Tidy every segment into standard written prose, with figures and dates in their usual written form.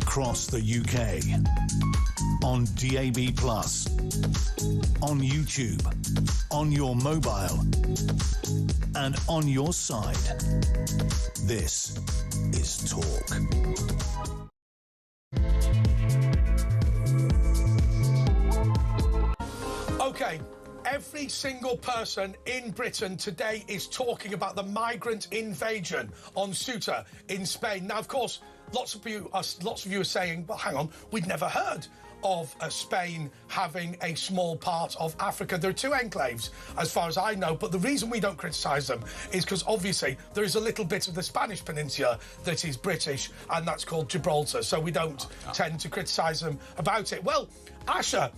across the UK, on DAB+, on YouTube, on your mobile, and on your side. This is Talk. Okay, every single person in Britain today is talking about the migrant invasion on Ceuta in Spain. Now, of course, lots of you are saying, well, hang on, we'd never heard of Spain having a small part of Africa. There are two enclaves, as far as I know, but the reason we don't criticise them is because, obviously, there is a little bit of the Spanish peninsula that is British, and that's called Gibraltar, so we don't tend to criticise them about it. Well, Asher,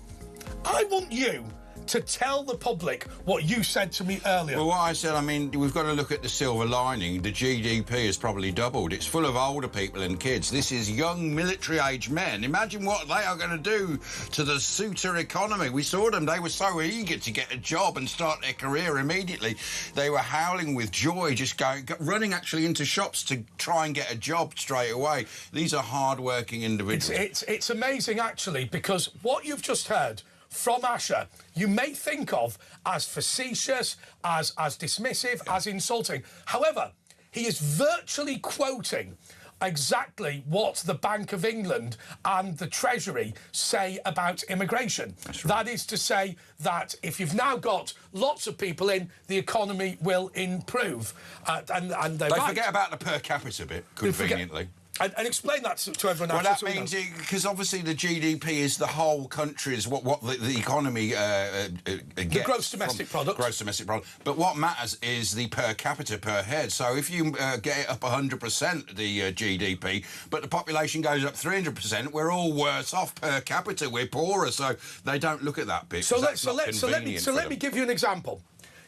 I want you to tell the public what you said to me earlier. Well, what I said, I mean, we've got to look at the silver lining. The GDP has probably doubled. It's full of older people and kids. This is young military-age men. Imagine what they are going to do to the Ceuta economy. We saw them. They were so eager to get a job and start their career immediately. They were howling with joy, just running actually into shops to try and get a job straight away. These are hard-working individuals. It's amazing, actually, because what you've just heard from Asher, you may think of as facetious, as dismissive, as insulting. However, he is virtually quoting exactly what the Bank of England and the Treasury say about immigration. That's right. That is to say that if you've now got lots of people in, the economy will improve. And they forget about the per capita bit, conveniently. And explain that to everyone else. Well, that means, because obviously the GDP is the whole country's, what the economy gets. The gross domestic product. Gross domestic product. But what matters is the per capita per head. So if you get it up 100%, the GDP, but the population goes up 300%, we're all worse off per capita. We're poorer, so they don't look at that bit. So let me give you an example.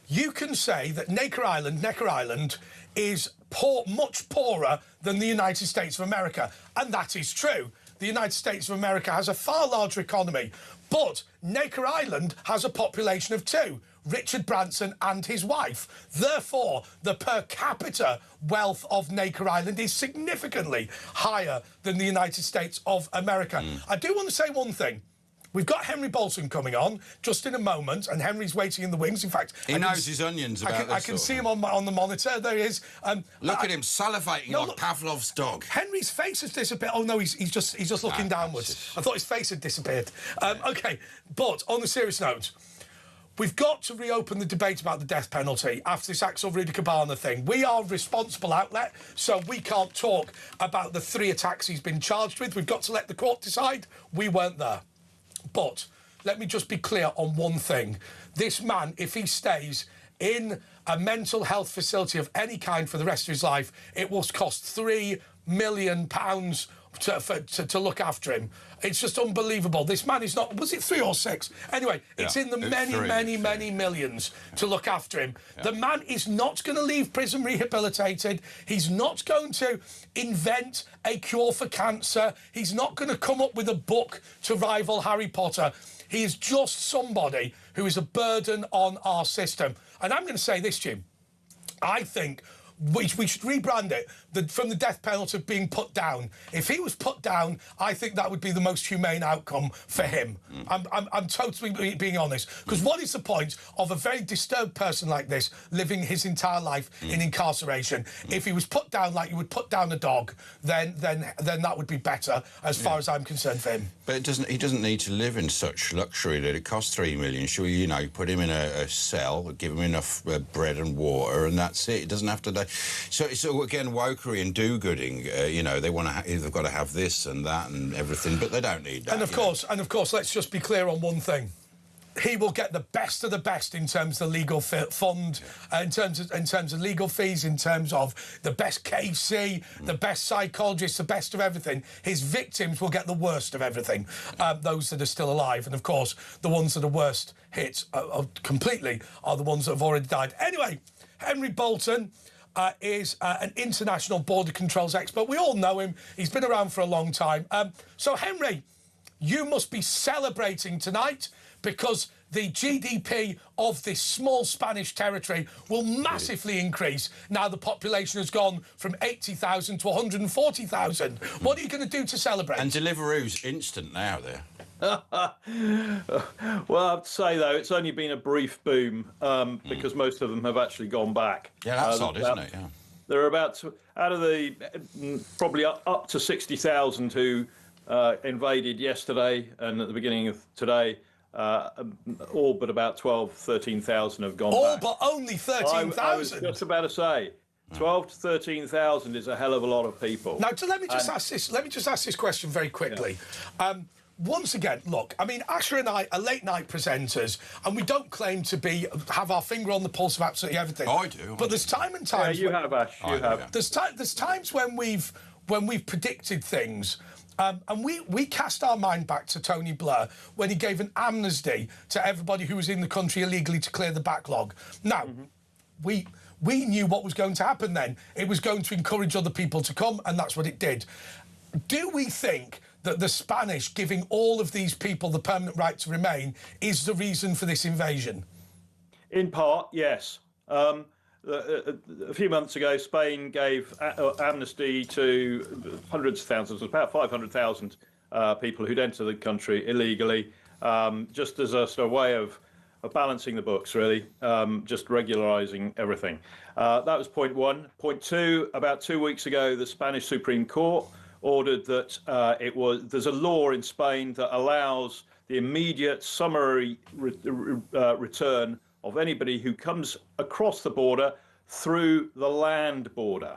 You can say that Necker Island is much poorer than the United States of America, and that is true. The United States of America has a far larger economy, but Necker Island has a population of 2, Richard Branson and his wife. Therefore, the per capita wealth of Necker Island is significantly higher than the United States of America. I do want to say one thing. We've got Henry Bolton coming on just in a moment, and Henry's waiting in the wings. In fact, he knows his onions about this. I can see him on the monitor. There he is. Look at him salivating like Pavlov's dog. Henry's face has disappeared. Oh no, he's just looking downwards. I thought his face had disappeared. OK, but on the serious note, we've got to reopen the debate about the death penalty after this Axel Rudy-Cabana thing. We are a responsible outlet, so we can't talk about the 3 attacks he's been charged with. We've got to let the court decide. We weren't there. But let me just be clear on one thing. This man, if he stays in a mental health facility of any kind for the rest of his life, it will cost £3 million to look after him. It's just unbelievable. This man is not... Was it 3 or 6? Anyway, it's in the many millions to look after him. Yeah. The man is not going to leave prison rehabilitated. He's not going to invent a cure for cancer. He's not going to come up with a book to rival Harry Potter. He is just somebody who is a burden on our system. And I'm going to say this, Jim. I think we should rebrand it from the death penalty being put down. If he was put down, I think that would be the most humane outcome for him. I'm totally being honest. Because what is the point of a very disturbed person like this living his entire life in incarceration? If he was put down like you would put down a dog, then that would be better as far as I'm concerned for him. But he doesn't need to live in such luxury that it costs $3 million. Sure, you know, put him in a cell, give him enough bread and water, and that's it. It doesn't have to. So it's again wokery and do-gooding. You know, they've got to have this and that and everything, but they don't need that. And of course, let's just be clear on one thing. He will get the best of the best in terms of the legal fund, in terms of legal fees, in terms of the best KC, the best psychologists, the best of everything. His victims will get the worst of everything, those that are still alive. And, of course, the ones that are worst hit completely are the ones that have already died. Anyway, Henry Bolton is an international border controls expert. We all know him. He's been around for a long time. So, Henry, you must be celebrating tonight because the GDP of this small Spanish territory will massively increase now the population has gone from 80,000 to 140,000. What are you going to do to celebrate? And Deliveroo's instant now there. Well, I have to say, though, it's only been a brief boom because most of them have actually gone back. Yeah, that's odd, isn't it? Yeah. There are about, out of the probably up to 60,000 who invaded yesterday and at the beginning of today, all but about 13,000 have gone back. All but only 13,000? I was just about to say, 12 to 13,000 is a hell of a lot of people. Now, let me just ask this question very quickly. Yeah. Once again, look, I mean, Asher and I are late-night presenters, and we don't claim to have our finger on the pulse of absolutely everything. I do. But there's time and times... Yeah, you have, Ash, you have. Yeah. There's times when we've predicted things, and we cast our mind back to Tony Blair when he gave an amnesty to everybody who was in the country illegally to clear the backlog. Now, we knew what was going to happen then. It was going to encourage other people to come, and that's what it did. Do we think that the Spanish giving all of these people the permanent right to remain is the reason for this invasion? In part, yes. A few months ago, Spain gave amnesty to hundreds of thousands, about 500,000 people who'd entered the country illegally, just as a sort of way of balancing the books, really, just regularising everything. That was point one. Point two, about 2 weeks ago, the Spanish Supreme Court ordered that there's a law in Spain that allows the immediate summary return of anybody who comes across the border through the land border.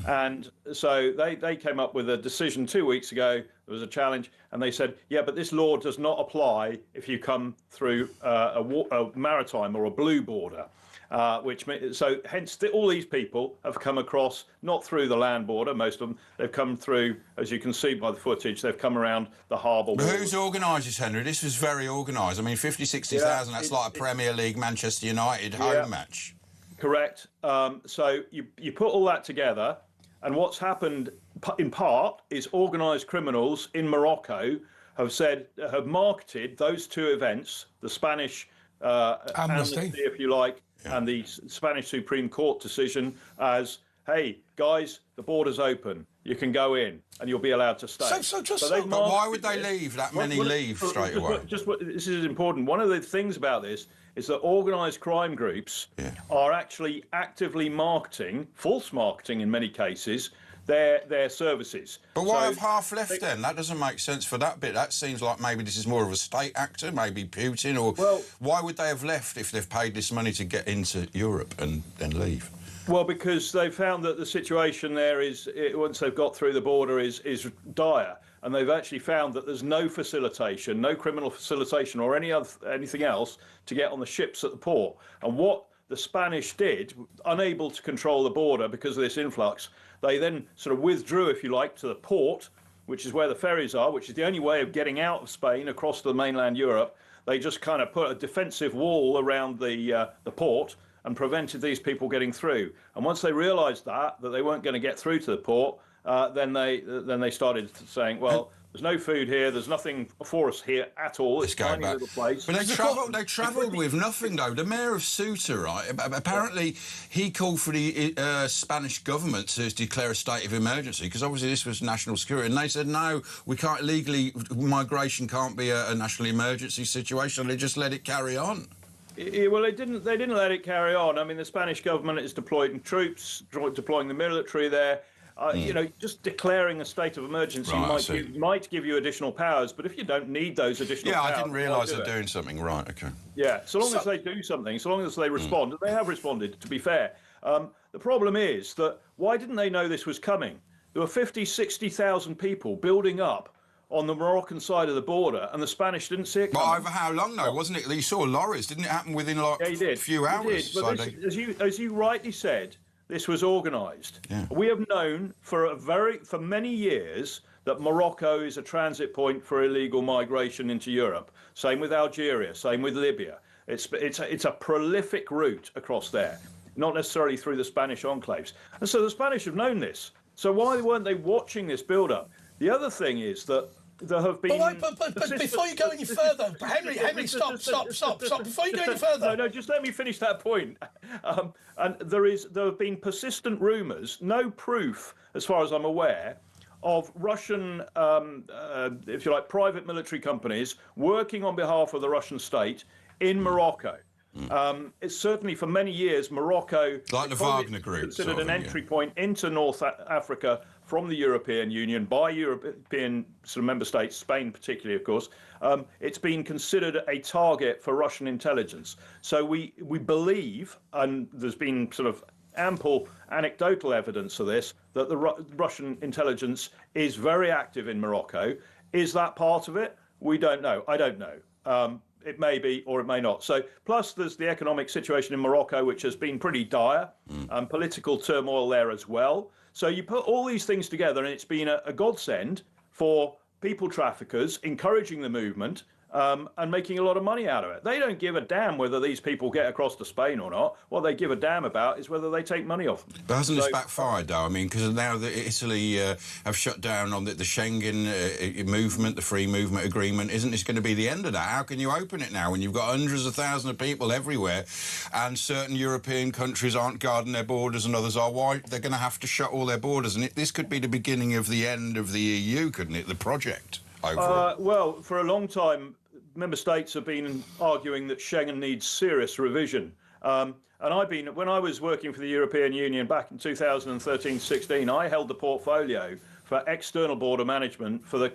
And so they came up with a decision 2 weeks ago. There was a challenge, and they said, yeah, but this law does not apply if you come through a maritime or a blue border. Hence all these people have come across, not through the land border, most of them, they've come through, as you can see by the footage, they've come around the harbour. But who's organised this, Henry? This was very organised. I mean, 50, 60,000, that's like a Premier League Manchester United home match. Correct. So you put all that together, and what's happened in part is organised criminals in Morocco have marketed those two events, the Spanish amnesty, if you like, and the Spanish Supreme Court decision as, hey, guys, the border's open. You can go in and you'll be allowed to stay. But why would they leave? That many leave straight away? This is important. One of the things about this is that organised crime groups are actually actively marketing, false marketing in many cases, their services. But why have half left then? That doesn't make sense for that bit. That seems like maybe this is more of a state actor, maybe Putin, or why would they have left if they've paid this money to get into Europe and then leave? Well, because they found that the situation there is, once they've got through the border, is dire. And they've actually found that there's no facilitation, no criminal facilitation or anything else to get on the ships at the port. And what the Spanish did, unable to control the border because of this influx, they then sort of withdrew, if you like, to the port, which is where the ferries are, which is the only way of getting out of Spain across to mainland Europe. They just kind of put a defensive wall around the port and prevented these people getting through. And once they realised that they weren't going to get through to the port, then they started saying, well, there's no food here, there's nothing for us here at all. It's a tiny little place. But they travelled with nothing, though. The mayor of Ceuta, right, apparently he called for the Spanish government to declare a state of emergency, because obviously this was national security, and they said, no, we can't legally, migration can't be a national emergency situation, and they just let it carry on. Well, they didn't let it carry on. I mean, the Spanish government is deploying troops, deploying the military there. You know, just declaring a state of emergency might give you additional powers, but if you don't need those additional powers... Yeah, I didn't realise they're doing something. Right, OK. Yeah, so long as they do something, so long as they respond, and they have responded, to be fair. The problem is that why didn't they know this was coming? There were 50, 60,000 people building up on the Moroccan side of the border, and the Spanish didn't see it coming. But over how long, though, wasn't it? You saw lorries. Didn't it happen within, like, a few hours? But as you rightly said, this was organised. Yeah. We have known for many years that Morocco is a transit point for illegal migration into Europe. Same with Algeria, same with Libya. It's a prolific route across there, not necessarily through the Spanish enclaves. And so the Spanish have known this. So why weren't they watching this build-up? The other thing is that there have been... But before you go any further, Henry, stop. Before you go any further... No, just let me finish that point. And there have been persistent rumours, no proof, as far as I'm aware, of Russian, if you like, private military companies working on behalf of the Russian state in Morocco. It's certainly for many years Morocco, like the Wagner Group, considered an entry point into North Africa from the European Union by European sort of member states, Spain particularly, of course. It's been considered a target for Russian intelligence. So we believe, and there's been sort of ample anecdotal evidence of this, that the Russian intelligence is very active in Morocco. Is that part of it? We don't know. I don't know. It may be or it may not. So, plus there's the economic situation in Morocco, which has been pretty dire, and political turmoil there as well. So you put all these things together, and it's been a godsend for people traffickers, encouraging the movement, and making a lot of money out of it. They don't give a damn whether these people get across to Spain or not. What they give a damn about is whether they take money off them. But hasn't this backfired, though? I mean, because now that Italy have shut down on the Schengen movement, the free movement agreement, isn't this going to be the end of that? How can you open it now when you've got hundreds of thousands of people everywhere and certain European countries aren't guarding their borders and others are? Why? They're going to have to shut all their borders. And this could be the beginning of the end of the EU, couldn't it, the project overall? Well, for a long time, member states have been arguing that Schengen needs serious revision. And when I was working for the European Union back in 2013-16, I held the portfolio for external border management for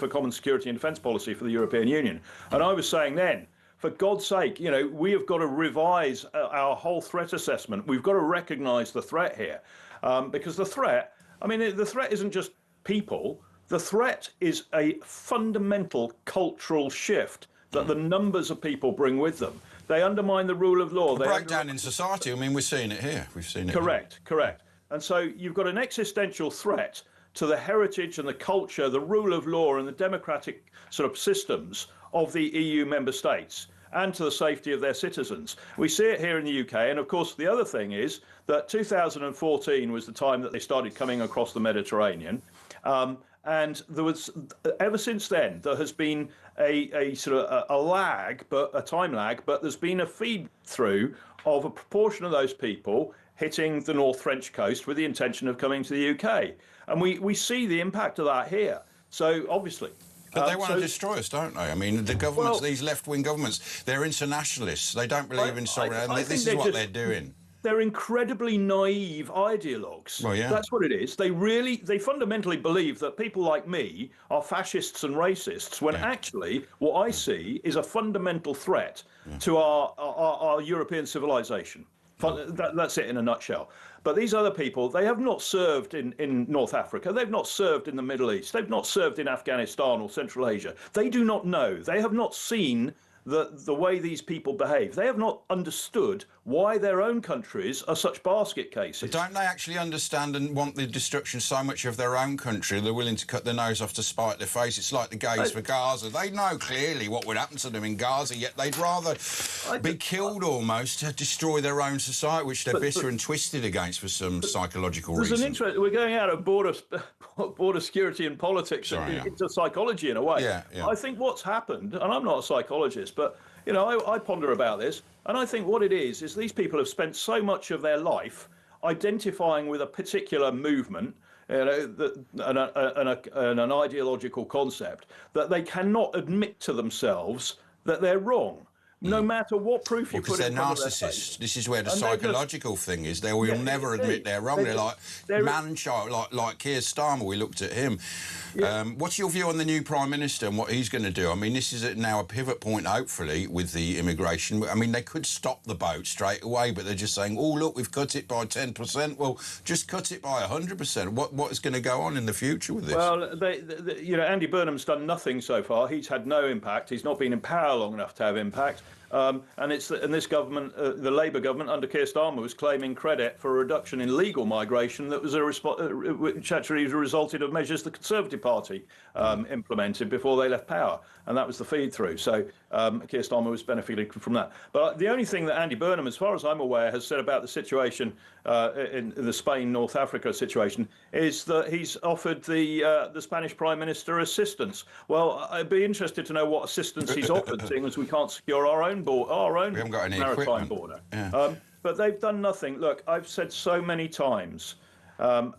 common security and defence policy for the European Union. And I was saying then, for God's sake, we have got to revise our whole threat assessment. We've got to recognise the threat here, because the threat isn't just people. The threat is a fundamental cultural shift that the numbers of people bring with them. They undermine the rule of law. A breakdown in society. I mean, we're seeing it here. We've seen it. Correct. And so you've got an existential threat to the heritage and the culture, the rule of law and the democratic sort of systems of the EU member states and to the safety of their citizens. We see it here in the UK. And of course, the other thing is that 2014 was the time that they started coming across the Mediterranean. And there was, ever since then, there has been a sort of a time lag, but there's been a feed through of a proportion of those people hitting the North French coast with the intention of coming to the UK. And we see the impact of that here. So obviously. But they want to destroy us, don't they? I mean, the governments, these left-wing governments, they're internationalists. They don't believe in sovereignty. This is what they're doing. They're incredibly naive ideologues. Well, yeah. That's what it is. They fundamentally believe that people like me are fascists and racists, when actually what I see is a fundamental threat to our European civilization. That's it in a nutshell. But these other people, they have not served in North Africa. They've not served in the Middle East. They've not served in Afghanistan or Central Asia. They do not know. They have not seen the way these people behave. They have not understood why their own countries are such basket cases. But don't they actually understand and want the destruction so much of their own country they're willing to cut their nose off to spite their face? It's like the gays for Gaza. They know clearly what would happen to them in Gaza, yet they'd rather be killed almost to destroy their own society, which they're bitter and twisted against for some psychological reason. We're going out of border security and politics into psychology in a way. Yeah. I think what's happened, and I'm not a psychologist, but I ponder about this, and I think what it is these people have spent so much of their life identifying with a particular movement, and an ideological concept, that they cannot admit to themselves that they're wrong. No matter what proof you put in front of their face. Because they're narcissists. This is where the psychological thing is. They will never admit they're wrong. They're like man-child, like Keir Starmer. We looked at him. Yeah. What's your view on the new Prime Minister and what he's going to do? I mean, this is now a pivot point, hopefully, with the immigration. I mean, they could stop the boat straight away, but they're just saying, oh, look, we've cut it by 10%. Well, just cut it by 100%. What is going to go on in the future with this? Well, Andy Burnham's done nothing so far. He's had no impact. He's not been in power long enough to have impact. And this government, the Labour government under Keir Starmer, was claiming credit for a reduction in legal migration that was which actually resulted of measures the Conservative Party implemented before they left power, and that was the feed through. So Keir Starmer was benefiting from that. But the only thing that Andy Burnham, as far as I'm aware, has said about the situation in the Spain-North Africa situation is that he's offered the Spanish Prime Minister assistance. Well, I'd be interested to know what assistance he's offered, seeing as we can't secure our own we haven't got any maritime equipment. border. Yeah. But they've done nothing. Look, I've said so many times, I'm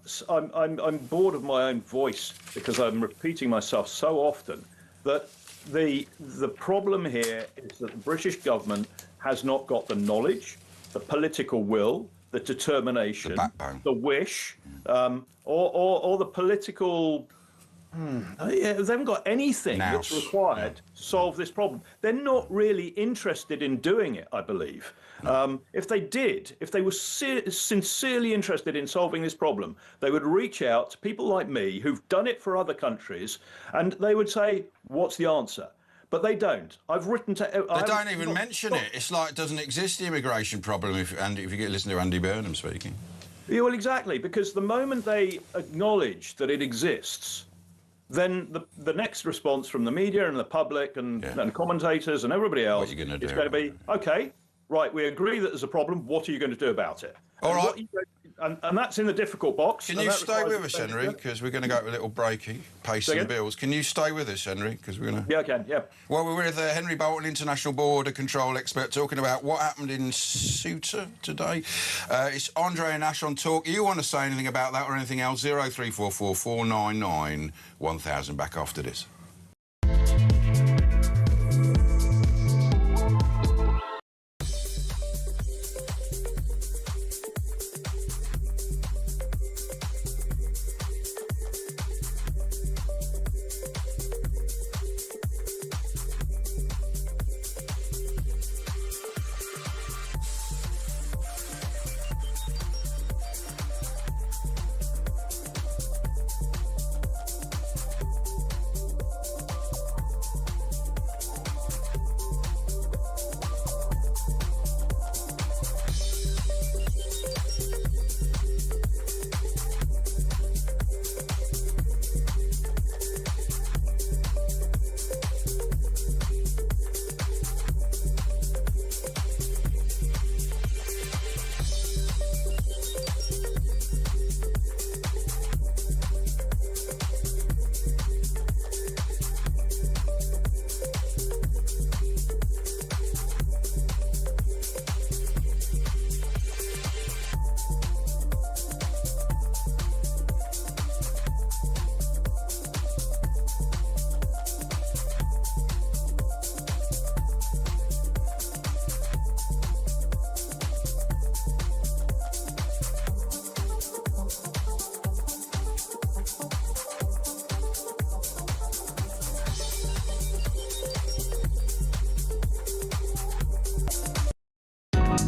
bored of my own voice because I'm repeating myself so often that the problem here is that the British government has not got the knowledge, the political will, the determination, the backbone, the wish, or the political. They haven't got anything that's required to solve this problem. They're not really interested in doing it, I believe. If they did, if they were sincerely interested in solving this problem, they would reach out to people like me who've done it for other countries, and they would say, what's the answer? But they don't. I've written to... They don't even mention it. It's like it doesn't exist, the immigration problem, if you get listen to Andy Burnham speaking. Yeah, well, exactly, because the moment they acknowledge that it exists, then the next response from the media and the public and commentators and everybody else is going to be, OK, right, we agree that there's a problem. What are you going to do about it? All right. And that's in the difficult box. Can you stay with us, Henry? Because we're going to go to a little breaky, pay some bills. Can you stay with us, Henry? Because we're going to... Yeah, I can, yeah. Well, we're with Henry Bolton, International Border Control expert, talking about what happened in Ceuta today. It's Andre and Ash on Talk. You want to say anything about that or anything else? 0344 499 1000. Back after this.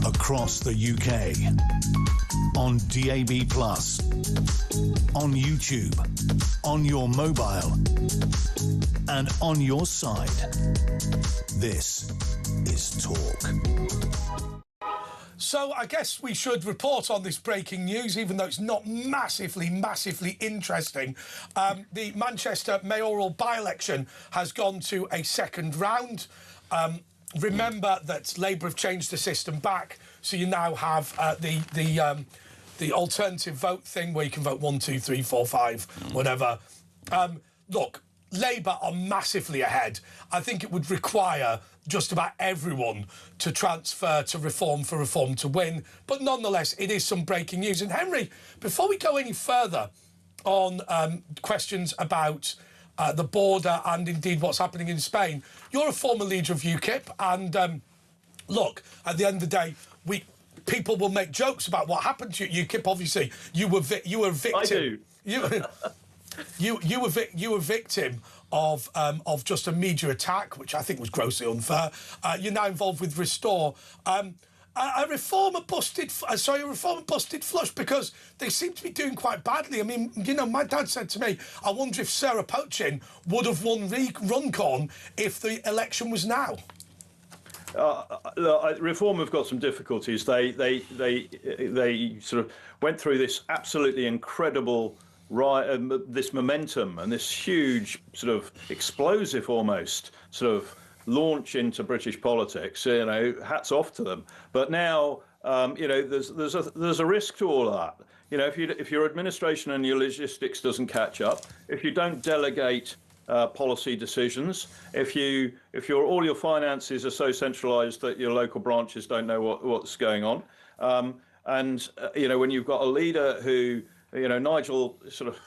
Across the UK, on DAB+, on YouTube, on your mobile, and on your side. This is Talk. So I guess we should report on this breaking news, even though it's not massively interesting. The Manchester mayoral by-election has gone to a second round. Remember that Labour have changed the system back, so you now have the alternative vote thing where you can vote 1, 2, 3, 4, 5, whatever. Look, Labour are massively ahead. I think it would require just about everyone to transfer to Reform for Reform to win. But nonetheless, it is some breaking news. And Henry, before we go any further on questions about the border and indeed what's happening in Spain, you're a former leader of UKIP, and look, at the end of the day, people will make jokes about what happened to you. UKIP, obviously, you were victim. I do. You were victim of just a media attack, which I think was grossly unfair. You're now involved with Restore. A reformer busted flush because they seem to be doing quite badly. I mean, you know, my dad said to me, I wonder if Sarah Poachin would have won Runcorn if the election was now. Reform have got some difficulties. They sort of went through this absolutely incredible this momentum and this huge sort of explosive almost sort of launch into British politics. Hats off to them. But now there's a risk to all of that. If your administration and your logistics doesn't catch up, if you don't delegate policy decisions, if all your finances are so centralised that your local branches don't know what's going on, when you've got a leader who, Nigel sort of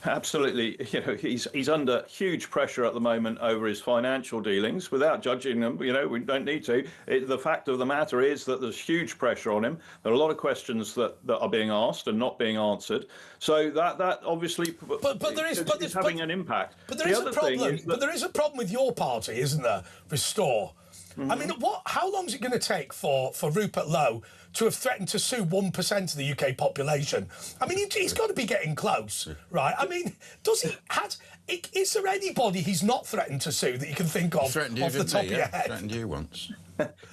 absolutely, he's under huge pressure at the moment over his financial dealings without judging them. We don't need to. The fact of the matter is that there's huge pressure on him. There are a lot of questions that are being asked and not being answered. So that obviously is having an impact. But there is a problem. But there is a problem with your party, isn't there? Restore. Mm-hmm. I mean, how long is it going to take for Rupert Lowe to have threatened to sue 1% of the UK population? I mean, he's got to be getting close, right? I mean, is there anybody he's not threatened to sue that you can think of off the top of your head? He threatened you once.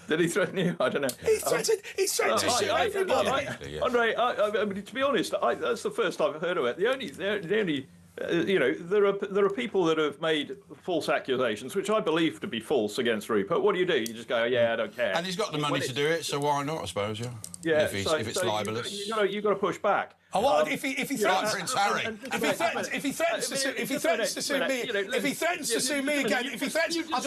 Did he threaten you? I don't know. He's threatened to sue everybody. Andre, I mean, to be honest, that's the first I've heard of it. The only there are people that have made false accusations, which I believe to be false against Rupert. What do? You just go, yeah, I don't care. And he's got the money to do it, so why not? I suppose, yeah. Yeah. If it's libelous, you've got to push back. If he threatens to sue me again, I'll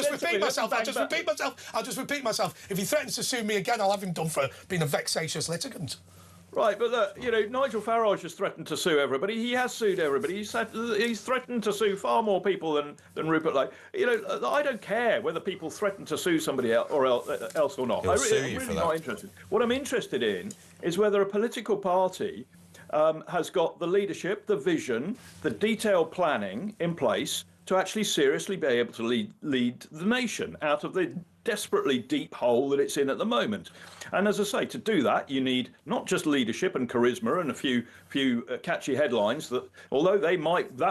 just repeat myself. If he threatens to sue me again, I'll have him done for being a vexatious litigant. Right, but look, Nigel Farage has threatened to sue everybody. He has sued everybody. He's threatened to sue far more people than Rupert Lowe. I don't care whether people threaten to sue somebody else or not. I'm really not interested. What I'm interested in is whether a political party has got the leadership, the vision, the detailed planning in place to actually seriously be able to lead the nation out of the desperately deep hole that it's in at the moment. And as I say, to do that, you need not just leadership and charisma and a few catchy headlines that, although that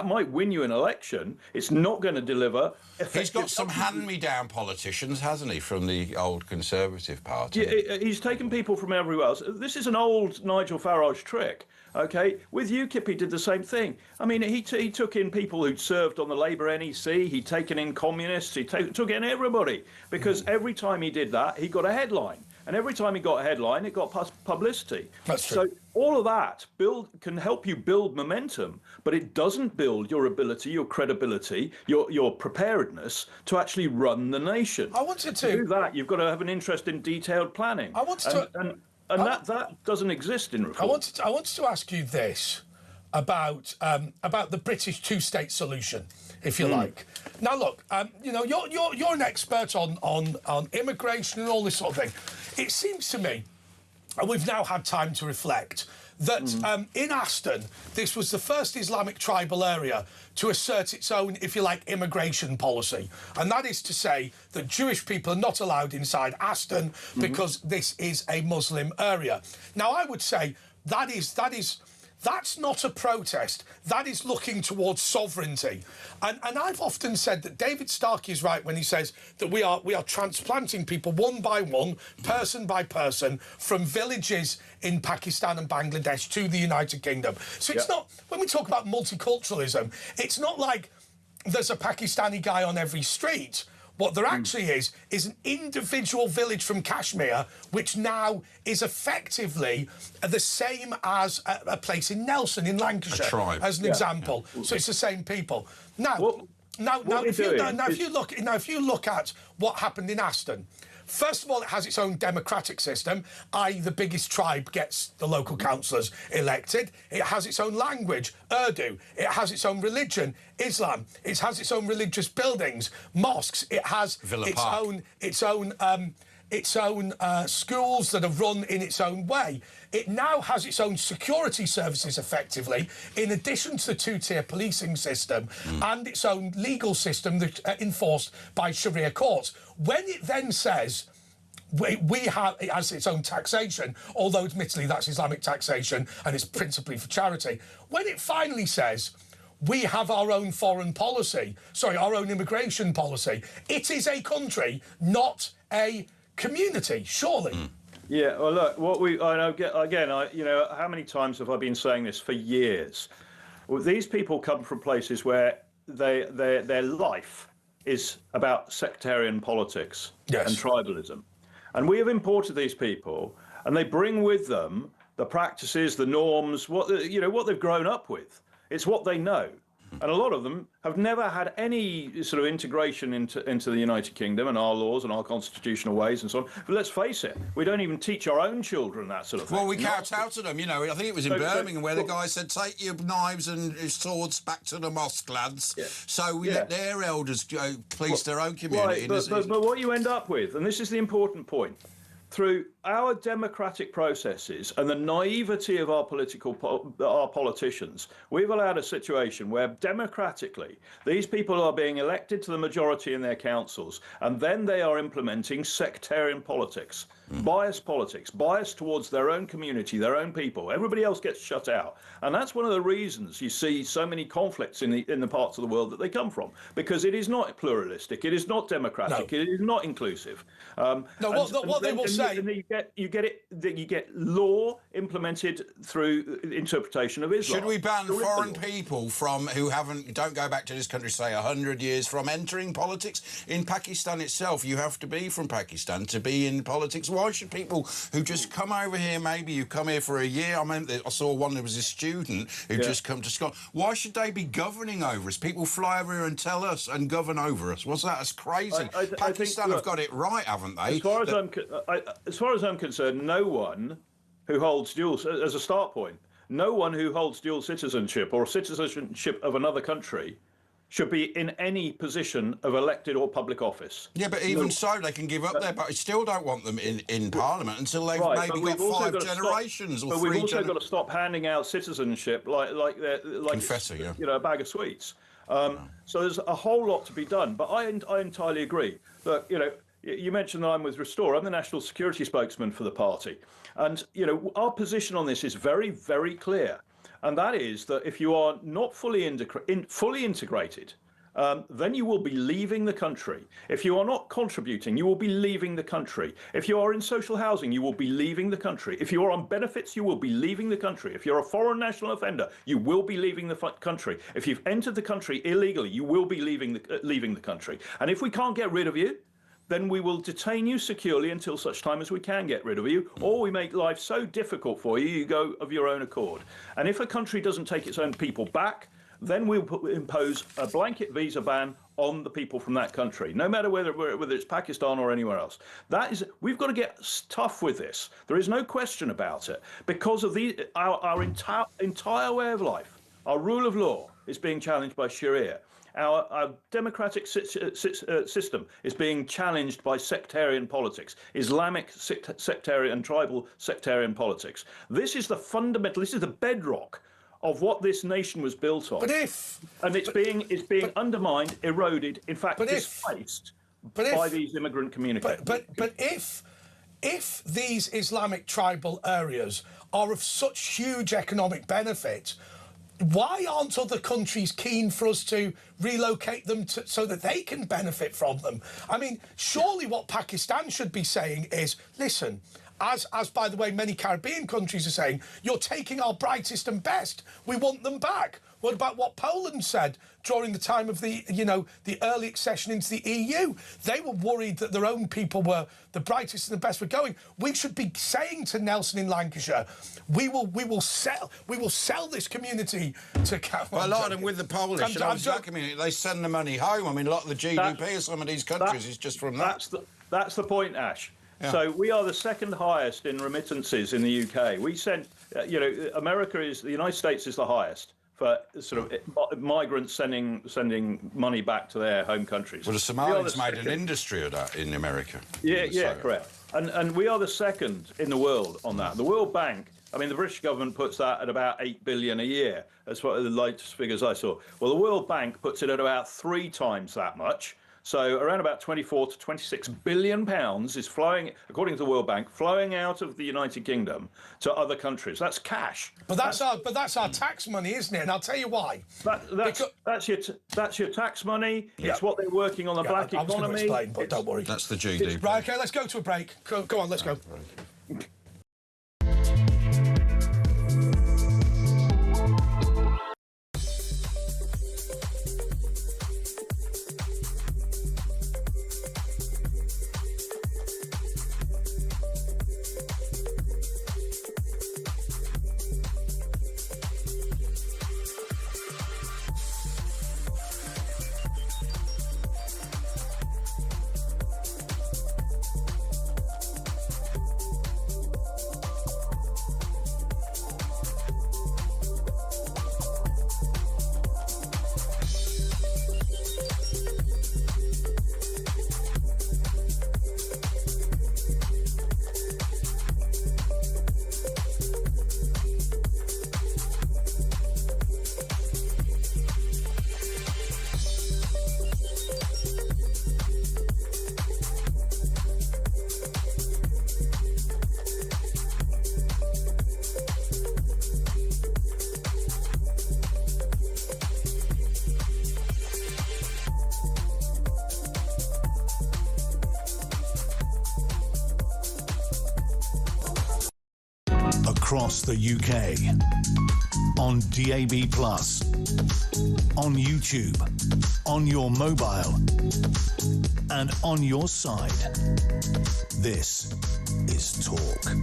might win you an election, it's not going to deliver effective. He's got some hand-me-down politicians, hasn't he, from the old Conservative Party? Yeah, he's taken people from everywhere else. This is an old Nigel Farage trick. OK, with UKIP, he did the same thing. I mean, he took in people who'd served on the Labour NEC. He'd taken in communists. He took in everybody, because every time he did that, he got a headline. And every time he got a headline, it got publicity. That's true. So all of that can help you build momentum, but it doesn't build your ability, your credibility, your preparedness to actually run the nation. To do that, you've got to have an interest in detailed planning. That doesn't exist in reform. I wanted to ask you this about the British two-state solution, if you like. Now, look, you're an expert on immigration and all this sort of thing. It seems to me, and we've now had time to reflect, that in Aston, this was the first Islamic tribal area to assert its own, if you like, immigration policy. And that is to say that Jewish people are not allowed inside Aston because this is a Muslim area. Now, I would say that's not a protest. That is looking towards sovereignty. And I've often said that David Starkey is right when he says that we are transplanting people one by one, person by person, from villages in Pakistan and Bangladesh to the United Kingdom. So it's not, when we talk about multiculturalism, it's not like there's a Pakistani guy on every street. What there actually is an individual village from Kashmir, which now is effectively the same as a place in Nelson in Lancashire, as an example. Yeah. So it's the same people. If you look at what happened in Aston, first of all, it has its own democratic system, i.e. the biggest tribe gets the local councillors elected. It has its own language, Urdu. It has its own religion, Islam. It has its own religious buildings, mosques. It has its own schools that are run in its own way. It now has its own security services, effectively, in addition to the two-tier policing system and its own legal system that enforced by Sharia courts. When it then says it has its own taxation, although admittedly that's Islamic taxation and it's principally for charity. When it finally says we have our own foreign policy, our own immigration policy, it is a country, not a community, surely. Yeah, well, look, I know, again, how many times have I been saying this for years? Well, these people come from places where their life is about sectarian politics and tribalism. And we have imported these people, and they bring with them the practices, the norms, what they've grown up with. It's what they know. And a lot of them have never had any sort of integration into the United Kingdom and our laws and our constitutional ways and so on. But let's face it, we don't even teach our own children that sort of thing. Well, we kowtowed them, I think it was in Birmingham where the guy said, take your knives and your swords back to the mosque, lads. Yeah. So we let their elders police their own community. Right, but what you end up with, and this is the important point, through our democratic processes and the naivety of our politicians, we've allowed a situation where democratically these people are being elected to the majority in their councils, and then they are implementing sectarian politics, biased towards their own community, their own people. Everybody else gets shut out, and that's one of the reasons you see so many conflicts in the parts of the world that they come from, because it is not pluralistic, it is not democratic, it is not inclusive. What they will say. You get law implemented through interpretation of Islam. Should we ban foreign people who don't go back to this country, say 100 years, from entering politics? In Pakistan itself, you have to be from Pakistan to be in politics. Why should people who just come over here, maybe you come here for a year? I saw one, there was a student who just come to Scotland. Why should they be governing over us? People fly over here and tell us and govern over us. What's that? That's crazy. Pakistan have got it right, haven't they? As far as I'm concerned, no one who holds dual, as a start point, no one who holds dual citizenship or citizenship of another country should be in any position of elected or public office. Yeah, but even so, they can give up there, but I still don't want them in Parliament until they've maybe got 5 generations or 3 generations. But we've also got to stop handing out citizenship like confetti, a bag of sweets. So there's a whole lot to be done. But I entirely agree. Look, you mentioned that I'm with Restore. I'm the national security spokesman for the party. And, our position on this is very, very clear. And that is that if you are not fully integrated, then you will be leaving the country. If you are not contributing, you will be leaving the country. If you are in social housing, you will be leaving the country. If you are on benefits, you will be leaving the country. If you're a foreign national offender, you will be leaving the country. If you've entered the country illegally, you will be leaving the country. And if we can't get rid of you, then we will detain you securely until such time as we can get rid of you, or we make life so difficult for you, you go of your own accord. And if a country doesn't take its own people back, then we'll impose a blanket visa ban on the people from that country, no matter whether it's Pakistan or anywhere else. We've got to get tough with this. There is no question about it, because of our entire way of life. Our rule of law is being challenged by Sharia. Our democratic system is being challenged by sectarian politics, Islamic sectarian, tribal sectarian politics. This is the fundamental, this is the bedrock of what this nation was built on. It's being undermined, eroded, in fact, displaced by these immigrant communities. But if these Islamic tribal areas are of such huge economic benefit, why aren't other countries keen for us to relocate them so that they can benefit from them? I mean, surely what Pakistan should be saying is, listen, as by the way, many Caribbean countries are saying, you're taking our brightest and best. We want them back. What about what Poland said during the time of the early accession into the EU? They were worried that their own people were the brightest and the best were going. We should be saying to Nelson in Lancashire, we will sell this community to. Well, a lot of them with the Polish that community, they send the money home. I mean, a lot of the GDP of some of these countries is just from that. That's the point, Ash. Yeah. So we are the second highest in remittances in the UK. We sent, the United States is the highest for sort of migrants sending money back to their home countries. Well, the Somalians made an industry of that in America. Yeah, correct. And we are the second in the world on that. The World Bank, I mean, the British government puts that at about 8 billion a year. That's what the latest figures I saw. Well, the World Bank puts it at about 3 times that much. So around about 24 to 26 billion pounds is flowing, according to the World Bank, flowing out of the United Kingdom to other countries. That's cash. But that's our tax money, isn't it? And I'll tell you why. That's your tax money. It's what they're working on the black economy. I was going to explain, but don't worry. That's the GDP. Right, OK, let's go to a break. Go on, let's go. Across the UK, on DAB+, on YouTube, on your mobile, and on your side. This is Talk.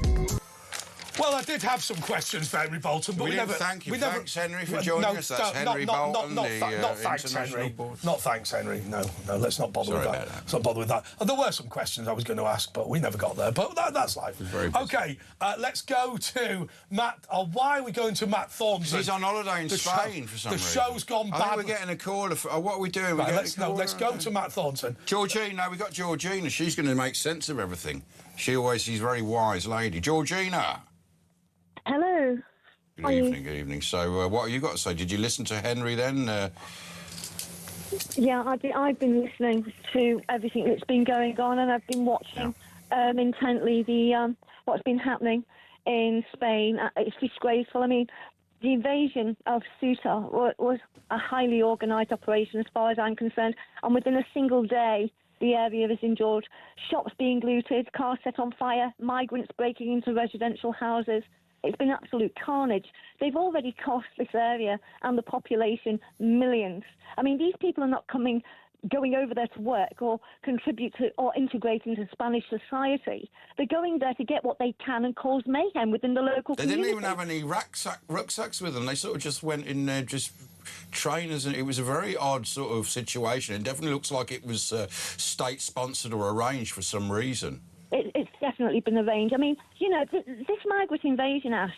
Well, I did have some questions for Henry Bolton, but we never... Thank you. Thanks, Henry, for joining us. That's Henry Bolton, not thanks, Henry. board. Not thanks, Henry. No, let's not bother with that. Let's not bother with that. And there were some questions I was going to ask, but we never got there. But that's life. OK, let's go to Matt. Why are we going to Matt Thornton? He's on holiday in Spain for some reason. The show's gone bad. I think we're getting a caller. What are we doing? Right, let's go to Matt Thornton. Georgina, we got Georgina. She's going to make sense of everything. She's a very wise lady. Georgina. Hello. Good evening. So, what have you got to say? Did you listen to Henry then? Yeah, I've been listening to everything that's been going on, and I've been watching intently what's been happening in Spain. It's disgraceful. I mean, the invasion of Ceuta was a highly organised operation as far as I'm concerned, and within a single day, the area has endured shops being looted, cars set on fire, migrants breaking into residential houses. It's been absolute carnage. They've already cost this area and the population millions. I mean, these people are not going over there to work or contribute to or integrate into Spanish society. They're going there to get what they can and cause mayhem within the local community. They didn't even have any rucksacks with them. They sort of just went in there, just trainers, and it was a very odd sort of situation. It definitely looks like it was state-sponsored or arranged for some reason. It's definitely been arranged. I mean, this migrant invasion act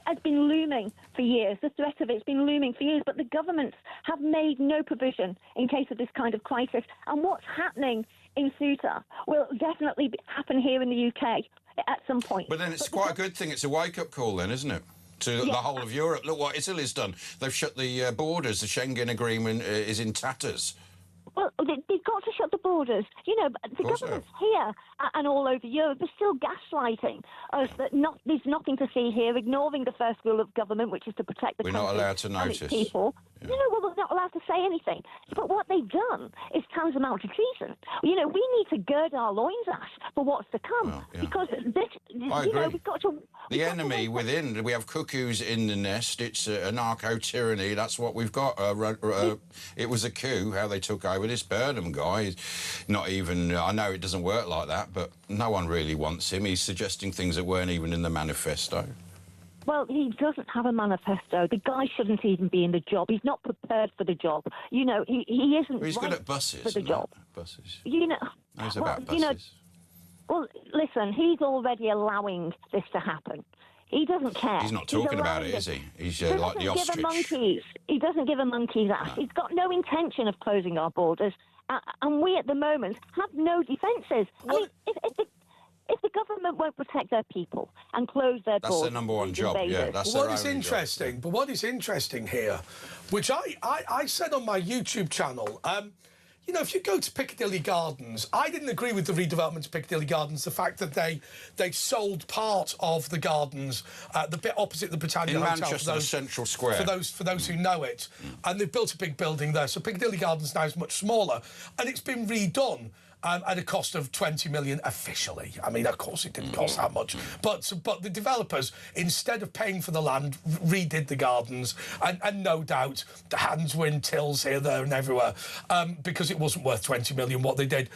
has been looming for years. The threat of it's been looming for years, but the governments have made no provision in case of this kind of crisis. And what's happening in Ceuta will definitely happen here in the UK at some point. But then it's quite a good thing. It's a wake-up call then, isn't it? To the whole of Europe. Look what Italy's done. They've shut the borders. The Schengen Agreement is in tatters. Well, they've got to shut the borders. The governments here and all over Europe are still gaslighting us that there's nothing to see here, ignoring the first rule of government, which is to protect the country. We're not allowed to notice. And its people. Yeah. Well, they're not allowed to say anything. But what they've done is tantamount to treason. We need to gird our loins, Ash, for what's to come. Because I agree. We've got to... The enemy within, we have cuckoos in the nest. It's a narco-tyranny. That's what we've got. It was a coup, how they took over. This Burnham guy, not even... I know it doesn't work like that, but no one really wants him. He's suggesting things that weren't even in the manifesto. Well, he doesn't have a manifesto. The guy shouldn't even be in the job. He's not prepared for the job. He isn't well, he's right good at buses, for the job. Buses. Knows about buses. Well, listen, he's already allowing this to happen. He doesn't care. He's not talking about it, is he? He's like the ostrich. He doesn't give a monkey's ass. No. He's got no intention of closing our borders. And we, at the moment, have no defences. I mean, if the government won't protect their people and close their borders... That's their number one job, yeah. That's their only job. But what is interesting here, which I said on my YouTube channel... you know, if you go to Piccadilly Gardens, I didn't agree with the redevelopment of Piccadilly Gardens, the fact that they sold part of the gardens, the bit opposite the Britannia in Hotel. Manchester, the Central Square. For those who know it. And they've built a big building there. So Piccadilly Gardens now is much smaller. And it's been redone. At a cost of 20 million officially. I mean, of course, it didn't cost that much. But the developers, instead of paying for the land, redid the gardens. And no doubt, the hands were in tills here, there and everywhere, because it wasn't worth 20 million what they did.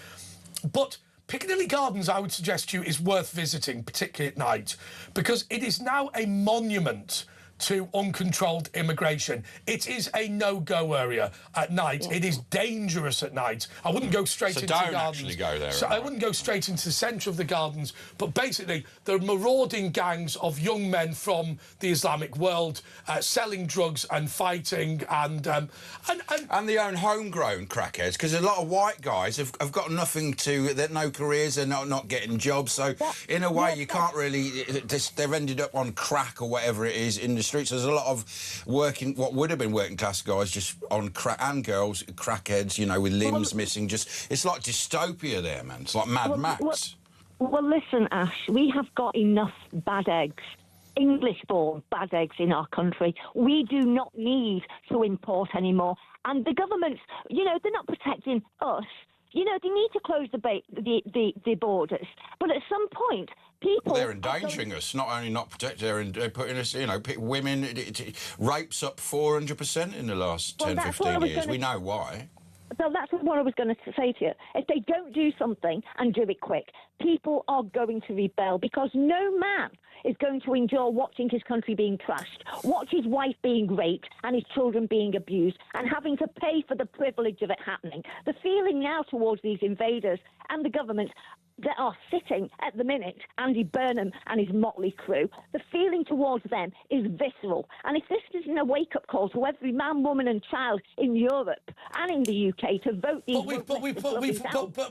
But Piccadilly Gardens, I would suggest to you, is worth visiting, particularly at night, because it is now a monument to uncontrolled immigration. It is a no-go area at night. It is dangerous at night. I wouldn't go straight into the gardens. Actually go there. So I wouldn't go straight into the centre of the gardens. But basically, there are marauding gangs of young men from the Islamic world selling drugs and fighting and they own homegrown crackheads, because a lot of white guys have got nothing to... They're no careers, they're not getting jobs. So in a way, you can't really... They've ended up on crack or whatever it is in the streets. There's a lot of what would have been working class guys just on crack, and girls, crackheads, you know, with limbs missing. Just it's like dystopia there, man. It's like Mad Max. Well, listen, Ash, we have got enough bad eggs, English-born bad eggs in our country. We do not need to import anymore. And the governments, you know, they're not protecting us. You know, they need to close the borders. But at some point, people... They're endangering us, not only not protecting, they're putting us, you know, women... Rapes up 400% in the last 10, 15 years. We know why. So that's what I was going to say to you. If they don't do something and do it quick, people are going to rebel, because no man is going to endure watching his country being trashed, watch his wife being raped and his children being abused, and having to pay for the privilege of it happening. The feeling now towards these invaders and the government that are sitting at the minute, Andy Burnham and his motley crew, the feeling towards them is visceral. And if this isn't a wake-up call to every man, woman and child in Europe and in the UK to vote these...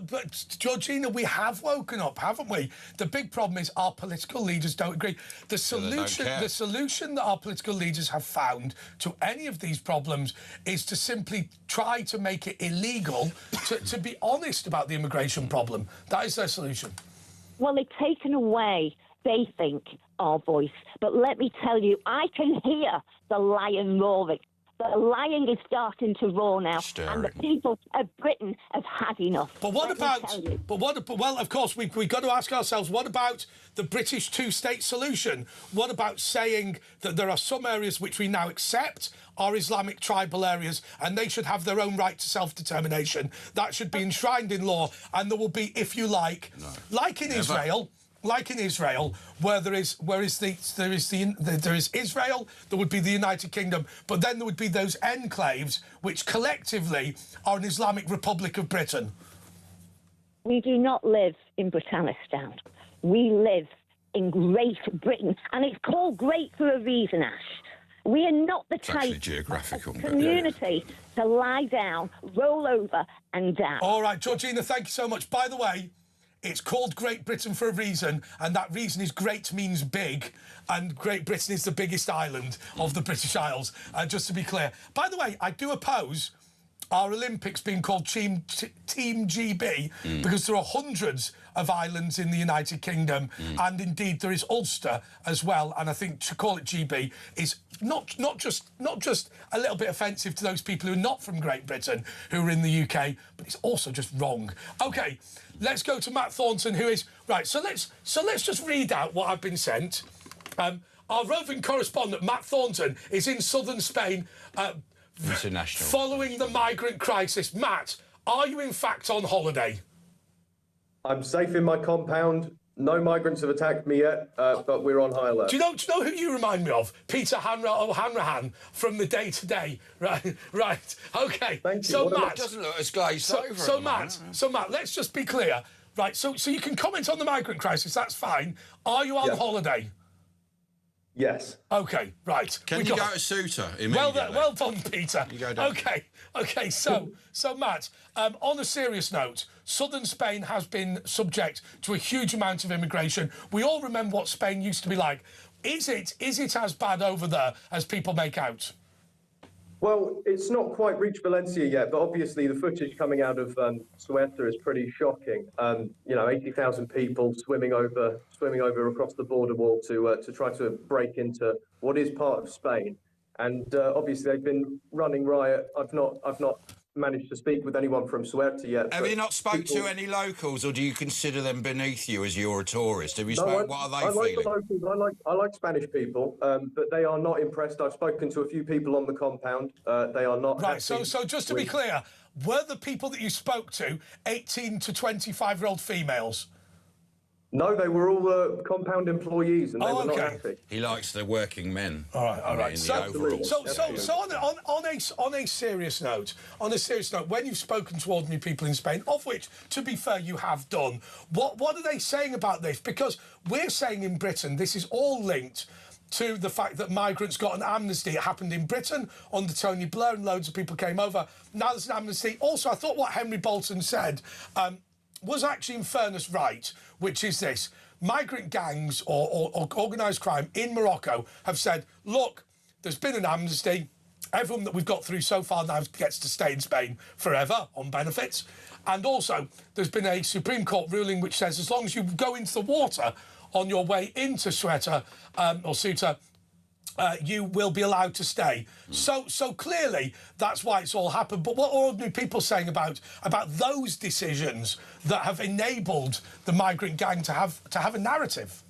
But Georgina, we have woken up, haven't we? The big problem is our political leaders don't agree. The solution that our political leaders have found to any of these problems is to simply try to make it illegal to be honest about the immigration problem. That is their solution. Well, they've taken away, they think, our voice. But let me tell you, I can hear the lion roaring. The lion is starting to roar now, and the people of Britain have had enough. But what about? Well, of course, we've got to ask ourselves: what about the British two-state solution? What about saying that there are some areas which we now accept are Islamic tribal areas, and they should have their own right to self-determination? That should be enshrined in law, and there will be, if you like, like in Israel. Like in Israel, where there is Israel, there would be the United Kingdom, but then there would be those enclaves which collectively are an Islamic Republic of Britain. We do not live in Britannistan. We live in Great Britain, and it's called Great for a reason, Ash. We are not the type of community to lie down, roll over and down. All right, Georgina, thank you so much. By the way, it's called Great Britain for a reason, and that reason is great means big, and Great Britain is the biggest island of the British Isles, just to be clear. By the way, I do oppose our Olympics being called Team GB, because there are hundreds of islands in the United Kingdom, and indeed there is Ulster as well, and I think to call it GB is not just a little bit offensive to those people who are not from Great Britain, who are in the UK, but it's also just wrong. OK, let's go to Matt Thornton, who is... Right, so let's just read out what I've been sent. Our roving correspondent, Matt Thornton, is in southern Spain... International. Following the migrant crisis. Matt, are you in fact on holiday? I'm safe in my compound. No migrants have attacked me yet, but we're on high alert. Do you know who you remind me of? Peter Hanrahan from the Day Today. Right. OK. Thank you. So Matt doesn't look as glazed over. So Matt, let's just be clear. Right. So you can comment on the migrant crisis. That's fine. Are you on holiday? Yes. OK, right. Can you go to Ceuta immediately? Well done, Peter. You go down. OK, so Matt, on a serious note, southern Spain has been subject to a huge amount of immigration. We all remember what Spain used to be like. Is it as bad over there as people make out? Well, it's not quite reached Valencia yet, but obviously the footage coming out of Ceuta is pretty shocking. 80,000 people swimming over across the border wall to try to break into what is part of Spain, and obviously they've been running riot. I've not managed to speak with anyone from Ceuta yet. Have you not spoke to any locals, or do you consider them beneath you as you're a tourist? Have you spoke? What are they I like feeling? the locals. I like Spanish people, but they are not impressed. I've spoken to a few people on the compound. They are not Right. happy So just to be clear, were the people that you spoke to 18 to 25-year-old females? No, they were all compound employees, and they were not happy. He likes the working men. All right. So on a serious note, when you've spoken to ordinary people in Spain, of which, to be fair, you have done, what are they saying about this? Because we're saying in Britain this is all linked to the fact that migrants got an amnesty. It happened in Britain under Tony Blair, and loads of people came over. Now there's an amnesty. Also, I thought what Henry Bolton said was actually, in fairness, right, which is this. Migrant gangs or organised crime in Morocco have said, look, there's been an amnesty. Everyone that we've got through so far now gets to stay in Spain forever on benefits. And also, there's been a Supreme Court ruling which says as long as you go into the water on your way into Ceuta, you will be allowed to stay. So clearly that's why it's all happened. But what are ordinary people saying about those decisions that have enabled the migrant gang to have a narrative?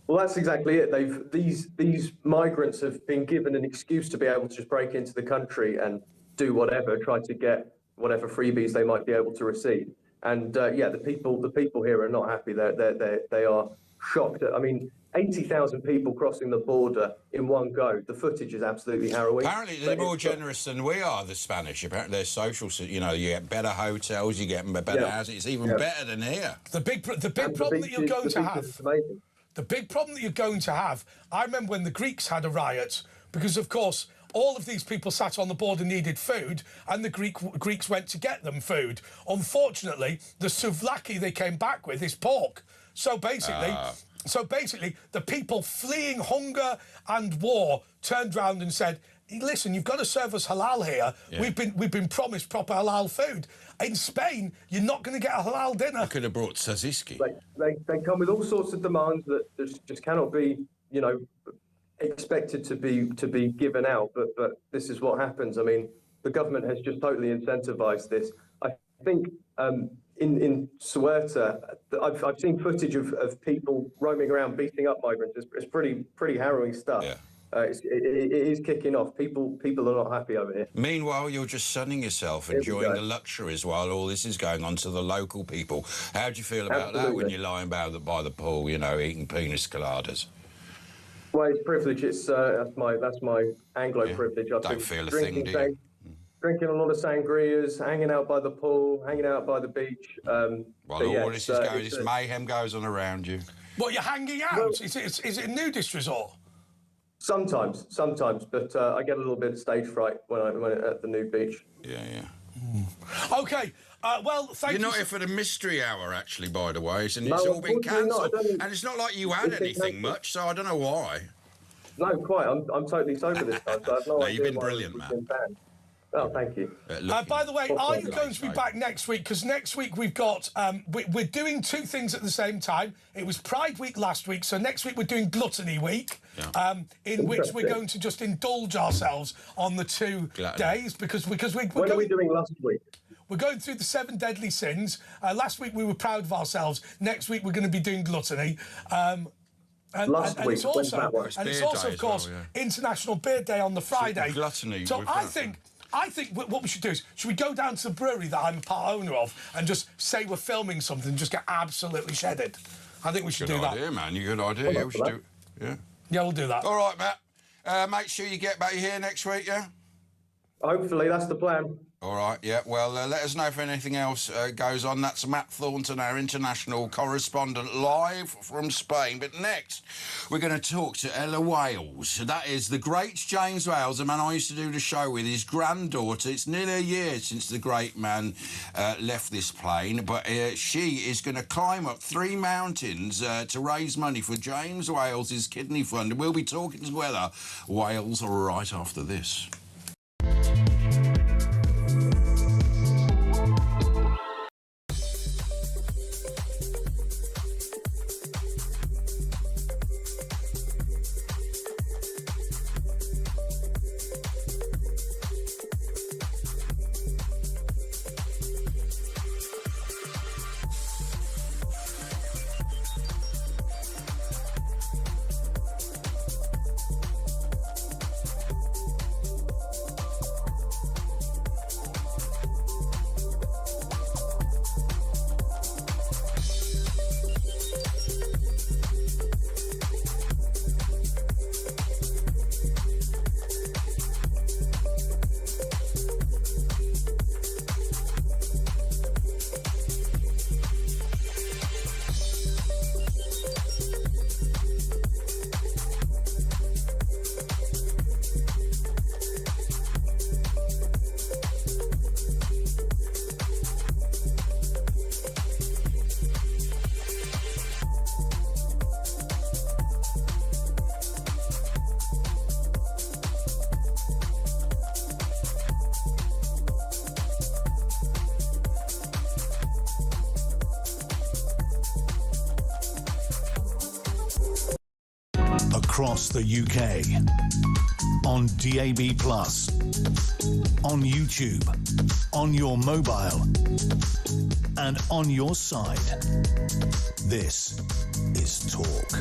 Well, that's exactly it. These migrants have been given an excuse to be able to just break into the country and do whatever, try to get whatever freebies they might be able to receive. And the people here are not happy. They are shocked. I mean, 80,000 people crossing the border in one go. The footage is absolutely harrowing. Apparently, they're more generous than we are, the Spanish. Apparently, they're social. You know, you get better hotels, you get better houses. It's even better than here. The big problem that you're going to have. The big problem that you're going to have. I remember when the Greeks had a riot because, of course, all of these people sat on the border needed food, and the Greeks went to get them food. Unfortunately, the souvlaki they came back with is pork. So basically, the people fleeing hunger and war turned round and said, listen, you've got to serve us halal here. Yeah. We've been promised proper halal food. In Spain, you're not going to get a halal dinner. I could have brought tzatziki. They come with all sorts of demands that just cannot be, expected to be given out. But this is what happens. I mean, the government has just totally incentivized this. I think in Ceuta, I've seen footage of people roaming around beating up migrants. It's pretty harrowing stuff. Yeah. It is kicking off. People are not happy over here. Meanwhile, you're just sunning yourself, enjoying the luxuries while all this is going on to the local people. How do you feel about that when you're lying by the pool, eating pina coladas? Well, it's privilege. That's my Anglo privilege. Don't feel a thing, do you? Drinking a lot of sangrias, hanging out by the pool, hanging out by the beach. While all this is going, this mayhem goes on around you. What, you're hanging out? Well, is it a nudist resort? Sometimes, but I get a little bit of stage fright when I'm at the nude beach. Yeah. Okay, well, thank you. You're not here for the mystery hour, actually, by the way, and it's all been cancelled. And it's not like you had anything much, so I don't know why. No, quite. I'm totally sober this time, so I have no idea. You've been brilliant, man. Oh, thank you. By the way, are you going to be back next week? Because next week we've got... we're doing two things at the same time. It was Pride Week last week, so next week we're doing Gluttony Week, in which we're going to just indulge ourselves on the 2 days, because we're What are we doing last week? We're going through the 7 deadly sins. Last week we were proud of ourselves. Next week we're going to be doing Gluttony. And it's also, of course, International Beer Day on the Friday. Gluttony. So I think what we should do is, should we go down to the brewery that I'm a part owner of and just say we're filming something and just get absolutely shedded? I think we should do that. Good idea, man. Good idea. Yeah, we should do it. Yeah. Yeah, we'll do that. All right, Matt. Make sure you get back here next week, yeah? Hopefully, that's the plan. All right, yeah. Well, let us know if anything else goes on. That's Matt Thornton, our international correspondent, live from Spain. But next, we're going to talk to Ella Wales. That is the great James Wales, the man I used to do the show with, his granddaughter. It's nearly a year since the great man left this plane, but she is going to climb up 3 mountains to raise money for James Wales' kidney fund. And we'll be talking to Ella Wales right after this. across the UK, on DAB+, on YouTube, on your mobile, and on your side. This is Talk.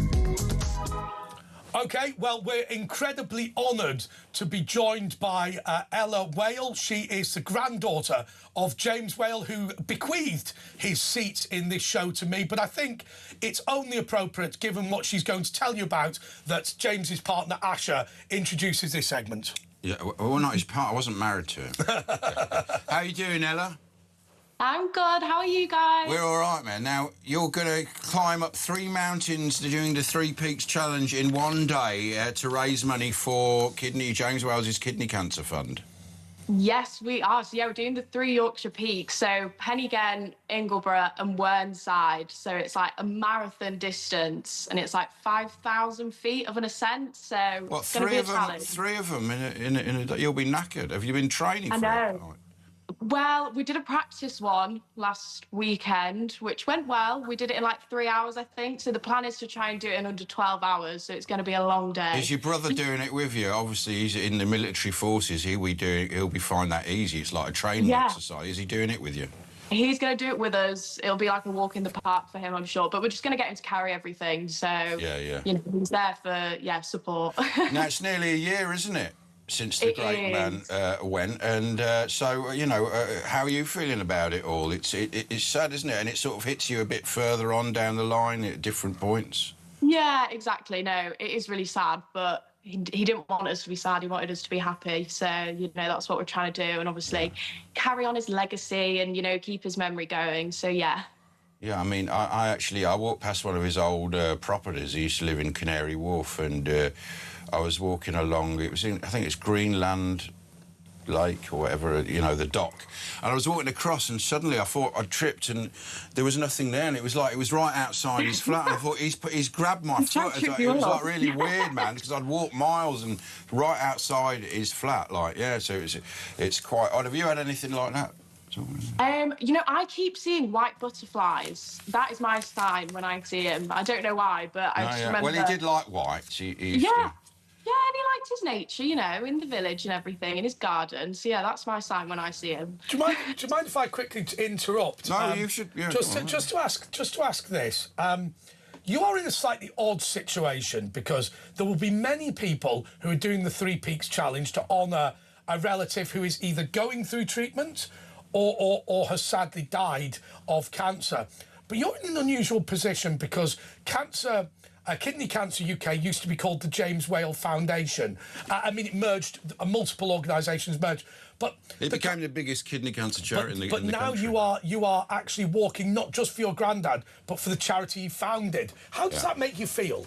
OK, well, we're incredibly honoured to be joined by Ella Whale. She is the granddaughter of James Whale, who bequeathed his seat in this show to me. But I think it's only appropriate, given what she's going to tell you about, that James's partner, Asher, introduces this segment. Yeah, well, not his part. I wasn't married to him. How you doing, Ella? I'm good. How are you guys? We're all right, man. Now, you're going to climb up 3 mountains during the 3 Peaks Challenge in one day to raise money for James Wales' Kidney Cancer Fund. Yes, we are. So, yeah, we're doing the 3 Yorkshire Peaks. So, Pennygen, Ingleborough and Whernside. So, it's like a marathon distance and it's like 5,000 feet of an ascent. So, What, it's going to be a challenge. 3 of them in a day? You'll be knackered. Have you been training for it? I know. Well, we did a practice one last weekend, which went well. We did it in like 3 hours, I think. So the plan is to try and do it in under 12 hours. So it's going to be a long day. Is your brother doing it with you? Obviously, he's in the military forces. He'll be finding that easy. It's like a training exercise. Is he doing it with you? He's going to do it with us. It'll be like a walk in the park for him, I'm sure. But we're just going to get him to carry everything. So, you know, he's there for, support. Now, it's nearly a year, isn't it? Since the great man went, and so how are you feeling about it all? It's sad, isn't it? And it sort of hits you a bit further on down the line at different points. Yeah, exactly. No, it is really sad, but he didn't want us to be sad. He wanted us to be happy. So that's what we're trying to do, and obviously carry on his legacy and keep his memory going. So yeah. Yeah, I mean, I walked past one of his old properties. He used to live in Canary Wharf, and I was walking along. It was I think it's Greenland Lake or whatever, the dock. And I was walking across, and suddenly I thought I'd tripped, and there was nothing there. And it was right outside his flat. And I thought he's grabbed my foot. It was like really weird, man, because I'd walked miles and right outside his flat, So it's quite odd. Have you had anything like that? I keep seeing white butterflies. That is my sign when I see him. I don't know why, but I just remember... Well, he did like whites. He and he liked his nature, in the village and everything, in his garden. So, yeah, that's my sign when I see him. Do you mind if I quickly interrupt? No, you should... Yeah, just to ask this. You are in a slightly odd situation because there will be many people who are doing the 3 Peaks Challenge to honour a relative who is either going through treatment or has sadly died of cancer. But you're in an unusual position because Kidney Cancer UK used to be called the James Whale Foundation. It merged, multiple organisations merged. But it became the biggest kidney cancer charity in the country. But now you are actually walking not just for your granddad, but for the charity he founded. How does that make you feel?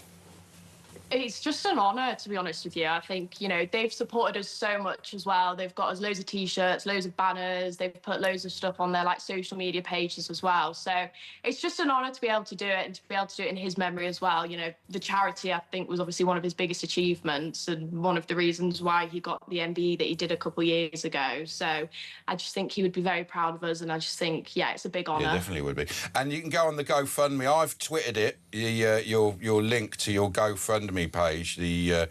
It's just an honour, to be honest with you. I think, they've supported us so much as well. They've got us loads of T-shirts, loads of banners. They've put loads of stuff on their, social media pages as well. So it's just an honour to be able to do it and to be able to do it in his memory as well. The charity, I think, was obviously one of his biggest achievements and one of the reasons why he got the MBE that he did a couple of years ago. So I just think he would be very proud of us, and I just think, it's a big honour. Yeah, definitely would be. And you can go on the GoFundMe. I've tweeted it, your link to your GoFundMe page, the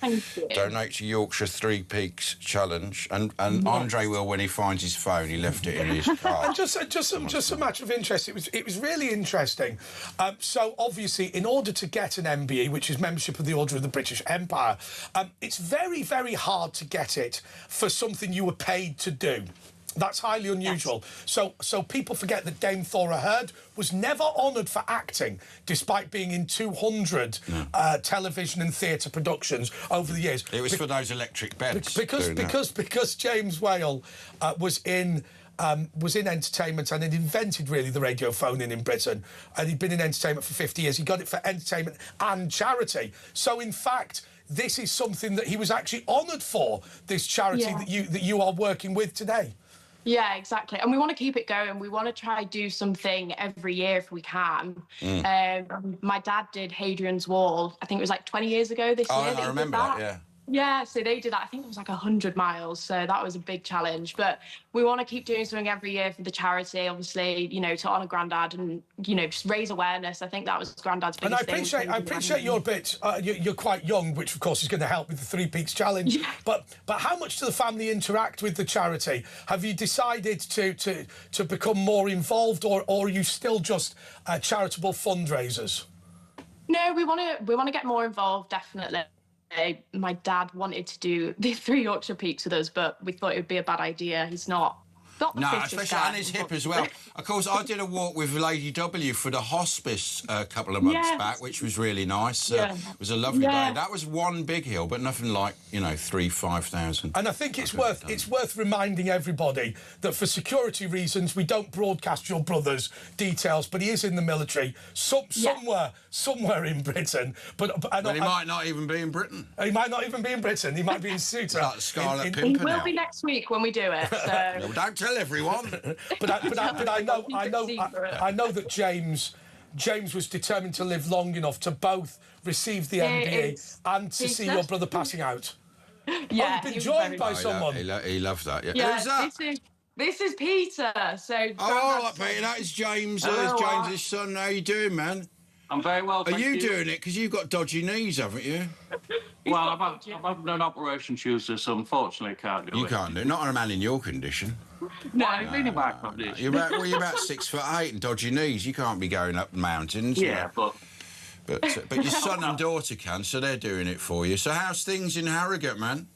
Donate to Yorkshire 3 Peaks Challenge, and Andre will, when he finds his phone, he left it in his car. And just a matter of interest, it was really interesting. So obviously, in order to get an MBE, which is membership of the Order of the British Empire, it's very, very hard to get it for something you were paid to do. That's highly unusual. Yes. So people forget that Dame Thora Hird was never honoured for acting, despite being in 200 television and theatre productions over the years. It was for those electric beds. Because James Whale was in entertainment and had invented really the radio phone in Britain, and he'd been in entertainment for 50 years. He got it for entertainment and charity. So in fact, this is something that he was actually honoured for, this charity that you are working with today. Yeah, exactly. And we want to keep it going. We want to try do something every year if we can. My dad did Hadrian's Wall, I think it was 20 years ago this year. I remember that, Yeah, so they did that. I think it was like 100 miles. So that was a big challenge. But we want to keep doing something every year for the charity, obviously, you know, to honour Grandad and, you know, just raise awareness. I think that was Grandad's biggest thing. And I appreciate your bit. You're quite young, which of course is going to help with the Three Peaks Challenge. Yeah. But how much do the family interact with the charity? Have you decided to become more involved, or are you still just charitable fundraisers? No, we want to get more involved, definitely. My dad wanted to do the 3 Yorkshire Peaks with us, but we thought it would be a bad idea. He's not the fittest especially guy, on his hip as well. Of course, I did a walk with Lady W for the hospice a couple of months back, which was really nice. It was a lovely day. That was one big hill, but nothing like, you know, 5,000. And I think it's worth reminding everybody that for security reasons we don't broadcast your brother's details, but he is in the military somewhere in Britain. But he might not even be in Britain. He might not even be in Britain. He might be in Ceuta. Like Scarlet He will be next week when we do it. So. Well, don't tell everyone. but I know that James was determined to live long enough to both receive the MBE and to see your brother passing out. Yeah, you've been joined by someone. He loved that. Yeah. Yeah, Who's that? This is Peter. So. Peter. That is James. James's son. How you doing, man? I'm very well. Are you doing it? Because you've got dodgy knees, haven't you? Well, I'm having an operation Tuesday, so unfortunately I can't do it. You can't do it. Not on a man in your condition. No, really bad condition. You're about 6'8" and dodgy knees. You can't be going up mountains. Yeah, but your son and daughter can, so they're doing it for you. So how's things in Harrogate, man?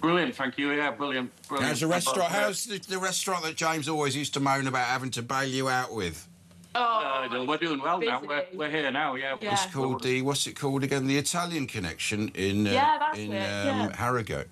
Brilliant, thank you. Yeah, brilliant. How's the restaurant? How's the restaurant that James always used to moan about having to bail you out with? No, we're doing well now. We're here now. Yeah. It's called what's it called again? The Italian Connection in Harrogate.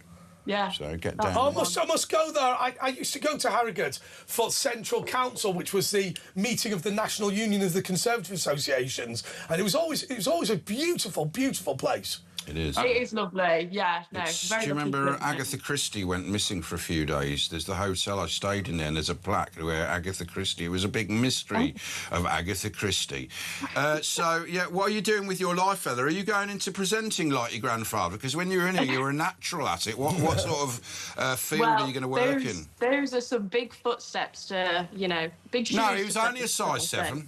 Yeah. So get down. I must go there. I used to go to Harrogate for Central Council, which was the meeting of the National Union of the Conservative Associations, and it was always a beautiful, beautiful place. It is. It is lovely. Yeah. No. Do you remember Agatha Christie went missing for a few days? There's the hotel I stayed in there, and there's a plaque where Agatha Christie. It was a big mystery of Agatha Christie. What are you doing with your life, fella? Are you going into presenting like your grandfather? Because when you were in here, you were a natural at it. What sort of field are you going to work in? Those are some big footsteps to, big shoes. No, he was only a size 7.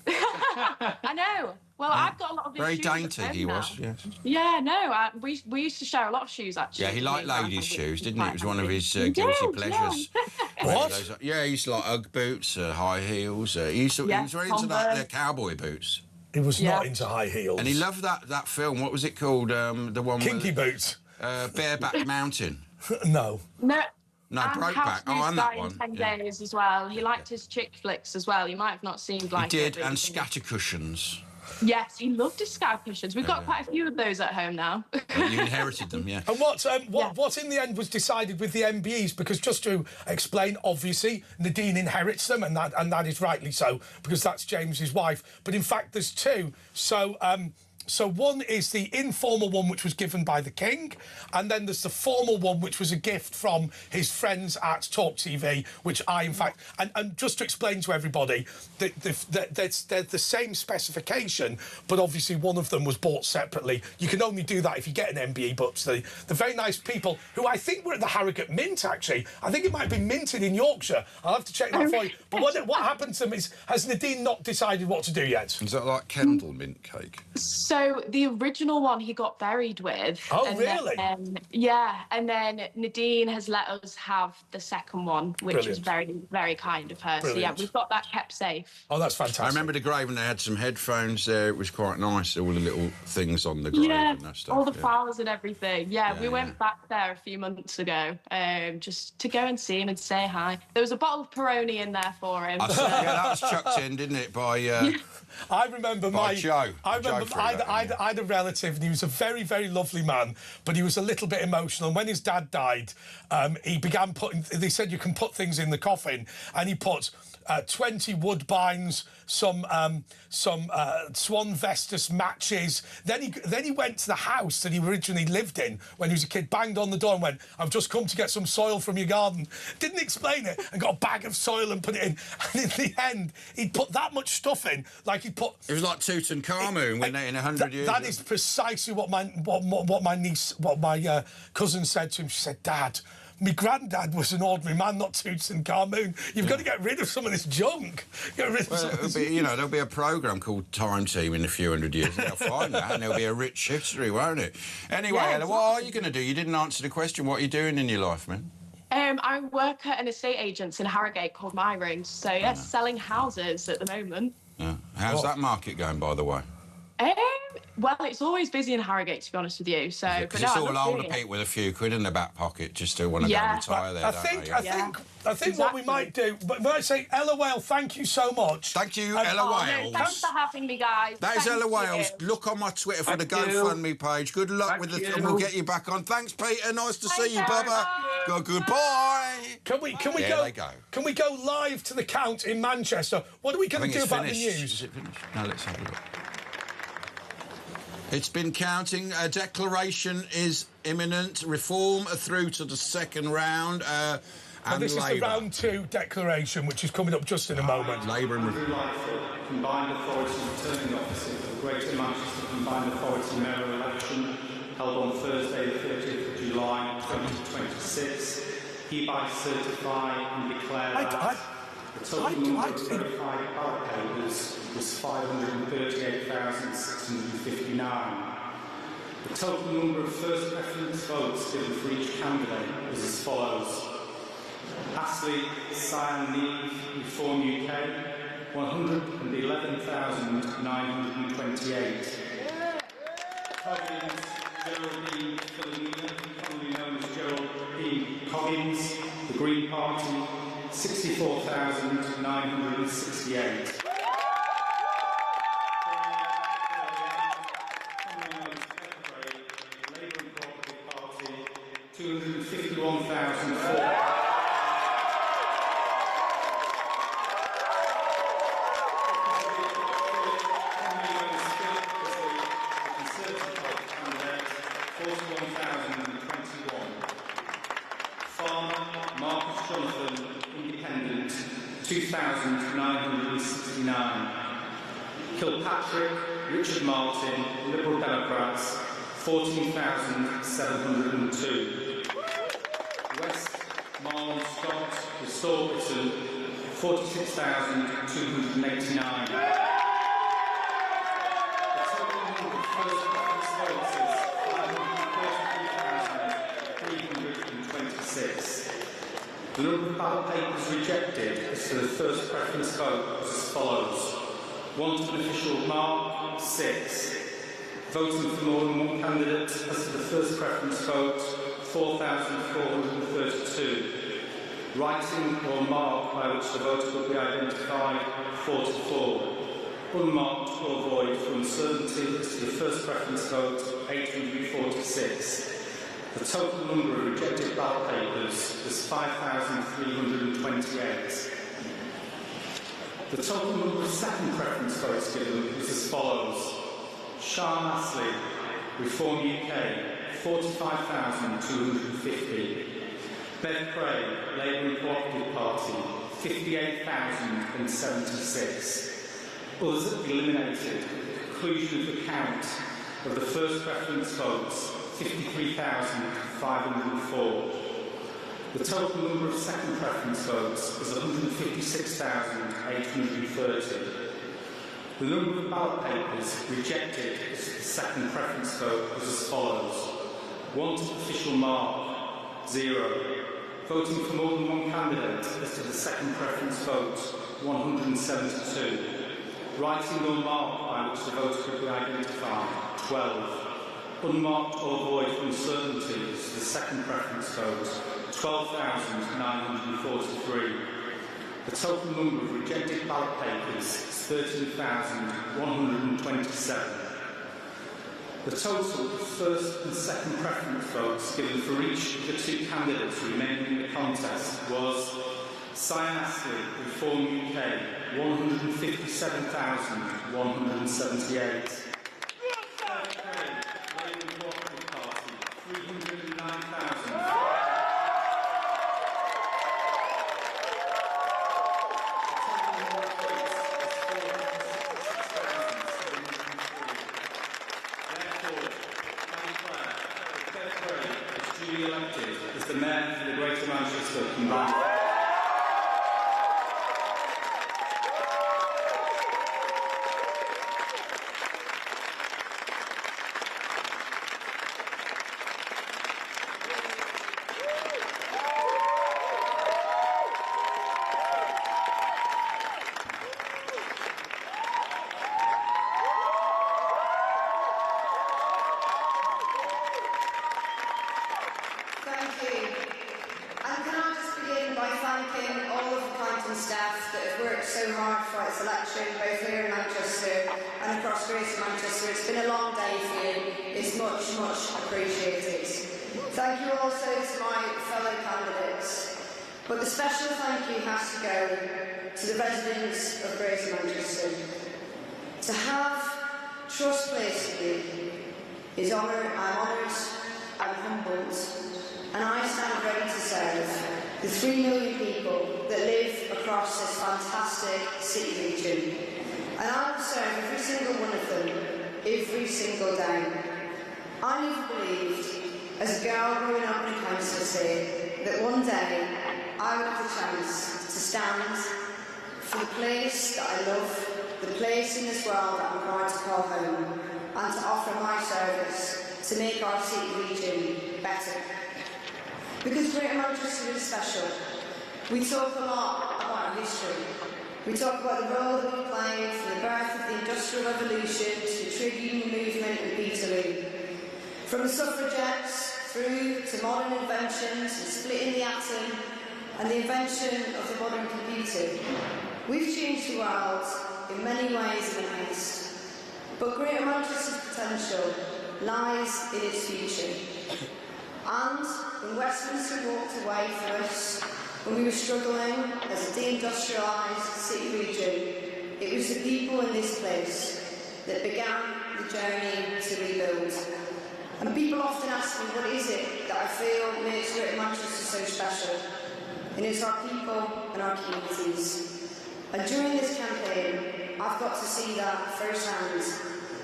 I know. Well, I've got a lot of very dainty. He was. Yes. Yeah. No. We used to share a lot of shoes actually. Yeah, he liked ladies' shoes, didn't he? It was one of his guilty pleasures. Yeah. What? Yeah, he used to like Ugg boots, high heels. He was very into that cowboy boots. He was not into high heels. And he loved that film. What was it called? The one. Kinky Boots. Bareback Mountain. No. No. No, Brokeback. Oh, and that one. 10 Days as well. He liked his chick flicks as well. You might have not seemed like he did, and Scattercushions. Yes, he loved his scat cushions. We've got quite a few of those at home now. You inherited them, yeah. And what in the end was decided with the MBEs? Because just to explain, obviously Nadine inherits them, and that is rightly so, because that's James's wife. But in fact, there's 2. So one is the informal one, which was given by the King, and then there's the formal one, which was a gift from his friends at talkTV, which I, in fact... And just to explain to everybody, they're the same specification, but obviously one of them was bought separately. You can only do that if you get an MBE, but the very nice people, who I think were at the Harrogate Mint, actually. I think it might have been minted in Yorkshire. I'll have to check that for you. But what happened to them is, has Nadine not decided what to do yet? Is that like Kendal mint cake? So the original one he got buried with. Oh, really? And then Nadine has let us have the second one, which is very, very kind of her. Brilliant. So yeah, we've got that kept safe. Oh, that's fantastic. I remember the grave, and they had some headphones there. It was quite nice, all the little things on the grave and that stuff. All the flowers and everything. Yeah, we went back there a few months ago just to go and see him and say hi. There was a bottle of Peroni in there for him. That was chucked in, didn't it, by... I remember Joe. I had a relative, and he was a very, very lovely man, but he was a little bit emotional. And when his dad died, he began putting... They said you can put things in the coffin, and he put 20 woodbines, some Swan Vestus matches. Then he went to the house that he originally lived in when he was a kid, banged on the door and went, "I've just come to get some soil from your garden." Didn't explain it and got a bag of soil and put it in. And in the end, he'd put that much stuff in, like he'd put... It was like Tutankhamun when in 100 years. That is precisely what my cousin said to him. She said, "Dad, my granddad was an ordinary man, not Tutankhamun. You've got to get rid of some of this junk." Get rid of some of this... there'll be a programme called Time Team in a few hundred years, and they'll find that, and there'll be a rich history, won't it? Anyway, Yeah, Ella, what are you going to do? You didn't answer the question. What are you doing in your life, man? I work at an estate agent in Harrogate called Migrant. So, yes, selling houses at the moment. Yeah. How's that market going, by the way? Well, it's always busy in Harrogate, to be honest with you. So, Because it's all older people with a few quid in their back pocket just to want to go and retire there. I think what we might do, but I say, Ella Whale, thank you so much. Thank you, Ella Wales. No, thanks for having me, guys. That is Ella Wales. Look on my Twitter for the GoFundMe page. Good luck with it, and we'll get you back on. Thanks, Peter. Nice to see you, Bubba. Goodbye. Can we go live to the count in Manchester? What are we going to do about the news? Is it finished? No, let's have a look. It's been counting. A declaration is imminent. Reform through to the second round. And this Labour. is the round 2 declaration, which is coming up just in a moment. Labour and combined authority returning officer for the Greater Manchester Combined Authority mayoral election held on Thursday, the 30th of July 2026, hereby certify and declare that the total number of certified ballot papers was 538,659. The total number of first preference votes given for each candidate is as follows. Astley Sion Neve, Reform UK, 111,928. Coggins Geraldine Philomena, commonly known as Geraldine Coggins, the Green Party, 64,968. 251,004. Farmer Marcus Jonathan, Independent, 2,969. Kilpatrick Richard Martin, Liberal Democrats, 14,702. West Marlon Scott, Restore Britain, 46,289. The total number of first preference votes is 533,326. The number of ballot papers rejected as to the first preference vote was as follows. 1 to an official mark, 6. Voting for more than one candidate as to the first preference vote, 4,432. Writing or mark by which the voter will be identified, 44. Unmarked or void for uncertainty as to the first preference vote, 846. The total number of rejected ballot papers was 5,328. The total number of second preference votes given was as follows. Sean Astley, Reform UK, 45,250. Bev Craig, Labour and Cooperative Party, 58,076. Others eliminated, conclusion of the count of the first preference votes, 53,504. The total number of second preference votes is 156,830. The number of ballot papers rejected as to the second preference vote was as follows. 1 to official mark, 0. Voting for more than one candidate as to the second preference vote, 172. Writing or mark by which the voter could be identified, 12. Unmarked or void for uncertainty as to the second preference vote, 12,943. The total number of rejected ballot papers is 13,127. The total of first and second preference votes given for each of the 2 candidates remaining in the contest was Cyan Reform UK, 157,178. Elected as the Mayor for the Greater Manchester combined. Staff that have worked so hard for its election, both here in Manchester and across Greater Manchester. It's been a long day for you. It's much, much appreciated. Thank you also to my fellow candidates. But the special thank you has to go to the residents of Greater Manchester. To have trust placed in you is honoured, I'm honoured and humbled, and I stand ready to serve the 3 million people that live across this fantastic city region. And I will serve every single one of them, every single day. I never believed, as a girl growing up in a council estate, that one day I would have the chance to stand for the place that I love, the place in this world that I'm proud to call home, and to offer my service to make our city region better. Because Greater Manchester is special. We talk a lot about our history. We talk about the role that we played from the birth of the Industrial Revolution to the trade union movement and Peterloo. From the suffragettes through to modern inventions and splitting the atom and the invention of the modern computer. We've changed the world in many ways in the past. But Greater Manchester's potential lies in its future. And when Westminster walked away from us, when we were struggling as a deindustrialised city region, it was the people in this place that began the journey to rebuild. And people often ask me, what is it that I feel makes Greater Manchester so special? And it's our people and our communities. And during this campaign, I've got to see that firsthand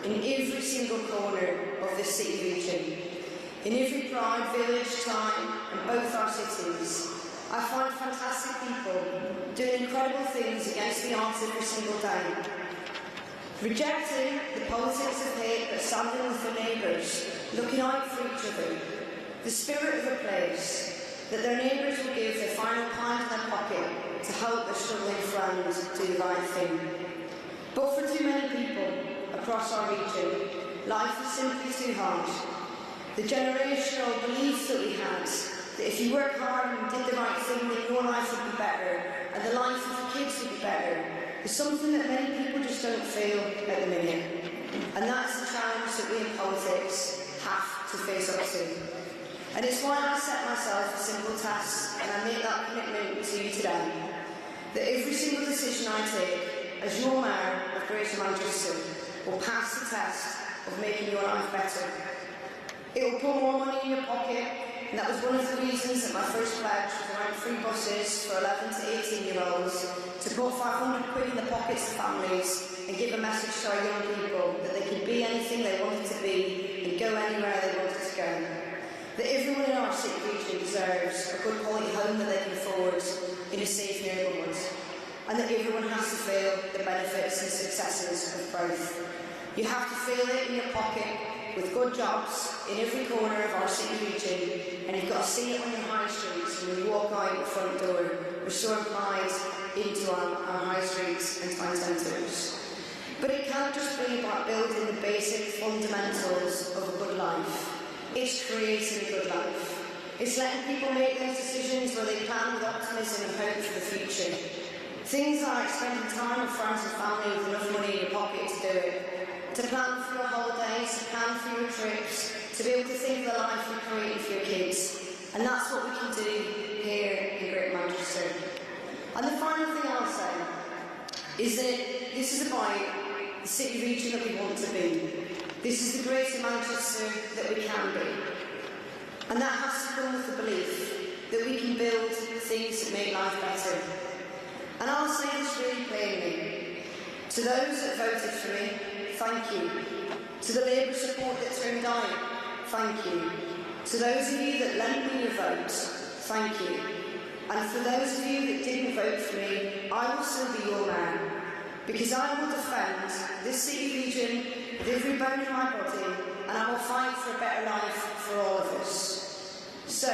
in every single corner of this city region. In every pride, village, town, and both our cities, I find fantastic people doing incredible things against the odds every single day. Rejecting the politics of hate, but standing with their neighbours, looking out for each other. The spirit of a place that their neighbours will give their final pound in their pocket to help their struggling friends do the right thing. But for too many people across our region, life is simply too hard. The generational belief that we had, that if you work hard and did the right thing, then your life would be better, and the life of your kids would be better, is something that many people just don't feel at the minute. And that's the challenge that we in politics have to face up to. And it's why I set myself a simple task, and I make that commitment to you today, that every single decision I take as your Mayor of Greater Manchester will pass the test of making your life better. It will put more money in your pocket, and that was one of the reasons that my first pledge was around free buses for 11 to 18-year-olds, to put 500 quid in the pockets of families and give a message to our young people that they could be anything they wanted to be and go anywhere they wanted to go. That everyone in our city region deserves a good quality home that they can afford in a safe neighbourhood, and that everyone has to feel the benefits and successes of growth. You have to feel it in your pocket, with good jobs in every corner of our city region, and you've got to see it on your high streets when you walk out the front door, restoring pride into our high streets and town centres. But it can't just be about building the basic fundamentals of a good life. It's creating a good life. It's letting people make those decisions where they plan with optimism and hope for the future. Things like spending time with friends and family with enough money in your pocket to do it. To plan for your holidays, to plan for your trips, to be able to think of the life you're creating for your kids. And that's what we can do here in Greater Manchester. And the final thing I'll say is that this is about the city region that we want to be. This is the greater Manchester that we can be. And that has to come with the belief that we can build things that make life better. And I'll say this really plainly. To those that voted for me, thank you. To the Labour support that turned out, thank you. To those of you that lent me your vote, thank you. And for those of you that didn't vote for me, I will still be your man. Because I will defend this city region with every bone in my body, and I will fight for a better life for all of us. So,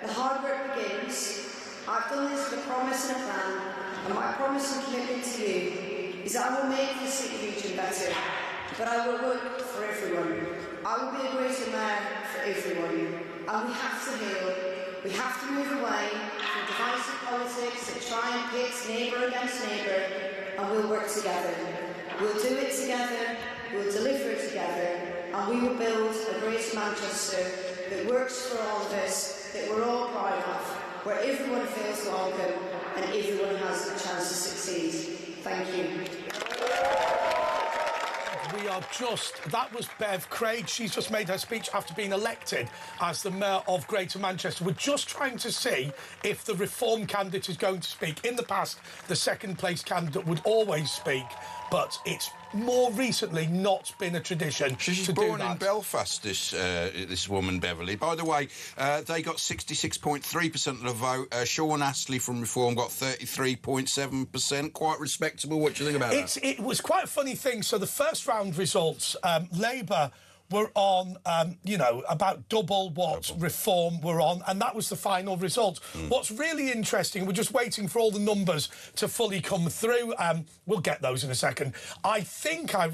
the hard work begins. I've done this with a promise and a plan, and my promise and commitment to you is that I will make this city region better, but I will work for everyone. I will be a greater mayor for everyone, and we have to heal. We have to move away from divisive politics that try and pit neighbour against neighbour, and we'll work together. We'll do it together, we'll deliver it together, and we will build a greater Manchester that works for all of us, that we're all proud of, where everyone feels welcome and everyone has a chance to succeed. Thank you. That was Bev Craig. She's just made her speech after being elected as the Mayor of Greater Manchester. We're just trying to see if the Reform candidate is going to speak. In the past, the second place candidate would always speak, but it's more recently not been a tradition. She's born in Belfast, this woman, Beverly. By the way, they got 66.3% of the vote. Sean Astley from Reform got 33.7%. Quite respectable. What do you think about that? It was quite a funny thing. So the first round results, Labour were on, about double what Reform were on, and that was the final result. What's really interesting, we're just waiting for all the numbers to fully come through. We'll get those in a second. I think I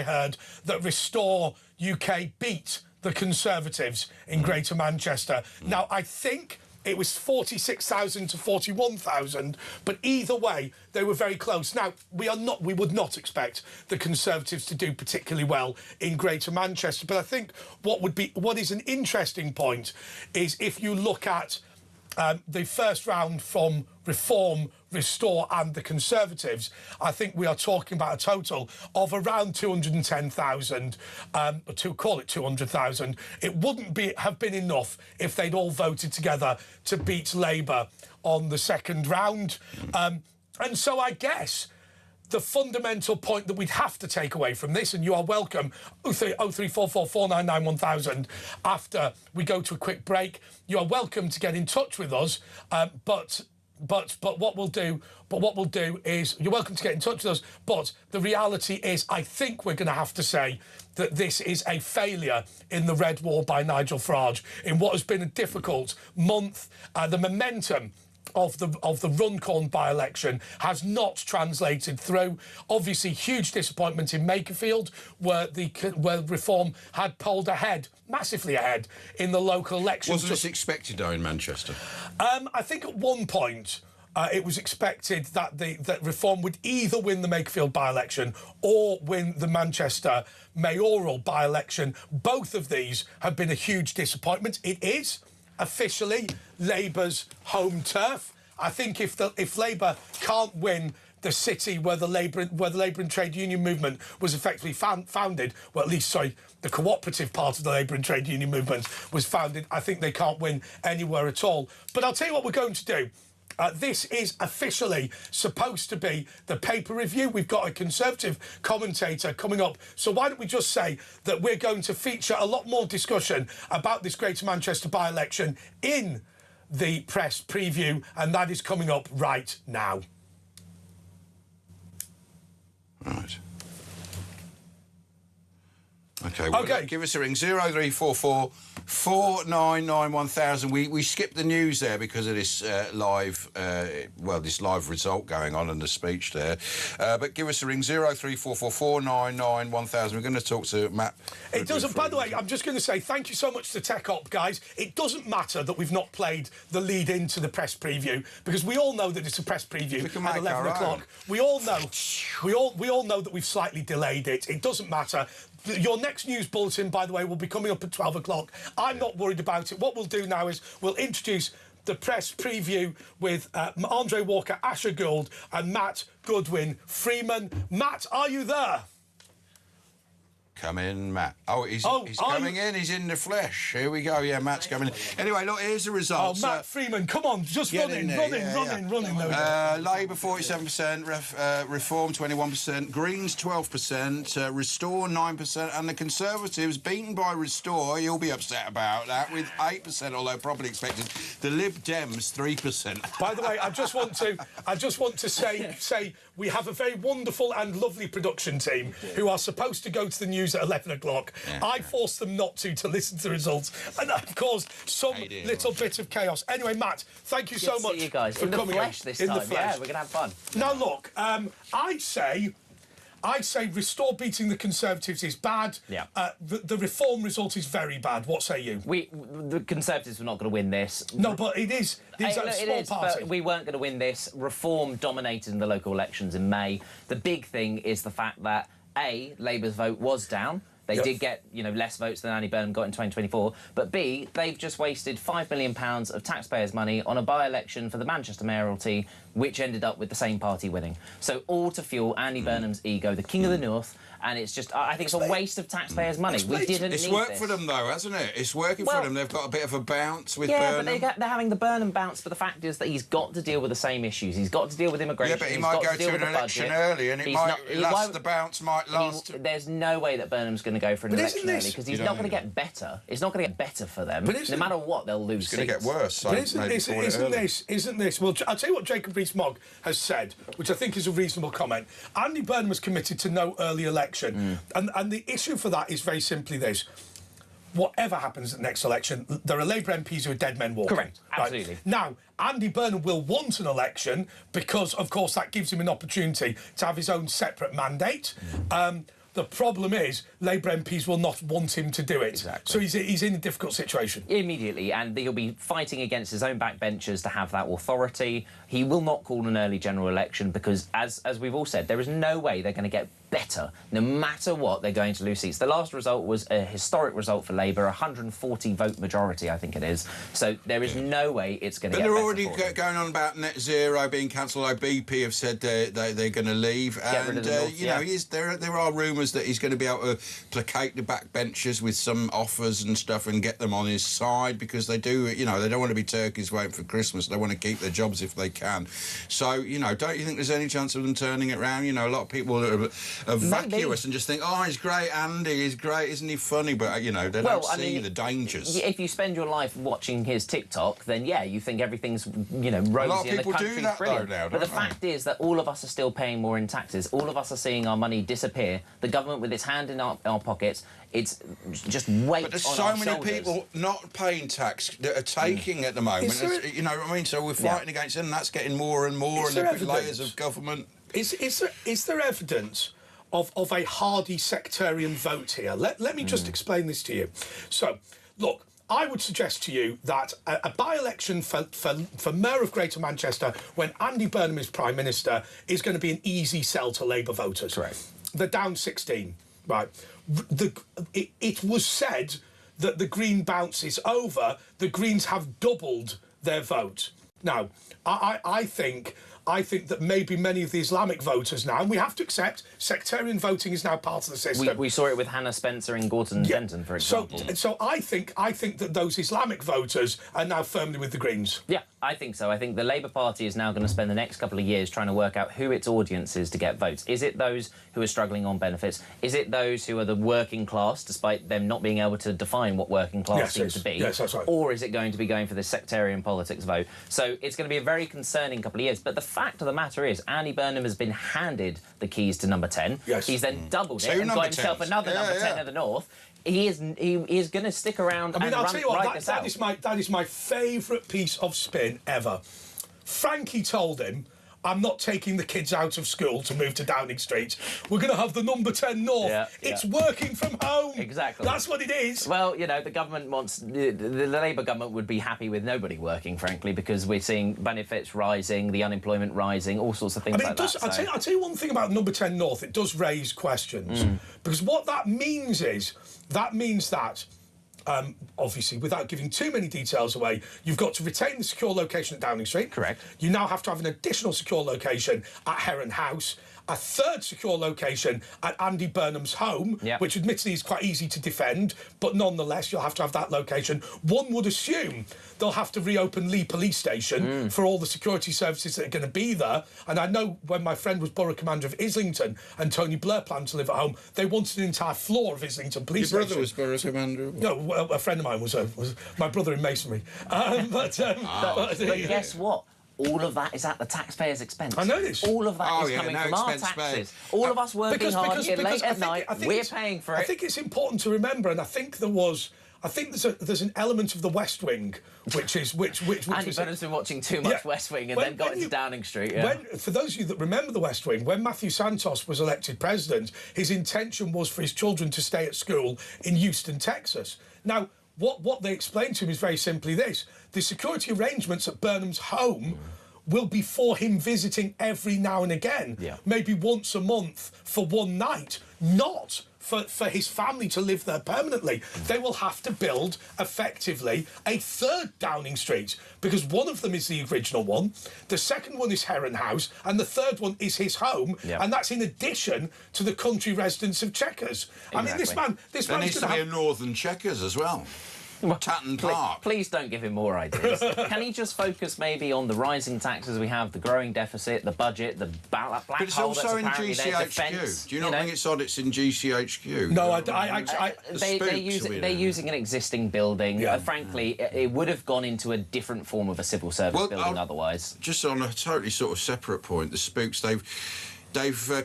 heard that Restore UK beat the Conservatives in Greater Manchester. Now, I think it was 46,000 to 41,000, but either way, they were very close. Now, we would not expect the Conservatives to do particularly well in Greater Manchester, but I think what is an interesting point is if you look at the first round from Reform, Restore and the Conservatives, I think we are talking about a total of around 210,000, to call it 200,000. It wouldn't have been enough if they'd all voted together to beat Labour on the second round. And so I guess the fundamental point that we'd have to take away from this, and you are welcome, 0344 499 1000, after we go to a quick break, you are welcome to get in touch with us, but what we'll do is you're welcome to get in touch with us, but the reality is I think we're going to have to say that this is a failure in the Red Wall by Nigel Farage in what has been a difficult month. The momentum of the Runcorn by-election has not translated through. Obviously, huge disappointment in Makerfield, where Reform had polled ahead, massively ahead, in the local elections. Wasn't this expected, though, in Manchester? I think at one point it was expected that Reform would either win the Makerfield by-election or win the Manchester mayoral by-election. Both of these have been a huge disappointment. It is officially Labour's home turf. I think if Labour can't win the city where the Labour and Trade Union movement was effectively founded, well, at least, the cooperative part of the Labour and Trade Union movement was founded, I think they can't win anywhere at all. But I'll tell you what we're going to do. This is officially supposed to be the paper review. We've got a Conservative commentator coming up. So why don't we just say that we're going to feature a lot more discussion about this Greater Manchester by-election in the press preview, and that is coming up right now. Right. OK, well, give us a ring, 0344 499 1000. We skipped the news there because of this live result going on and the speech there. But give us a ring, 0344 499 1000. We're going to talk to Matt. It doesn't, by the way, I'm just going to say thank you so much to Tech Op, guys. It doesn't matter that we've not played the lead into the press preview, because we all know that it's a press preview at 11 o'clock. We all know that we've slightly delayed it. It doesn't matter. Your next news bulletin, by the way, will be coming up at 12 o'clock. I'm not worried about it. What we'll do now is we'll introduce the press preview with Andre Walker, Asher Gould and Matt Goodwin Freeman. Matt, are you there? Come in, Matt. Oh, he's coming in. He's in the flesh. Here we go. Yeah, Matt's coming in. Anyway, look, here's the results. Oh, Matt Freeman, come on, just run in. Labour 47%, Reform 21%, Greens 12%, Restore 9%, and the Conservatives, beaten by Restore, you'll be upset about that, with 8%, although probably expected. The Lib Dems 3%. By the way, I just want to say we have a very wonderful and lovely production team who are supposed to go to the news at 11 o'clock. Yeah. I forced them not to listen to the results, and that caused some little bit of chaos. Anyway, Matt, thank you so much. See you guys for in the coming flesh this time. Yeah, we're gonna have fun. Now look, I'd say Restore beating the Conservatives is bad. Yeah. The Reform result is very bad. What say you? The Conservatives were not going to win this. No, but it is. These are a small party. But we weren't going to win this. Reform dominated in the local elections in May. The big thing is the fact that Labour's vote was down. They did get, less votes than Andy Burnham got in 2024. But B, they've just wasted £5 million of taxpayers' money on a by-election for the Manchester mayoralty, which ended up with the same party winning. So all to fuel Andy Burnham's ego, the King of the North, and it's just, I think it's a waste of taxpayers' money. We didn't need this. It's worked for them, though, hasn't it? It's working for them. They've got a bit of a bounce with Burnham. Yeah, but they're having the Burnham bounce, but the fact is that he's got to deal with the same issues. He's got to deal with immigration. Yeah, but he might go to an election early, and the bounce might last. There's no way that Burnham's going to go for an election early, because he's not going to get better. It's not going to get better for them. No matter what, they'll lose seats. It's going to get worse. So isn't this? Well, I'll tell you what Jacob Rees-Mogg has said, which I think is a reasonable comment. Andy Burnham was committed to no early election, and the issue for that is very simply this. Whatever happens at the next election, there are Labour MPs who are dead men walking. Correct, absolutely. Right? Now, Andy Burnham will want an election because, of course, that gives him an opportunity to have his own separate mandate. The problem is Labour MPs will not want him to do it. Exactly. So he's in a difficult situation. Immediately, and he'll be fighting against his own backbenchers to have that authority. He will not call an early general election because, as we've all said, there is no way they're going to get better. No matter what, they're going to lose seats. The last result was a historic result for Labour, 140 vote majority, I think it is. So there is no way it's going to get better. But they're already going on about net zero being cancelled. Like BP have said they're going to leave. Get rid of the North, there are rumours that he's going to be able to placate the backbenchers with some offers and stuff and get them on his side, because they do, they don't want to be turkeys waiting for Christmas. They want to keep their jobs if they can. So, don't you think there's any chance of them turning it round? A lot of people are vacuous and just think, oh, he's great, Andy, he's great, isn't he funny? But, they don't see the dangers. If you spend your life watching his TikTok, then, you think everything's, rosy and the country's brilliant. Now, but the fact is that all of us are still paying more in taxes. All of us are seeing our money disappear. The government with its hand in our pockets, it's just weight. But there's on so our many shoulders. people not paying tax that are taking at the moment. You know what I mean? So we're fighting against it, and that's getting more and more, and the layers of government. Is there evidence of a hardy sectarian vote here? Let me just explain this to you. So, look, I would suggest to you that a by-election for Mayor of Greater Manchester, when Andy Burnham is Prime Minister, is going to be an easy sell to Labour voters. Correct. They're down 16, right? It was said that the Green bounce is over. The Greens have doubled their vote. Now, I think that maybe many of the Islamic voters now, and we have to accept, sectarian voting is now part of the system. We saw it with Hannah Spencer in Gorton and Denton, for example. So I think that those Islamic voters are now firmly with the Greens. Yeah, I think so. I think the Labour Party is now going to spend the next couple of years trying to work out who its audience is to get votes. Is it those who are struggling on benefits? Is it those who are the working class, despite them not being able to define what working class seems to be? Yes, that's right. Or is it going to be going for this sectarian politics vote? So it's going to be a very concerning couple of years. But the fact of the matter is, Andy Burnham has been handed the keys to number 10. Yes. He's then doubled it and got himself another number 10 in the North. He is going to stick around and I'll tell you what, this out. That is my favourite piece of spin ever. Frankie told him, I'm not taking the kids out of school to move to Downing Street. We're going to have the number 10 North. It's working from home. Exactly. That's what it is. Well, the government wants... The Labour government would be happy with nobody working, frankly, because we're seeing benefits rising, the unemployment rising, all sorts of things like that. I'll tell you one thing about number 10 North. It does raise questions. Because what that means is, that obviously, without giving too many details away, you've got to retain the secure location at Downing Street. Correct. You now have to have an additional secure location at Heron House, a third secure location at Andy Burnham's home, which admittedly is quite easy to defend, but nonetheless, you'll have to have that location. One would assume they'll have to reopen Lee Police Station for all the security services that are going to be there. And I know when my friend was Borough Commander of Islington and Tony Blair planned to live at home, they wanted an entire floor of Islington Police Station. Your brother was Borough Commander? No, well, a friend of mine was my brother in Masonry. But guess what? All of that is at the taxpayers' expense. I know this. All of that is coming from our taxes. All of us working hard here late at night, we're paying for it. I think it's important to remember, and I think there's an element of the West Wing, which Andy Burnham's been watching too much West Wing and then got into Downing Street. For those of you that remember the West Wing, when Matthew Santos was elected president, his intention was for his children to stay at school in Houston, Texas. Now, what they explained to him is very simply this: the security arrangements at Burnham's home will be for him visiting every now and again, maybe once a month for one night, not for his family to live there permanently. They will have to build, effectively, a third Downing Street, because one of them is the original one, the second one is Heron House, and the third one is his home, and that's in addition to the country residence of Chequers. Exactly. I mean, this man... There needs to be a northern Chequers as well. Tatton Park. Please don't give him more ideas. Can he just focus maybe on the rising taxes we have, the growing deficit, the budget, the black but it's hole also in apparently their GCHQ. defence? Do you not think it's odd it's in GCHQ? No, they're using an existing building. Frankly, it would have gone into a different form of a civil service building otherwise. Just on a totally sort of separate point, the spooks, they've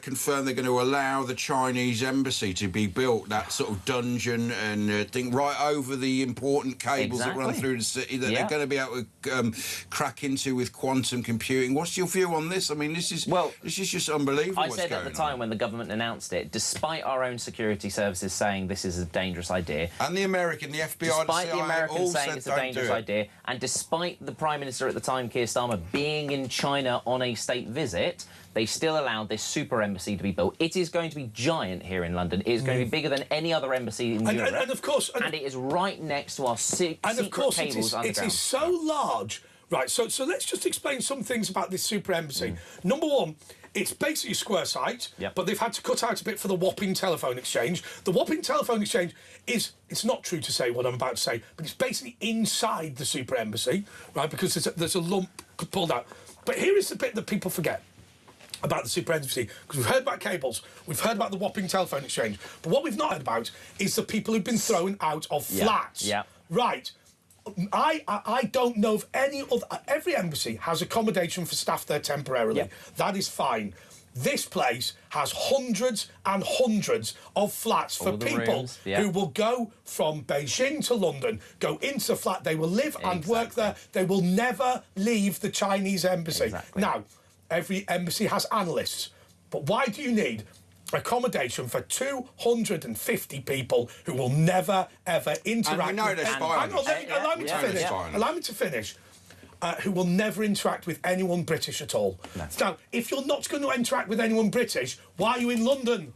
confirmed they're going to allow the Chinese embassy to be built, that sort of dungeon and thing right over the important cables that run through the city that they're going to be able to crack into with quantum computing. What's your view on this? I mean, this is just unbelievable. I said at the time when the government announced it, despite our own security services saying this is a dangerous idea, and the American, the FBI, despite the CIA, the Americans all saying said it's a dangerous idea, and despite the Prime Minister at the time, Keir Starmer, being in China on a state visit, they still allowed this super embassy to be built. It is going to be giant here in London. It is going to be bigger than any other embassy in Europe. And of course... And it is right next to our secret cables underground. It is so large. Right, so let's just explain some things about this super embassy. Number one, it's basically a square site, but they've had to cut out a bit for the Wapping Telephone Exchange. The Wapping Telephone Exchange it's not true to say what I'm about to say, but it's basically inside the super embassy, right, because there's a lump pulled out. But here is the bit that people forget about the super embassy, because we've heard about cables, we've heard about the Wapping Telephone Exchange, but what we've not heard about is the people who've been thrown out of flats. Right. I don't know of any other... Every embassy has accommodation for staff there temporarily. That is fine. This place has hundreds and hundreds of flats for people who will go from Beijing to London, go into the flat, they will live and work there, they will never leave the Chinese embassy. Now, every embassy has analysts, but why do you need accommodation for 250 people who will never, ever interact with... Allow me to finish. Who will never interact with anyone British at all. Now, if you're not going to interact with anyone British, why are you in London?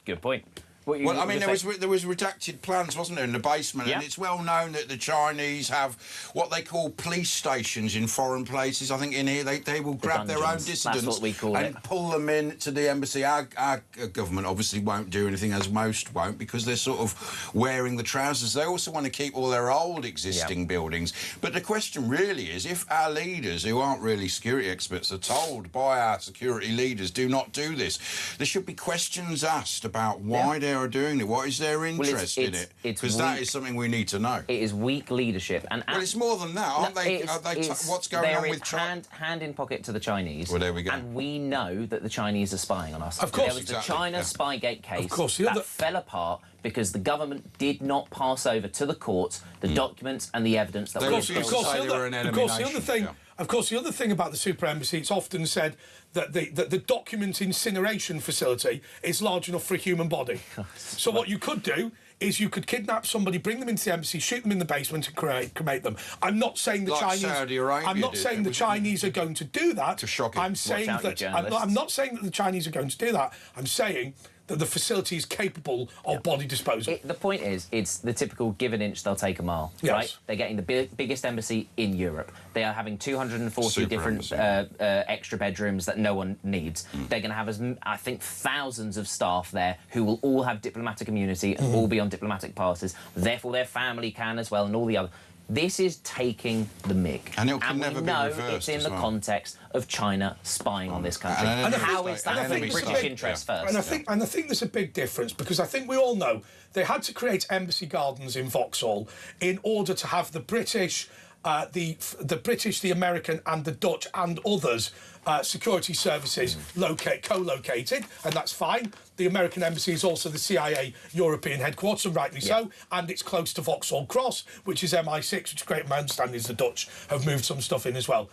Good point. Well, I mean, there was redacted plans, wasn't there, in the basement, and it's well known that the Chinese have what they call police stations in foreign places. I think in here they will grab their own dissidents and pull them in to the embassy. Our government obviously won't do anything, as most won't, because they're sort of wearing the trousers. They also want to keep all their old existing buildings. But the question really is, if our leaders, who aren't really security experts, are told by our security leaders, do not do this, there should be questions asked about why they are doing it. What is their interest in it? Because that is something we need to know. It is weak leadership. And well, it's more than that, aren't they? What's going on with China? Hand in pocket to the Chinese. Well, there we go. And we know that the Chinese are spying on us. Of course, there was the China Spygate case that fell apart because the government did not pass over to the courts the documents and the evidence that Of course, the other thing about the super embassy, it's often said that the document incineration facility is large enough for a human body. So what you could do is you could kidnap somebody, bring them into the embassy, shoot them in the basement and cremate them. I'm not saying the Chinese... I'm not saying the Chinese are going to do that. I'm saying that... I'm not saying that the Chinese are going to do that. I'm saying that the facility is capable of body disposal. The point is, it's the typical give an inch, they'll take a mile, Yes. right? They're getting the biggest embassy in Europe. They are having 240 Super different extra bedrooms that no one needs. They're going to have, I think, thousands of staff there who will all have diplomatic immunity and all be on diplomatic passes. Therefore, their family can as well, and all the other. This is taking the mick. And it can never be reversed it's in as the well. context of China spying on this country. And how is that in British interest first? And I think there's a big difference, because I think we all know they had to create embassy gardens in Vauxhall in order to have the British, the British, the American and the Dutch and others security services co-located, and that's fine. The American embassy is also the CIA European headquarters, and rightly so, and it's close to Vauxhall Cross, which is MI6, which is great. My understanding is the Dutch have moved some stuff in as well.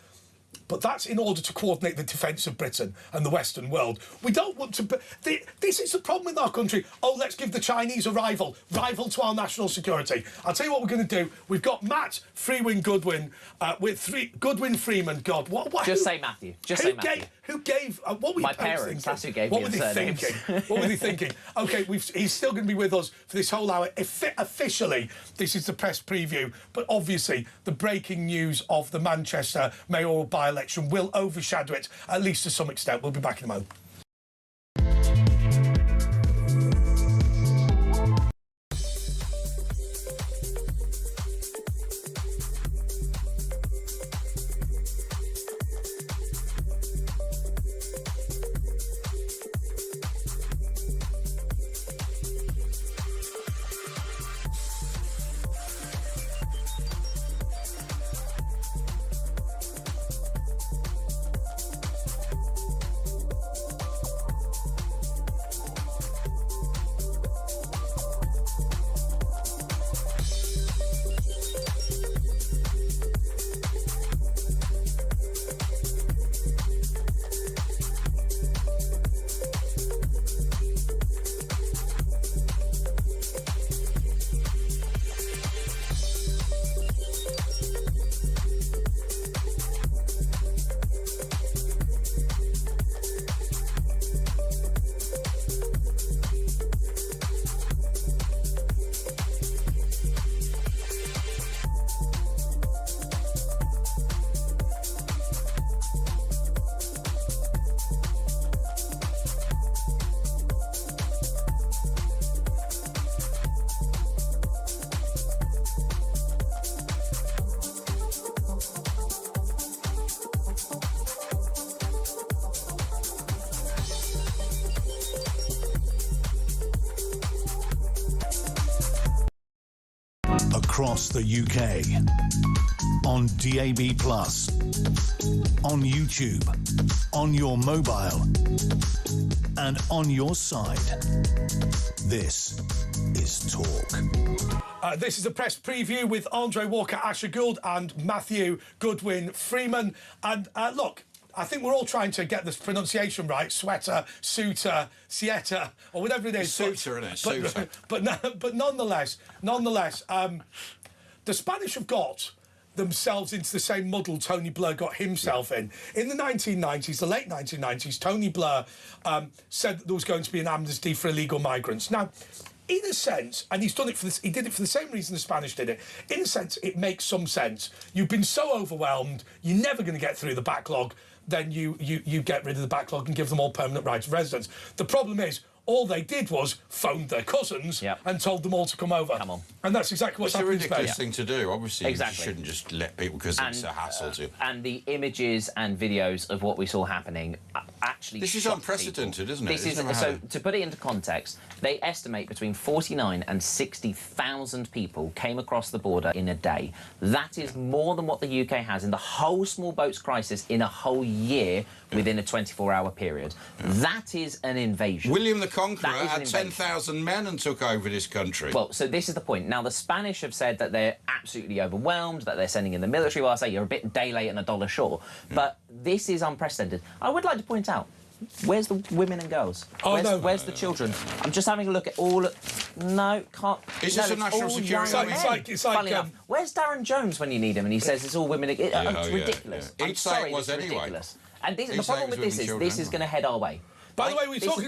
But that's in order to coordinate the defence of Britain and the Western world. We don't want to... This is the problem in our country. Oh, let's give the Chinese a rival to our national security. I'll tell you what we're going to do. We've got Matt Goodwin Goodwin Freeman. God, what? Just say Matthew. Just say Matthew. Who gave... what were my you parents, thinking? that's who gave what me were the they surnames. thinking? What were they thinking? OK, he's still going to be with us for this whole hour. Officially, this is the press preview, but obviously the breaking news of the Manchester mayoral by-election will overshadow it, at least to some extent. We'll be back in a moment. Across the UK, on DAB+, on YouTube, on your mobile, and on your side. This is Talk. This is a press preview with Andre Walker, Asher Gould and Matthew Goodwin Freeman. And look, I think we're all trying to get this pronunciation right. Ceuta, or whatever it is. Ceuta, isn't it? Ceuta. But nonetheless, the Spanish have got themselves into the same muddle Tony Blair got himself in. In the 1990s, the late 1990s, Tony Blair said that there was going to be an amnesty for illegal migrants. Now, in a sense, and he did it for the same reason the Spanish did it, in a sense, it makes some sense. You've been so overwhelmed, you're never going to get through the backlog, then you get rid of the backlog and give them all permanent right of residence. The problem is, all they did was phoned their cousins and told them all to come over. Come on. And that's exactly what's happening. It's a ridiculous thing to do. Obviously, Exactly. you shouldn't just let people, because it's a hassle to... And the images and videos of what we saw happening actually This is shocked unprecedented, people. isn't it? This It's is, never so, happened. to put it into context, they estimate between 49 and 60,000 people came across the border in a day. That is more than what the UK has in the whole small boats crisis in a whole year within a 24-hour period. That is an invasion. William the Conqueror That is an had invasion. 10,000 men and took over this country. Well, so this is the point. Now, the Spanish have said that they're absolutely overwhelmed, that they're sending in the military. Well, I say you're a bit a day late and a dollar short. But this is unprecedented. I would like to point out, where's the women and girls? Where's the children? I'm just having a look at all... No, can't... Is this a it's national all security? young It's men. like Funnily enough, where's Darren Jones when you need him and he says it's all women... It's ridiculous. yeah. I'm He'd say sorry, it was this is anyway. ridiculous. And the He'd say problem it was with this women, is children, this is going to head our way. By the way, we're talking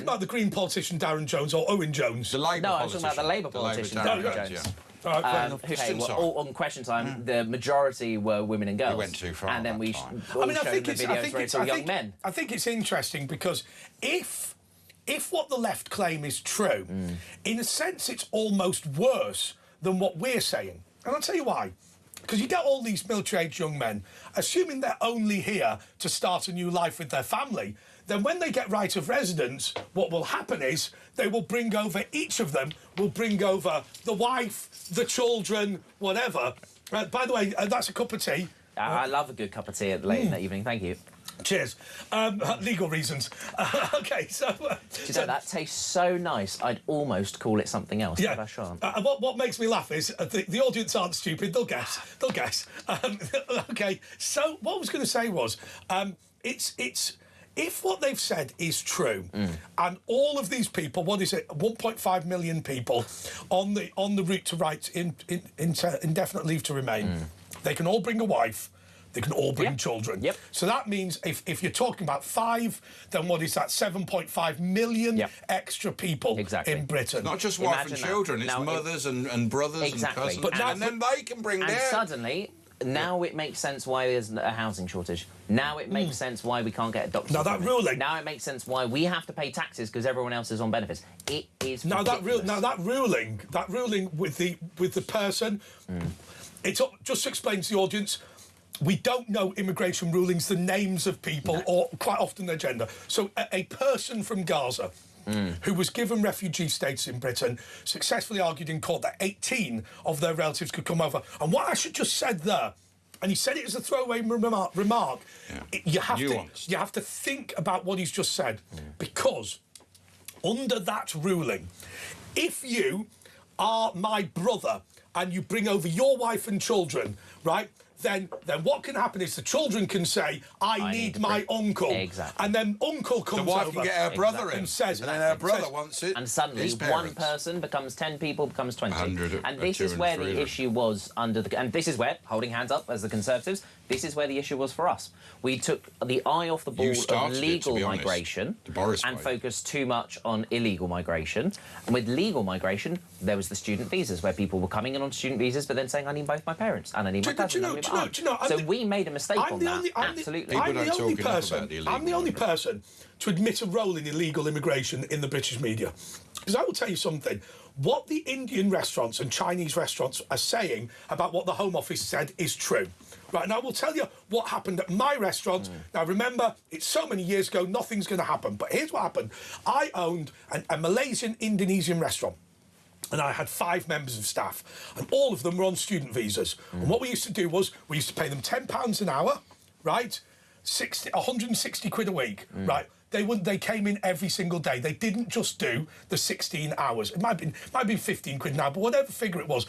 about the Green politician Darren Jones or Owen Jones. The Labour No, I was talking about the Labour politician Darren Jones. Yeah. All right, on Question Time, the majority were women and girls. We went too far. And then we time. all showed the videos where it's all young men. I think it's interesting because if what the left claim is true, in a sense, it's almost worse than what we're saying. And I'll tell you why. Because you get all these military-age young men, assuming they're only here to start a new life with their family, then when they get right of residence, what will happen is they will bring over, each of them will bring over the wife, the children, whatever. By the way, that's a cup of tea. I love a good cup of tea late in the evening, thank you. Cheers. Legal reasons. OK, so... you know, that tastes so nice, I'd almost call it something else, yeah. but I shan't. What makes me laugh is the audience aren't stupid, they'll guess. OK, so what I was going to say was, it's if what they've said is true, and all of these people, what is it, 1.5 million people on the route to rights indefinite leave to remain, they can all bring a wife, they can all bring children. Yep. So that means if you're talking about 5, then what is that? 7.5 million extra people in Britain. It's not just wife and children, it's mothers and brothers and cousins. And then they can bring and their... suddenly, now it makes sense why there's a housing shortage. Now it makes sense why we can't get a doctor's appointment. Ruling... Now it makes sense why we have to pay taxes because everyone else is on benefits. It is ridiculous. That ruling with the person, just to explain to the audience, we don't know immigration rulings, the names of people, or quite often their gender. So a person from Gaza who was given refugee status in Britain successfully argued in court that 18 of their relatives could come over. And what Ash just said there, and he said it as a throwaway remark, you have to think about what he's just said, because under that ruling, if you are my brother and you bring over your wife and children, right, then what can happen is the children can say, I need my uncle. Exactly. And then uncle comes over. The wife can get her brother in. And says... And then her brother wants it. And suddenly one person becomes 10 people, becomes 20. 100 and this is where the issue was under the... And this is where, holding hands up as the Conservatives, this is where the issue was for us. We took the eye off the ball of legal migration and focused too much on illegal migration. And with legal migration, there was the student visas, where people were coming in on student visas, but then saying, I need both my parents, and I need my cousin, and I need my aunt. So we made a mistake on that, absolutely. I'm the only person to admit a role in illegal immigration in the British media. Because I will tell you something, what the Indian restaurants and Chinese restaurants are saying about what the Home Office said is true. Right, and I will tell you what happened at my restaurant. Now, remember, it's so many years ago, nothing's going to happen. But here's what happened. I owned a Malaysian-Indonesian restaurant. And I had 5 members of staff, and all of them were on student visas. And what we used to do was, we used to pay them £10 an hour, right? 160 quid a week, right? They came in every single day. They didn't just do the 16 hours. It might have been 15 quid now, but whatever figure it was.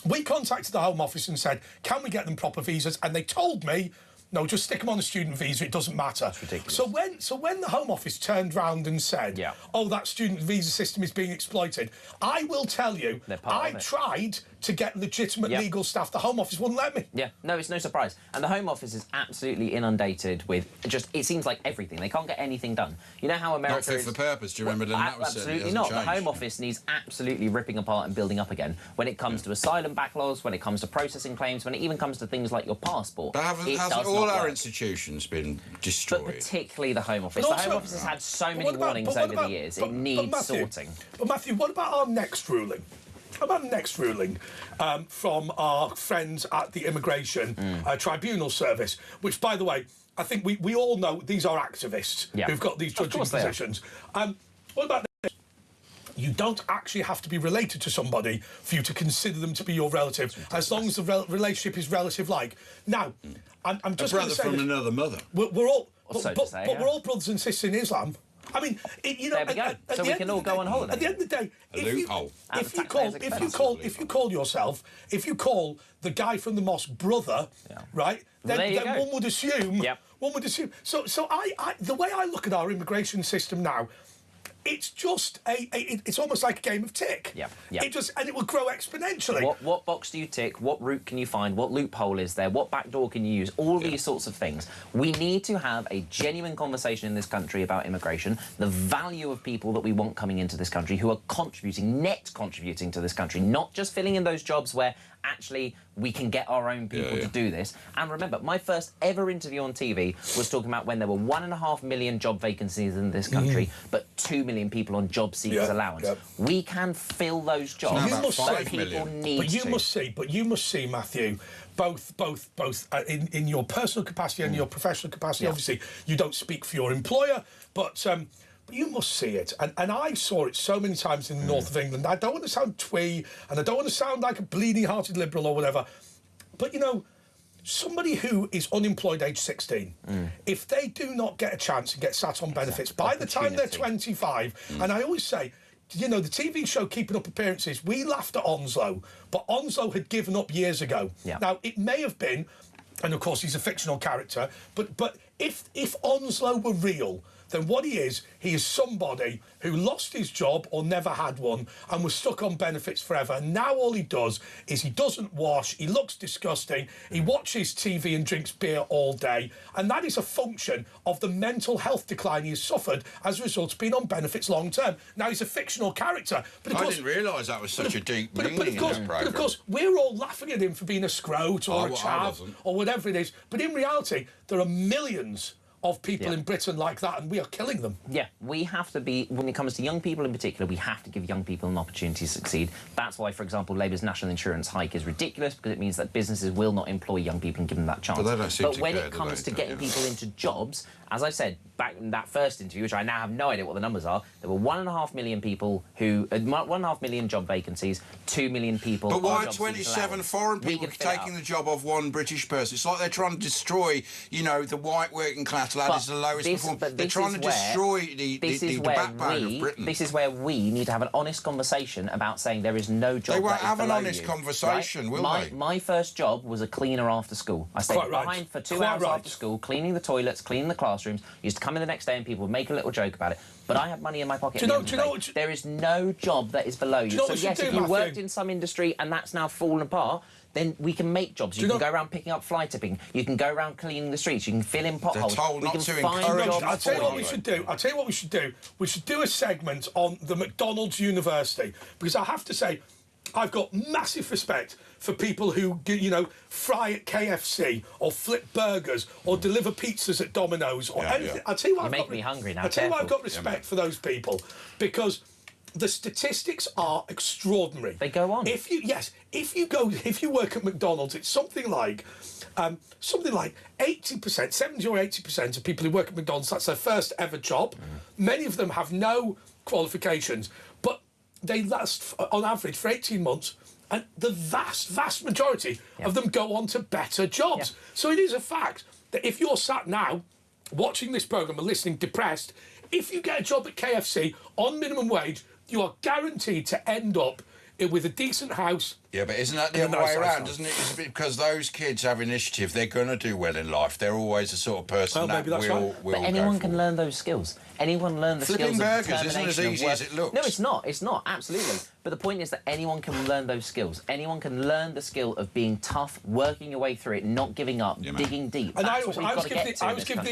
We contacted the Home Office and said, can we get them proper visas? And they told me, no, just stick them on a student visa, it doesn't matter. That's ridiculous. So when the Home Office turned round and said, oh, that student visa system is being exploited, I will tell you, I tried to get legitimate legal staff. The Home Office wouldn't let me. Yeah, no, it's no surprise. And the Home Office is absolutely inundated with it seems like everything. They can't get anything done. You know how America Not fit for purpose, do you remember? Then that was absolutely not. The Home Office needs absolutely ripping apart and building up again. When it comes to asylum backlogs, when it comes to processing claims, when it even comes to things like your passport. But hasn't all our institutions been destroyed? But particularly the Home Office. The Home Office has had so many warnings over the years. It needs sorting. But Matthew, what about our next ruling? About the next ruling from our friends at the Immigration Tribunal Service, which, by the way, I think we all know these are activists who've got these judging positions. What about this? You don't actually have to be related to somebody for you to consider them to be your relative, as long as the relationship is relative-like. Now, I'm just going to say... A brother from another mother. We're all... But we're all brothers and sisters in Islam. I mean, you know, there we go. So we can all go on holiday. At the end of the day, if you call the guy from the mosque brother, right? Then one would assume. So the way I look at our immigration system now, it's just it's almost like a game of tick. Yeah. And it will grow exponentially. What box do you tick? What route can you find? What loophole is there? What back door can you use? All these sorts of things. We need to have a genuine conversation in this country about immigration, the value of people that we want coming into this country who are net contributing to this country, not just filling in those jobs where actually we can get our own people to do this. And remember, my first ever interview on TV was talking about when there were 1.5 million job vacancies in this country, but 2 million people on job seekers allowance. We can fill those jobs. But you must see, Matthew, both in your personal capacity and your professional capacity. Obviously, you don't speak for your employer, but you must see it. And I saw it so many times in the north of England. I don't want to sound twee, and I don't want to sound like a bleeding-hearted liberal or whatever, but, you know, somebody who is unemployed age 16, if they do not get a chance and get sat on benefits by the time they're 25, and I always say, you know, the TV show Keeping Up Appearances, we laughed at Onslow, but Onslow had given up years ago. Now, it may have been, and of course he's a fictional character, but if Onslow were real, then what he is somebody who lost his job or never had one and was stuck on benefits forever. And now all he does is he doesn't wash, he looks disgusting, he watches TV and drinks beer all day. And that is a function of the mental health decline he has suffered as a result of being on benefits long term. Now, he's a fictional character. But of course, I didn't realise that was such a deep meaning in that programme. But of course, we're all laughing at him for being a scrote or a chav or whatever it is. But in reality, there are millions of people in Britain like that, and we are killing them. Yeah, we have to be, when it comes to young people in particular, we have to give young people an opportunity to succeed. That's why, for example, Labour's national insurance hike is ridiculous, because it means that businesses will not employ young people and give them that chance. But they don't seem to when care, it comes to getting people into jobs, as I said back in that first interview, which I now have no idea what the numbers are, there were 1.5 million people who 1.5 million job vacancies, 2 million people. But why 27 foreign people taking the job of one British person? It's like they're trying to destroy, you know, the white working class lad is the lowest performer. They're trying to destroy the backbone of Britain. This is where we need to have an honest conversation about saying there is no job. They won't have an honest conversation, will they? My first job was a cleaner after school. I stayed behind for 2 hours after school, cleaning the toilets, cleaning the classrooms. Used to come in the next day and people would make a little joke about it. But I had money in my pocket. There is no job that is below you. So yes, if you worked in some industry and that's now fallen apart, then we can make jobs. You can go around picking up fly tipping. You can go around cleaning the streets. You can fill in potholes. They're told not to encourage jobs. I'll tell you what we should do. I'll tell you what we should do. We should do a segment on the McDonald's University, because I have to say, I've got massive respect for people who, you know, fry at KFC or flip burgers or deliver pizzas at Domino's or anything. I'll tell you what, you make me hungry now. I'll tell you why I've got respect for those people, because the statistics are extraordinary. They go on. If you work at McDonald's, it's something like 80%, 70 or 80% of people who work at McDonald's, that's their first ever job. Many of them have no qualifications, but they last, on average, for 18 months, and the vast majority of them go on to better jobs. So it is a fact that if you're sat now watching this programme and listening depressed, if you get a job at KFC on minimum wage, you are guaranteed to end up with a decent house. Yeah, but isn't that the other way around, doesn't it? It's because those kids have initiative, they're going to do well in life. They're always the sort of person that will But anyone can learn those skills. Anyone learn the Flipping skills burgers of determination. isn't as easy as it looks. No, it's not. It's not, absolutely. But the point is that anyone can learn those skills. Anyone can learn the skill of being tough, working your way through it, not giving up, digging deep. And I always give the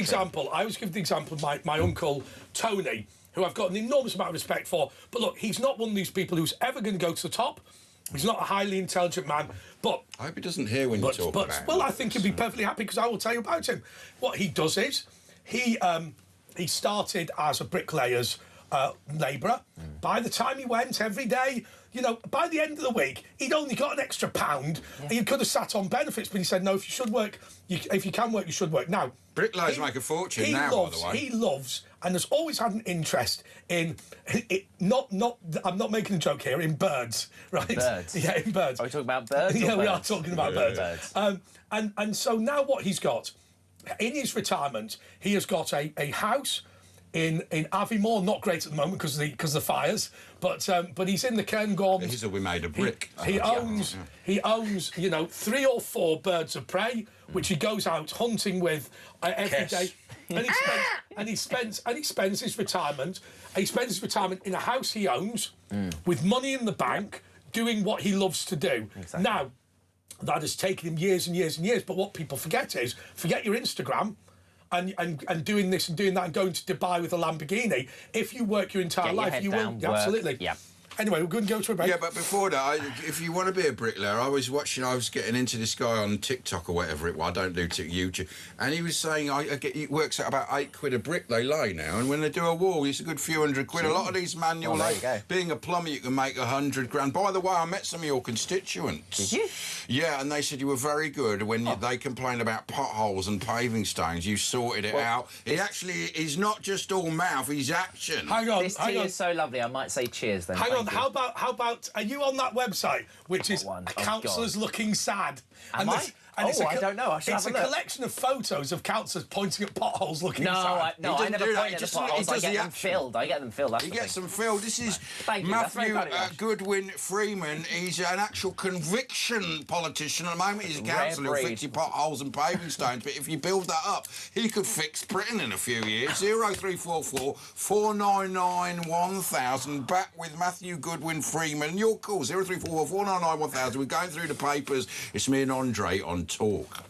example of my uncle Tony, who I've got an enormous amount of respect for. But look, he's not one of these people who's ever going to go to the top. He's not a highly intelligent man, but... I hope he doesn't hear when you talk about him. Well, I think he'll be perfectly happy, because I will tell you about him. What he does is, he started as a bricklayer's labourer. By the time he went every day, you know, by the end of the week, he'd only got an extra £1. He could have sat on benefits, but he said, no, if you should work, if you can work, you should work. Now, bricklayers make a fortune now, by the way. He loves, and has always had an interest in, I'm not making a joke here, in birds, right? Birds? Yeah, in birds. Are we talking about birds? Yeah, we are talking about birds. And so now what he's got, in his retirement, he has got a house in Aviemore. Not great at the moment because of the fires, but he's in the Cairngorms. His will be made of brick. He owns 3 or 4 birds of prey, which he goes out hunting with every day. And he spends his retirement. He spends his retirement in a house he owns, with money in the bank, doing what he loves to do. Exactly. Now, that has taken him years and years and years. But what people forget your Instagram. And doing this and doing that and going to Dubai with a Lamborghini. If you work your entire life, you will. Work. Absolutely. Yeah. Anyway, we're going to go to a break. Yeah, but before that, if you want to be a bricklayer, I was getting into this guy on TikTok or whatever it was. I don't do YouTube. And he was saying it works out about £8 a brick they lay now. And when they do a wall, it's a good few £100. A lot of these manual, being a plumber, you can make £100 grand. By the way, I met some of your constituents. Did you? Yeah, and they said you were very good when they complained about potholes and paving stones. You sorted it out. He's not just all mouth, he's action. Hang on. This tea is so lovely, I might say cheers then. Hang on. How about? Are you on that website, which is councillors looking sad? Am I? I don't know. I should have a look. It's a collection of photos of councillors pointing at potholes looking sad. I never point at the potholes. I get them filled. He gets them filled. This is Matthew Goodwin Freeman. He's an actual conviction politician. At the moment, he's a councillor who fixes potholes and paving stones. But if you build that up, he could fix Britain in a few years. 0344 499 1000. Back with Matthew Goodwin Freeman. Your call 0344 499 1000. We're going through the papers. It's me and Andre on Talk.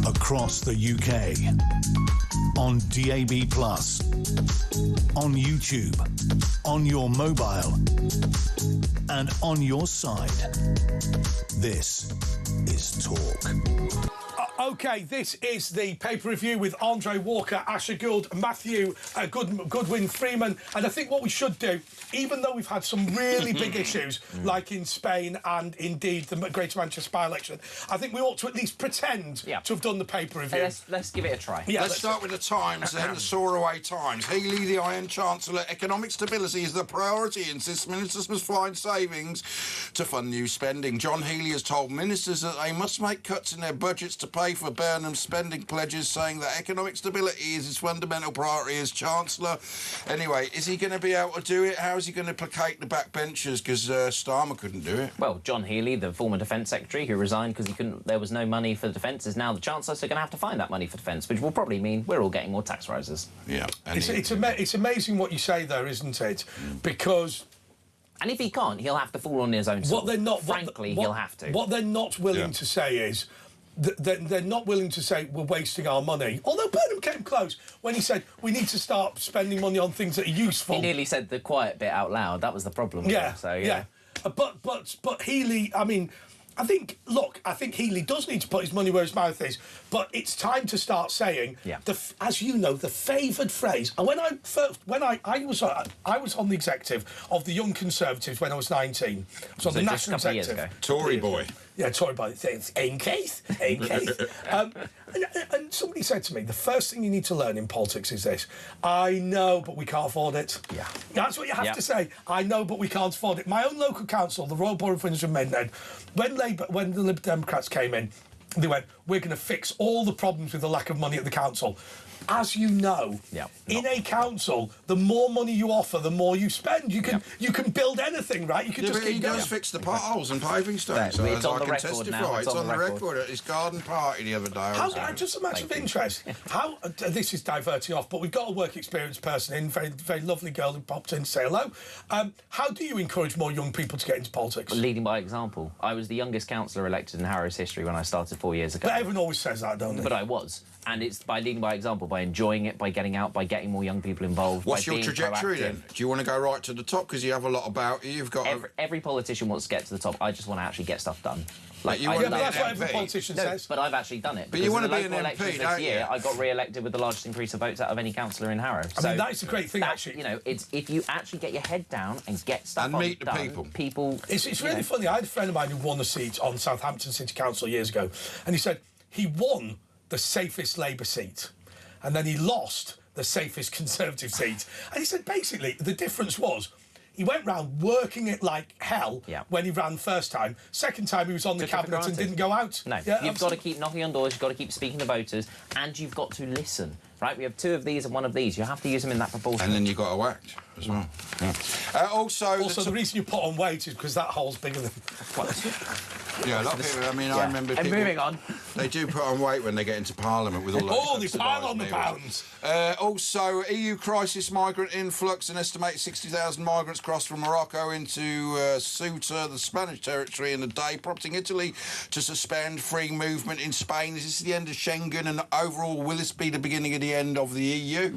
Across the UK, on DAB+, on YouTube, on your mobile, and on your side. This is Talk. OK, this is the paper review with Andre Walker, Asher Gould, Matthew Goodwin Freeman. And I think what we should do, even though we've had some really big issues, like in Spain and indeed the Greater Manchester by-election, I think we ought to at least pretend to have done the paper review. Let's give it a try. Yeah, let's start with the Times, then the Soaraway Times. Healey, the Iron Chancellor, economic stability is the priority, insists ministers must find savings to fund new spending. John Healey has told ministers that they must make cuts in their budgets to pay for Burnham's spending pledges, saying that economic stability is his fundamental priority as Chancellor. Anyway, is he going to be able to do it? How is he going to placate the backbenchers? Because Starmer couldn't do it. Well, John Healey, the former Defence Secretary, who resigned because there was no money for the defence, is now the Chancellor, so going to have to find that money for defence, which will probably mean we're all getting more tax rises. Yeah. It's amazing what you say there, isn't it? Because... And if he can't, he'll have to fall on his own sword. Frankly, he'll have to. What they're not willing to say is... They're not willing to say we're wasting our money. Although Burnham came close when he said we need to start spending money on things that are useful. He nearly said the quiet bit out loud. That was the problem. Yeah. So yeah. But Healey, I mean, I think Healey does need to put his money where his mouth is. But it's time to start saying, as you know, the favoured phrase. And I was on the executive of the Young Conservatives when I was 19. So the national executive. Tory boy. Yeah, Tory party thinks, in case. And somebody said to me, the first thing you need to learn in politics is this. I know, but we can't afford it. Yeah. That's what you have to say. I know, but we can't afford it. My own local council, the Royal Borough of Windsor and Maidenhead, when the Liberal Democrats came in, they went, we're going to fix all the problems with the lack of money at the council. As you know, in a council, the more money you offer, the more you spend. You can build anything, right? You can just keep going. He does fix the potholes and paving stones. So it's on the record record testify. now. It's on the record at his garden party the other day. Just a matter of interest. How this is diverting off, but we've got a work experience person in, very lovely girl who popped in to say hello. How do you encourage more young people to get into politics? Leading by example. I was the youngest councillor elected in Harrow's history when I started 4 years ago. But everyone always says that, don't they? But I was. And it's by leading by example, by enjoying it, by getting out, by getting more young people involved. What's by your being trajectory proactive. then? Do you want to go right to the top because you have a lot about you? You've got every politician wants to get to the top. I just want to actually get stuff done. Like you want to be that's an what every MP. politician says. But I've actually done it. But you want to be an MP, MP, don't you? Year, I got re-elected with the largest increase of votes out of any councillor in Harrow. I mean, that's a great thing, actually. You know, it's if you actually get your head down and get stuff and done, meet the people. It's really funny. I had a friend of mine who won a seat on Southampton City Council years ago, and he said he won the safest Labour seat, and then he lost the safest Conservative seat. And he said basically the difference was he went round working it like hell when he ran first time. Second time he was on the cabinet and didn't go out. No, you've got to keep knocking on doors, you've got to keep speaking to voters, and you've got to listen. Right, we have two of these and one of these. You have to use them in that proportion. And then you've got to act as well. Yeah. Also, the reason you put on weight is because that hole's bigger than... Yeah, a lot of people, I mean, I remember people... And moving on. They do put on weight when they get into Parliament with all those... Oh, they pile on the pounds. Also, EU crisis, migrant influx. An estimated 60,000 migrants crossed from Morocco into Ceuta, the Spanish territory, in a day, prompting Italy to suspend free movement in Spain. Is this the end of Schengen, and overall, will this be the beginning of the end of the EU?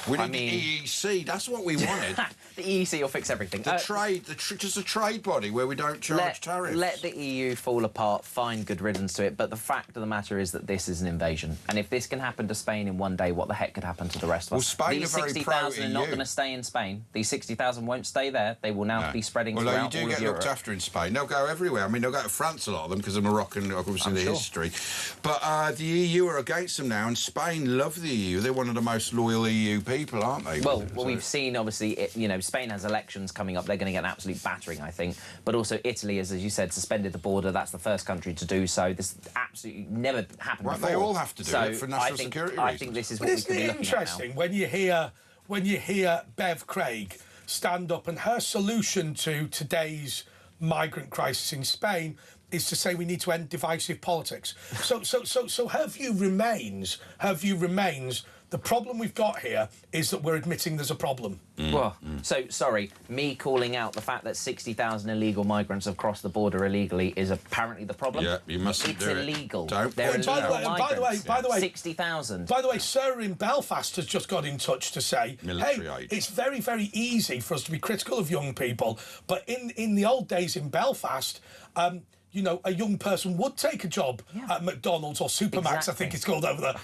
We need the EEC. That's what we wanted. The EEC will fix everything. Just a trade body where we don't charge tariffs. Let the EU fall apart, find good riddance to it. But the fact of the matter is that this is an invasion. And if this can happen to Spain in one day, what the heck could happen to the rest of us? Spain These are very 60,000 are not pro-EU. going to stay in Spain. These 60,000 won't stay there. They will now be spreading throughout all of Europe. Well, you do get looked after in Spain. They'll go everywhere. I mean, they'll go to France, a lot of them, because of Moroccan, obviously, the history. But the EU are against them now, and Spain love the EU. They're one of the most loyal EU people, aren't they? Well, we've seen, obviously, Spain has elections coming up. They're going to get an absolute battering, I think. But also Italy, as you said, suspended the border. That's the first country to do so. This absolutely never happened before. They all have to do it for national security reasons. I think this is what we could be looking at now. Isn't it interesting when you hear Bev Craig stand up and her solution to today's migrant crisis in Spain is to say we need to end divisive politics. So her view remains the problem we've got here is that we're admitting there's a problem. Sorry, me calling out the fact that 60,000 illegal migrants have crossed the border illegally is apparently the problem. Yeah, you mustn't do it. It's illegal. They're illegal migrants. By the way, 60,000. By the way, Sarah in Belfast has just got in touch to say, military aid. It's very, very easy for us to be critical of young people, but in the old days in Belfast, a young person would take a job at McDonald's or Supermax, I think it's called over there.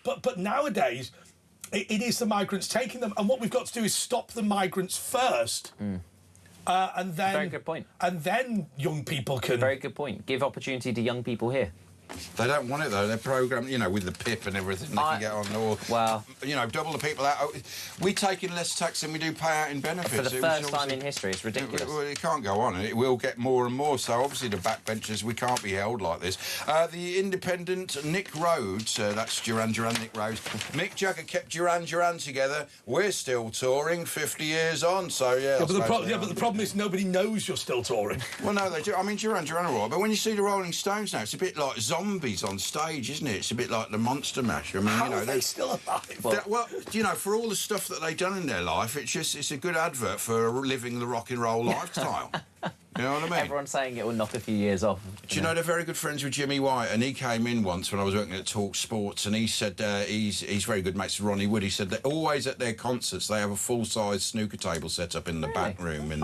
But nowadays, it is the migrants taking them, and what we've got to do is stop the migrants first, and then very good point. And then young people can. Very good point. Give opportunity to young people here. They don't want it, though. They're programmed, with the PIP and everything. They can get on. Double the people out. We're taking less tax than we do pay out in benefits. For the first time in history, it's ridiculous. Well, it can't go on, and it will get more and more. So, obviously, the backbenchers, we can't be held like this. The independent Nick Rhodes, that's Duran Duran, Nick Rhodes. Mick Jagger kept Duran Duran together. We're still touring 50 years on, so, yeah. But the problem is nobody knows you're still touring. Well, no, they do. I mean, Duran Duran are all right, but when you see the Rolling Stones now, it's a bit like zombies on stage, isn't it? It's a bit like the Monster Mash. I mean, How are they still alive? For all the stuff that they've done in their life, it's a good advert for living the rock and roll lifestyle. You know what I mean? Everyone's saying it will knock a few years off. Do you know they're very good friends with Jimmy White? And he came in once when I was working at Talk Sports, and he said he's very good mates with Ronnie Wood. He said that always at their concerts they have a full-size snooker table set up in the back room, and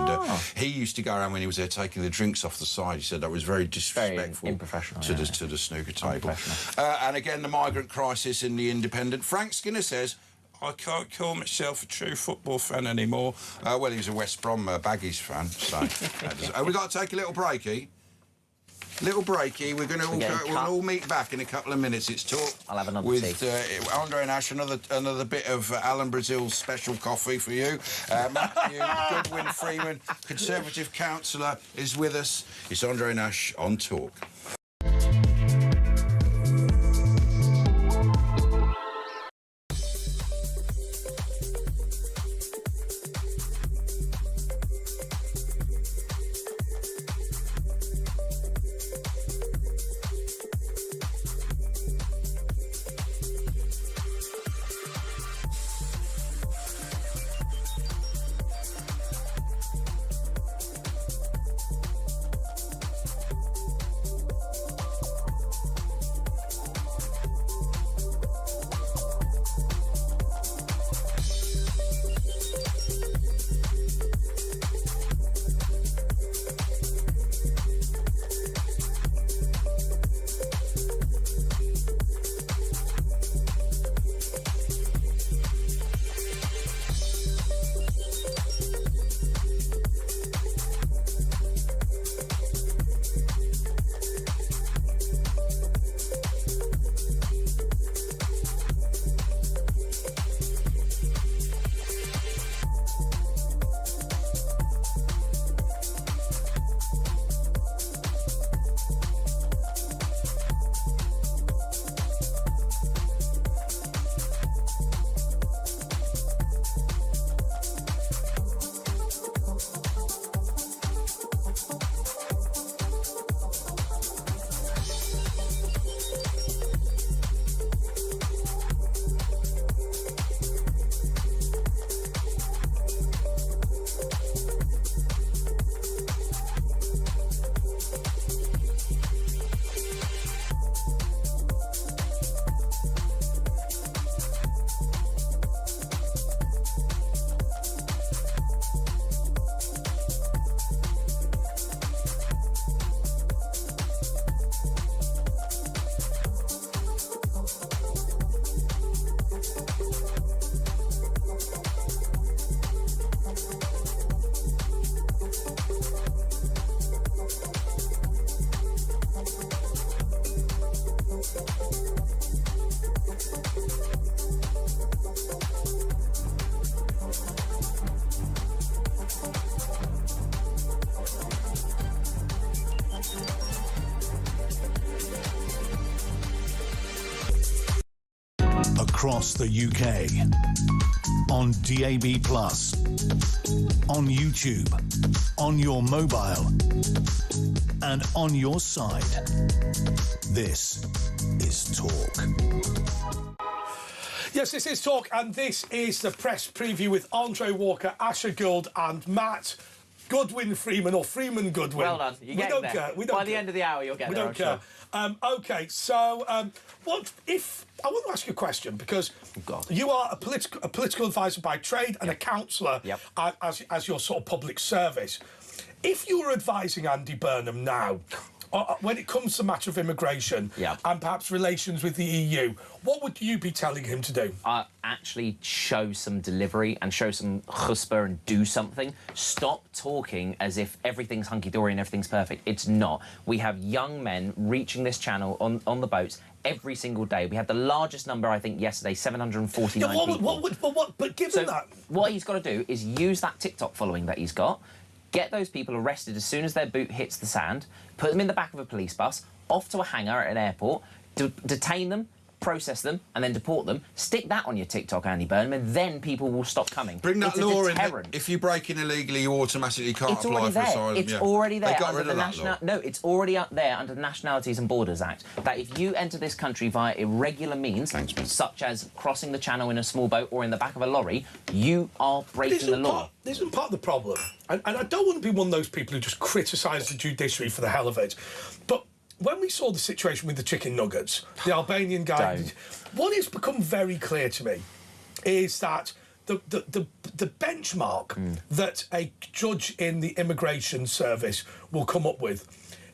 he used to go around when he was there taking the drinks off the side. He said that was very disrespectful, to the snooker table. And again, the migrant crisis in the Independent. Frank Skinner says, I can't call myself a true football fan anymore. Well, he was a West Brom Baggies fan, so... We've got to take a little breaky. Little breaky. We're going to getting we'll cut. all meet back in a couple of minutes. It's talk. I'll have another with tea. Andre and Ash. Another bit of Alan Brazil's special coffee for you. Matthew Goodwin Freeman, Conservative councillor, is with us. It's Andre and Ash on Talk. Across the UK, on DAB+, on YouTube, on your mobile, and on your side. This is Talk. Yes, this is Talk, and this is the press preview with Andre Walker, Asher Gould, and Matt Goodwin Freeman, or Freeman Goodwin. Well done. You're getting there. Care. We don't By care. the end of the hour, you'll get we there, don't care. OK, so what if... I want to ask you a question, because you are a political advisor by trade and a councillor as your sort of public service. If you were advising Andy Burnham now, when it comes to the matter of immigration and perhaps relations with the EU, what would you be telling him to do? Actually show some delivery and show some chutzpah and do something. Stop talking as if everything's hunky-dory and everything's perfect. It's not. We have young men reaching this channel on the boats every single day. We had the largest number, I think, yesterday, 749 people. But given that... What he's got to do is use that TikTok following that he's got, get those people arrested as soon as their boot hits the sand, put them in the back of a police bus, off to a hangar at an airport, detain them, process them, and then deport them. Stick that on your TikTok, Andy Burnham, and then people will stop coming. Bring that it's law a deterrent. in. If you break in illegally, you automatically can't It's apply already for there. asylum. It's already there. They got under rid the of that law. No, it's already up there under the Nationalities and Borders Act, that if you enter this country via irregular means, such as crossing the channel in a small boat or in the back of a lorry, you are breaking the law. Isn't part of the problem, and I don't want to be one of those people who just criticise the judiciary for the hell of it, but when we saw the situation with the chicken nuggets, the Albanian guy, what has become very clear to me is that the benchmark that a judge in the immigration service will come up with,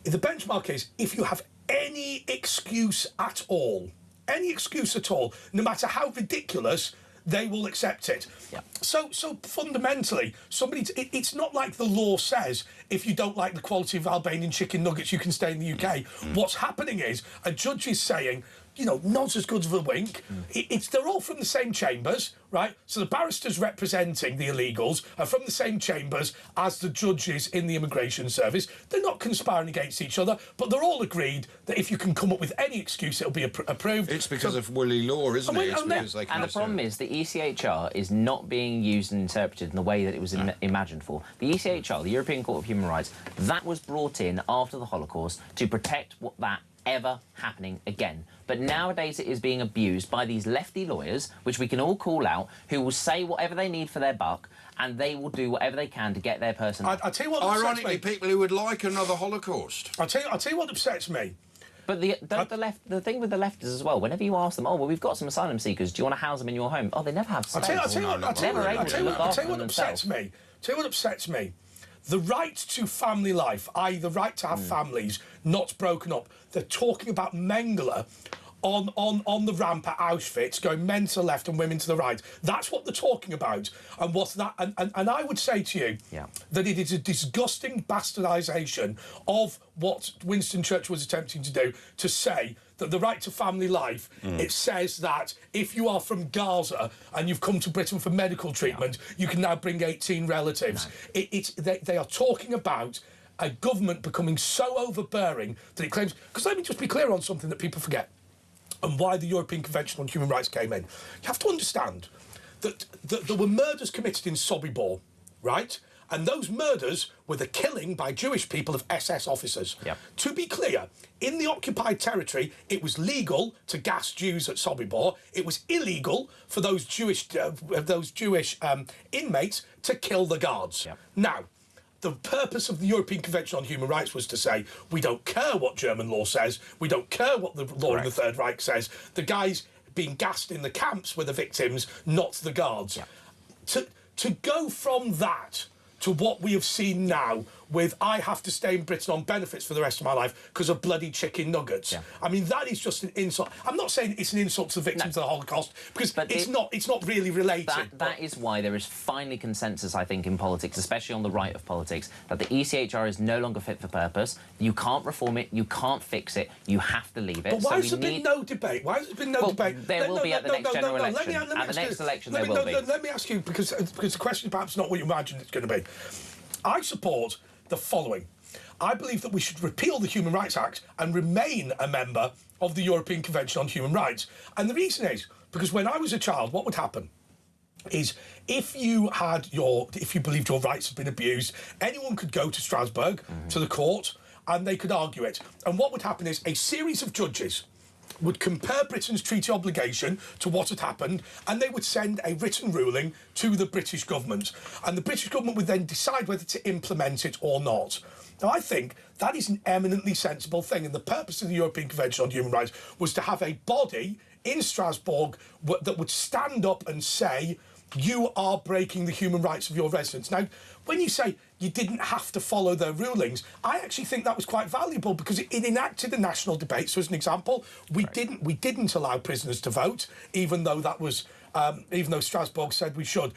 the benchmark is if you have any excuse at all, no matter how ridiculous, they will accept it. Yeah. So fundamentally, it's not like the law says if you don't like the quality of Albanian chicken nuggets, you can stay in the UK. What's happening is a judge is saying, you know, not as good as a wink. They're all from the same chambers, right? So the barristers representing the illegals are from the same chambers as the judges in the immigration service. They're not conspiring against each other, but they're all agreed that if you can come up with any excuse, it'll be approved. It's because of woolly law, isn't it? It's because they and the problem is the ECHR is not being used and interpreted in the way that it was imagined for. The ECHR, the European Court of Human Rights, that was brought in after the Holocaust to protect that ever happening again. But nowadays it is being abused by these lefty lawyers, which we can all call out, who will say whatever they need for their buck, and they will do whatever they can to get their person. I tell you what ironically, people who would like another Holocaust. I'll tell you what upsets me. But the thing with the left is as well, whenever you ask them, oh, well, we've got some asylum seekers, do you want to house them in your home? Oh, they never have space. I'll tell you what upsets me. Tell you what upsets me. The right to family life, i.e. the right to have families not broken up. They're talking about Mengele on the ramp at Auschwitz, going men to the left and women to the right. That's what they're talking about. And what's that? And I would say to you that it is a disgusting bastardisation of what Winston Churchill was attempting to do, to say that the right to family life, it says that if you are from Gaza and you've come to Britain for medical treatment, you can now bring 18 relatives. They are talking about a government becoming so overbearing that it claims... Because let me just be clear on something that people forget, and why the European Convention on Human Rights came in. You have to understand that there were murders committed in Sobibor, right? And those murders were the killing by Jewish people of SS officers. To be clear, in the occupied territory, it was legal to gas Jews at Sobibor. It was illegal for those Jewish inmates to kill the guards. Now, the purpose of the European Convention on Human Rights was to say, we don't care what German law says, we don't care what the law in the Third Reich says. The guys being gassed in the camps were the victims, not the guards. To go from that to what we have seen now with I have to stay in Britain on benefits for the rest of my life because of bloody chicken nuggets. I mean, that is just an insult. I'm not saying it's an insult to the victims of the Holocaust, because it's not really related. That is why there is finally consensus, I think, in politics, especially on the right of politics, that the ECHR is no longer fit for purpose. You can't reform it, you can't fix it, you have to leave it. But why has there been no debate? Why has there been no debate? There will be at the next general election. At the next election there will be. Let me ask you, because the question is perhaps not what you imagine it's going to be. I support the following. I believe that we should repeal the Human Rights Act and remain a member of the European Convention on Human Rights. And the reason is because when I was a child, what would happen is if you believed your rights had been abused, anyone could go to Strasbourg, to the court, and they could argue it. And what would happen is a series of judges would compare Britain's treaty obligation to what had happened, and they would send a written ruling to the British government. And the British government would then decide whether to implement it or not. Now, I think that is an eminently sensible thing, and the purpose of the European Convention on Human Rights was to have a body in Strasbourg that would stand up and say, you are breaking the human rights of your residents. Now, when you say you didn't have to follow their rulings, I actually think that was quite valuable because it enacted a national debate. So, as an example, we didn't allow prisoners to vote, even though that was, even though Strasbourg said we should.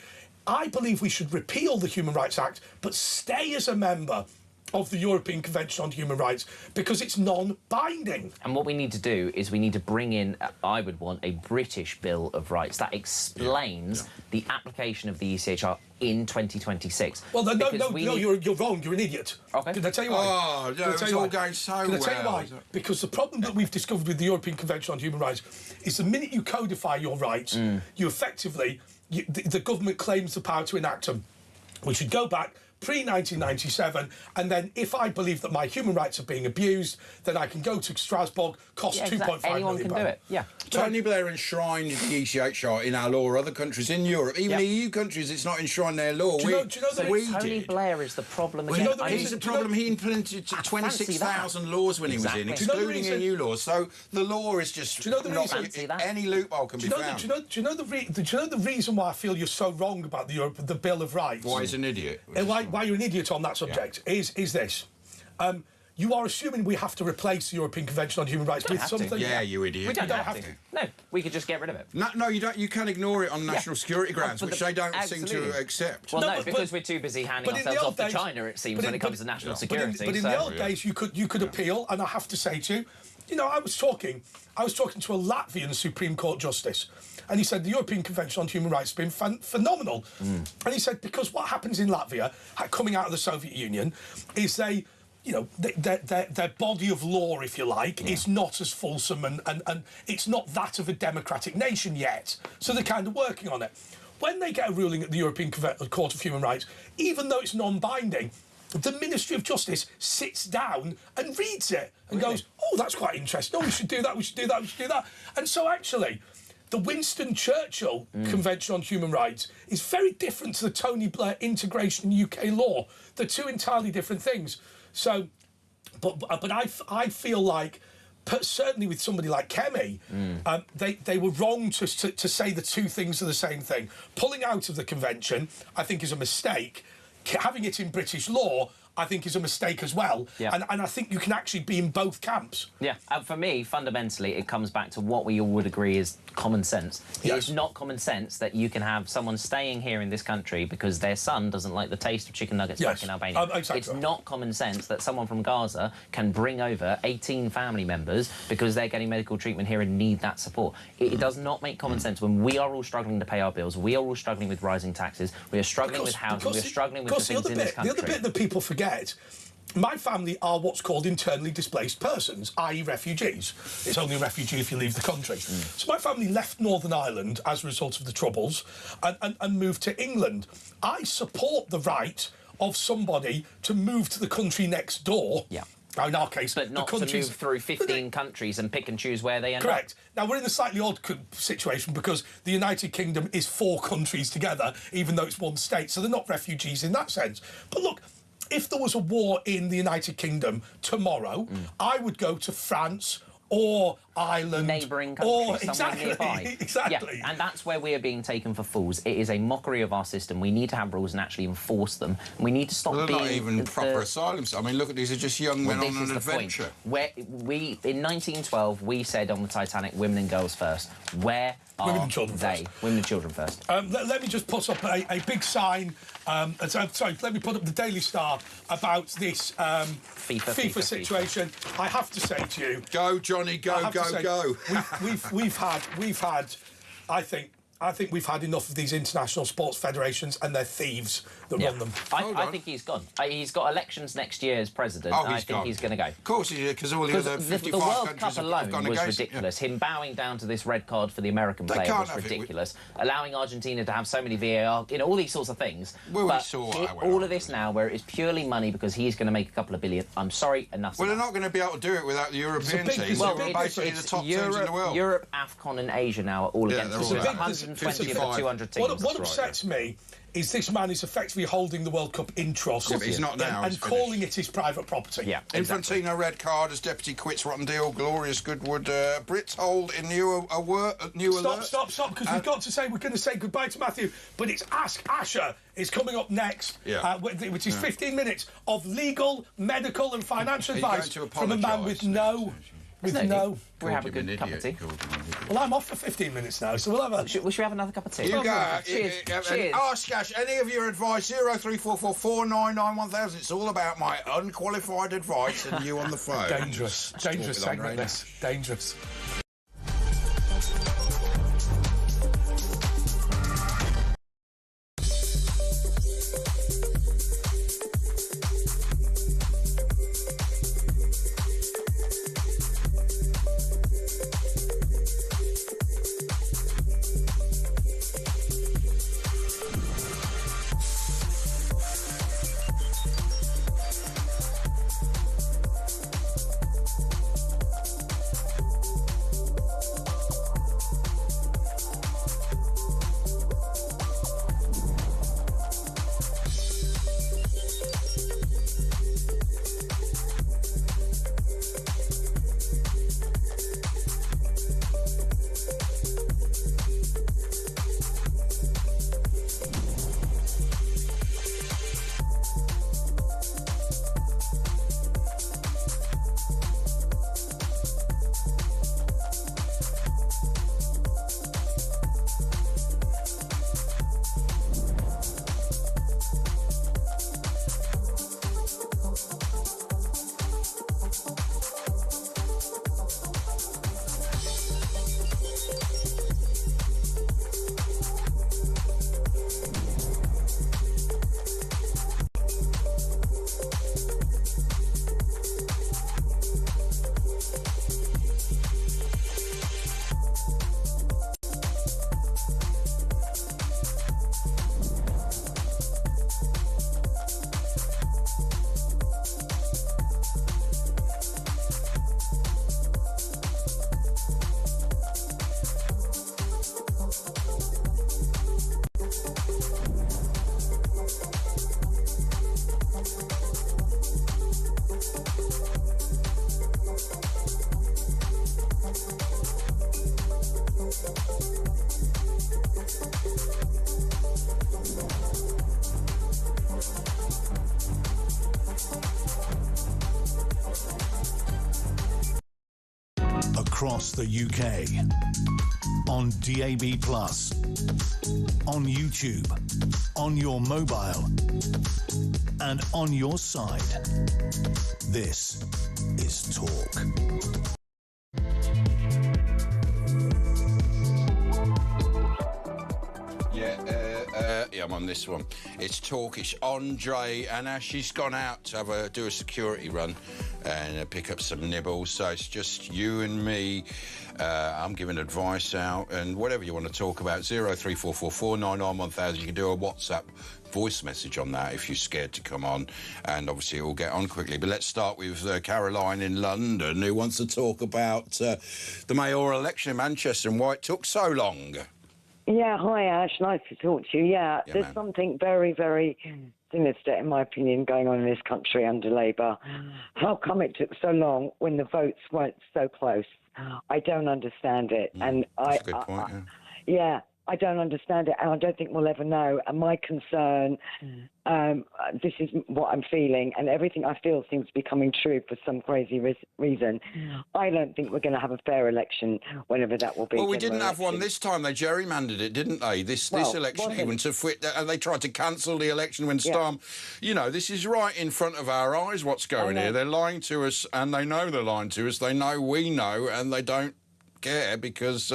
I believe we should repeal the Human Rights Act, but stay as a member of the European Convention on Human Rights because it's non-binding. And what we need to do is we need to bring in, I would want, a British Bill of Rights that explains the application of the ECHR in 2026. Well, no, you're wrong. You're an idiot. Okay. Can I tell you why? Oh, no, it's all going so well. Can I tell you why? Because the problem that we've discovered with the European Convention on Human Rights is the minute you codify your rights, you effectively, the government claims the power to enact them. We should go back pre-1997, and then if I believe that my human rights are being abused, then I can go to Strasbourg, cost £2.5 million. Anyone can do it, Tony Blair enshrined the ECHR in our law. Other countries in Europe, even EU countries, it's not enshrined their law. Tony Blair is the problem again. He's the problem. He implemented 26,000 laws when he was in, excluding EU laws. So the law is just any loophole can be found. Do you know the reason why I feel you're so wrong about the Bill of Rights? Why he's an idiot? Why you're an idiot on that subject is this. you are assuming we have to replace the European Convention on Human Rights with something. Yeah, you idiot. We don't have to. No, we could just get rid of it. No, you don't. You can ignore it on national security grounds, which they don't seem to accept. Well, no, because we're too busy handing ourselves off to China, it seems, when it comes to national security. But in the old days, you could appeal, and I have to say to you, you know, I was talking to a Latvian Supreme Court justice, and he said the European Convention on Human Rights has been phenomenal. And he said because what happens in Latvia, coming out of the Soviet Union, is they, you know, their body of law, if you like, is not as fulsome and it's not that of a democratic nation yet. So they're kind of working on it. When they get a ruling at the European Court of Human Rights, even though it's non-binding, the Ministry of Justice sits down and reads it and goes, oh, that's quite interesting. Oh, we should do that, we should do that, we should do that. And so actually, the Winston Churchill Convention on Human Rights is very different to the Tony Blair integration in UK law. They're two entirely different things. So, but I feel like, certainly with somebody like Kemi, they were wrong to say the two things are the same thing. Pulling out of the convention, I think, is a mistake. Having it in British law, I think, is a mistake as well. Yeah. And I think you can actually be in both camps. Yeah, for me, fundamentally, it comes back to what we all would agree is common sense. Yes. It's not common sense that you can have someone staying here in this country because their son doesn't like the taste of chicken nuggets back in Albania. Exactly. It's not common sense that someone from Gaza can bring over 18 family members because they're getting medical treatment here and need that support. It does not make common sense when we are all struggling to pay our bills, we are all struggling with rising taxes, we are struggling with housing, we are struggling with the things in this country. The other bit that people forget, my family are what's called internally displaced persons, i.e. refugees. It's only a refugee if you leave the country. So my family left Northern Ireland as a result of the Troubles and moved to England. I support the right of somebody to move to the country next door. Yeah. Now, in our case, but not to move through 15 countries and pick and choose where they end up. Correct. Now, we're in a slightly odd situation because the United Kingdom is 4 countries together, even though it's one state, so they're not refugees in that sense. But look, if there was a war in the United Kingdom tomorrow, I would go to France or Ireland. Neighbouring countries, exactly, nearby. Exactly. Yeah, and that's where we are being taken for fools. It is a mockery of our system. We need to have rules and actually enforce them. And we need to stop being... They're not even proper asylums. I mean, look at these are just young men on an adventure. Where we, in 1912, we said on the Titanic, women and girls first. Where are Women and children they? first. Women and children first. Let me just put up a big sign. Sorry, let me put up the Daily Star about this FIFA situation. I have to say to you, go Johnny, go. We've had. I think we've had enough of these international sports federations and their thieves that run them. I think he's gone. He's got elections next year as president. Oh, I think he's going to go. Of course he is, because all the other 55 the World countries Cup alone have gone was against ridiculous. Him bowing down to this red card for the American player was ridiculous. Allowing Argentina to have so many VAR, you know, all these sorts of things. Well, but we saw all of this now, where it's purely money because he's going to make a couple of billion. I'm sorry, enough. Well, they're not going to be able to do it without the European teams. Well, who are basically the top teams in the world. Europe, AFCON, and Asia now are all against us. 120 of the 200 teams. What upsets me is this man is effectively holding the World Cup in trust. Yeah, but he's not now. And calling it his private property. Yeah, exactly. Infantino red card as deputy quits rotten deal. Glorious Goodwood. Brits hold in new alert. Stop, because we're going to say goodbye to Matthew. But it's Ask Asher is coming up next, which is 15 minutes of legal, medical and financial advice from a man with no... We'll have a good cup of tea. Well, I'm off for 15 minutes now, so we'll have a... Should we have another cup of tea? You go. Cheers. Ask Ash any of your advice, 0344 499 1000. It's all about my unqualified advice and you on the phone. Dangerous segment, this. Dangerous. across the UK. On DAB+, on YouTube, on your mobile, and on your side. This is Talk. Yeah, I'm on this one. It's Talk. It's Andre, and she's gone out to do a security run and pick up some nibbles. So it's just you and me. I'm giving advice out, and whatever you want to talk about. 03444991000. You can do a WhatsApp voice message on that if you're scared to come on, and obviously it will get on quickly. But let's start with Caroline in London, who wants to talk about the mayoral election in Manchester and why it took so long. Yeah, hi Ash, nice to talk to you. Yeah, there's man. something very, very sinister, in my opinion, going on in this country under Labour. How come it took so long when the votes weren't so close? I don't understand it. And That's a good point, yeah, I don't understand it, and I don't think we'll ever know. And my concern, this is what I'm feeling, and everything I feel seems to be coming true for some crazy reason. I don't think we're going to have a fair election, whenever that will be. Well, we didn't have one this time. They gerrymandered it, didn't they? This election, even and they tried to cancel the election when Storm. You know, this is right in front of our eyes. What's going here? They're lying to us, and they know they're lying to us. They know we know, and they don't care because,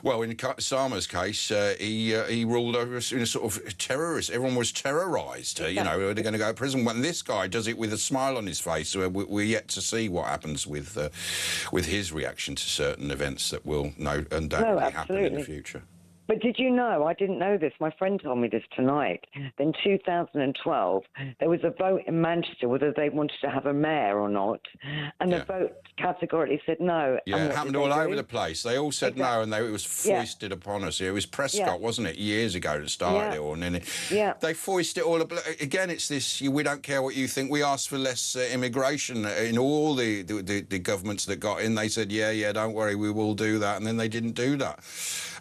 well, in Sama's case, he ruled over us in a sort of terrorist. Everyone was terrorised. You know, they're going to go to prison. When this guy does it with a smile on his face, we're yet to see what happens with his reaction to certain events that will undoubtedly happen in the future. But did you know, I didn't know this, my friend told me this tonight, in 2012, there was a vote in Manchester whether they wanted to have a mayor or not, and the vote categorically said no. Yeah, it happened all over the place. They all said no, and it was foisted upon us. It was Prescott, wasn't it, years ago that started it all, and then they foisted it all. Again, it's this, we don't care what you think. We asked for less immigration in all the governments that got in. They said, yeah, don't worry, we will do that, and then they didn't do that.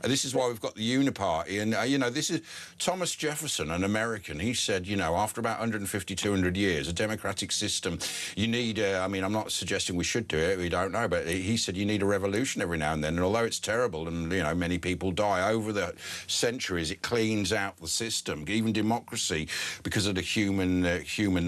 And this is why we've got the Uniparty. And, you know, this is Thomas Jefferson, an American. He said, you know, after about 150, 200 years, a democratic system, you need, I mean, I'm not suggesting we should do it. We don't know. But he said you need a revolution every now and then. And although it's terrible and, you know, many people die over the centuries, it cleans out the system. Even democracy, because of the human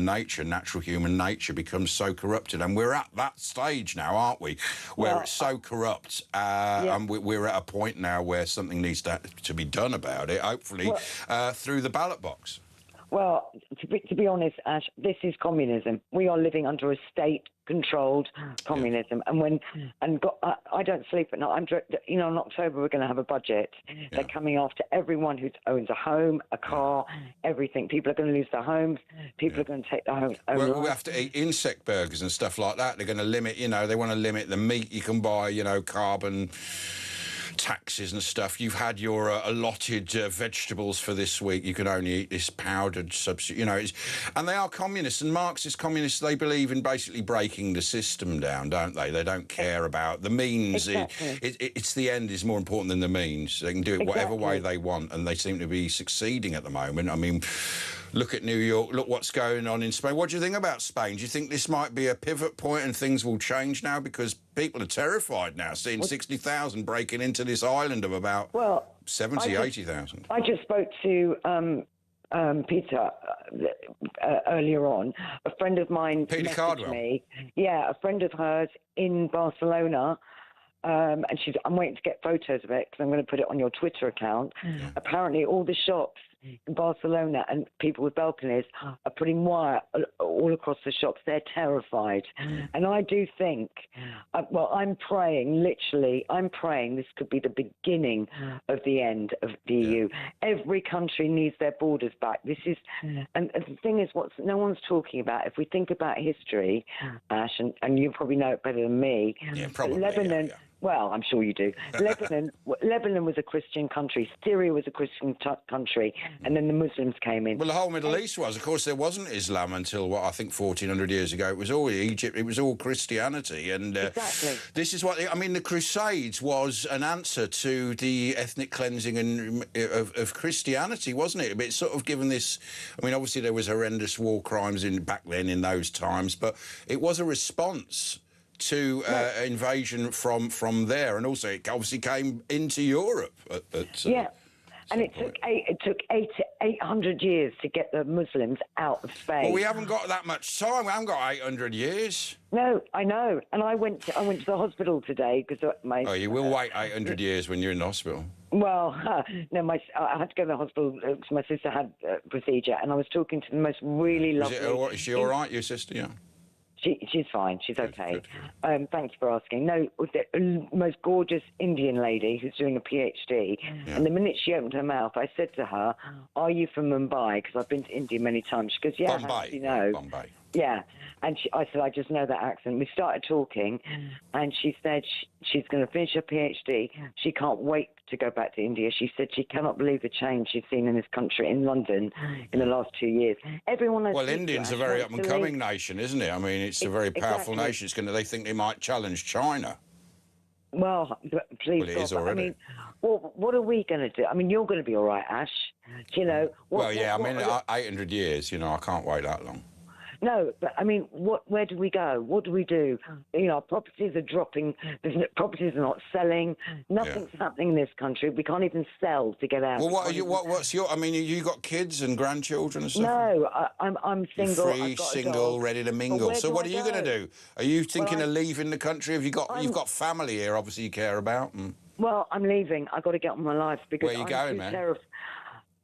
nature, natural human nature, becomes so corrupted. And we're at that stage now, aren't we, where it's so corrupt. And we're at a point now where something needs to be done about it, hopefully through the ballot box. Well, to be honest, Ash, this is communism. We are living under a state-controlled communism, and I don't sleep at night. You know, in October we're going to have a budget. They're coming after everyone who owns a home, a car, everything. People are going to lose their homes. People are going to take their home. Well, we have to eat insect burgers and stuff like that. They're going to limit. You know, they want to limit the meat you can buy. You know, carbon taxes and stuff. You've had your allotted vegetables for this week. You can only eat this powdered substitute. You know, and they are communists and Marxist communists. They believe in basically breaking the system down, don't they? They don't care about the means. It's the end is more important than the means. They can do it whatever way they want, and they seem to be succeeding at the moment. I mean, look at New York. Look what's going on in Spain. What do you think about Spain? Do you think this might be a pivot point and things will change now? Because people are terrified now, seeing 60,000 breaking into this island of about 80,000. I just spoke to Peter earlier on. A friend of mine Peter messaged Cardwell. me. Yeah, a friend of hers in Barcelona. And I'm waiting to get photos of it because I'm going to put it on your Twitter account. Apparently, all the shops in Barcelona and people with balconies are putting wire all across the shops. They're terrified. And I do think, I'm praying, literally, this could be the beginning of the end of the EU. Every country needs their borders back. This is, and the thing is, what no one's talking about, if we think about history, Ash, and you probably know it better than me, probably, Lebanon. Well, I'm sure you do. Lebanon was a Christian country. Syria was a Christian country, and then the Muslims came in. Well, the whole Middle East was. Of course, there wasn't Islam until, I think 1,400 years ago. It was all Egypt. It was all Christianity. And this is what... I mean, the Crusades was an answer to the ethnic cleansing of Christianity, wasn't it? It's sort of given this... I mean, obviously, there was horrendous war crimes back then in those times, but it was a response to invasion from there, and also it obviously came into Europe. Yeah. And it took 800 years to get the Muslims out of Spain. Well, we haven't got that much time. We haven't got 800 years. No, I know. And I went to the hospital today because my. Oh, you will wait 800 years when you're in the hospital. Well, no, I had to go to the hospital because my sister had a procedure, and I was talking to the most really lovely. Is she all right, your sister? Yeah. She's fine. She's okay. Good. Thanks for asking. No, the most gorgeous Indian lady who's doing a PhD. Yeah. And the minute she opened her mouth, I said to her, "Are you from Mumbai?" Because I've been to India many times. She goes, "Yeah, Bombay. You know." Bombay. Yeah. And I said, "I just know that accent." We started talking, and she said she's going to finish her PhD. She can't wait to go back to India. She said she cannot believe the change she's seen in this country, in London, in the last 2 years. Everyone. Well, India's a very up-and-coming nation, isn't it? I mean, it's a very powerful nation. It's they think they might challenge China. Well, please. Well, it is already. I mean, what are we going to do? I mean, you're going to be all right, Ash. You know. 800 years. You know, I can't wait that long. No, but I mean, where do we go? What do we do? You know, properties are dropping. Properties are not selling. Nothing's happening in this country. We can't even sell to get out. Well, what's your? I mean, you got kids and grandchildren and stuff? No, I'm single. You're free, single, ready to mingle. So what are you going to do? Are you thinking of leaving the country? Have you got? You've got family here, obviously you care about. Well, I'm leaving. I've got to get on with my life because where are you going, man?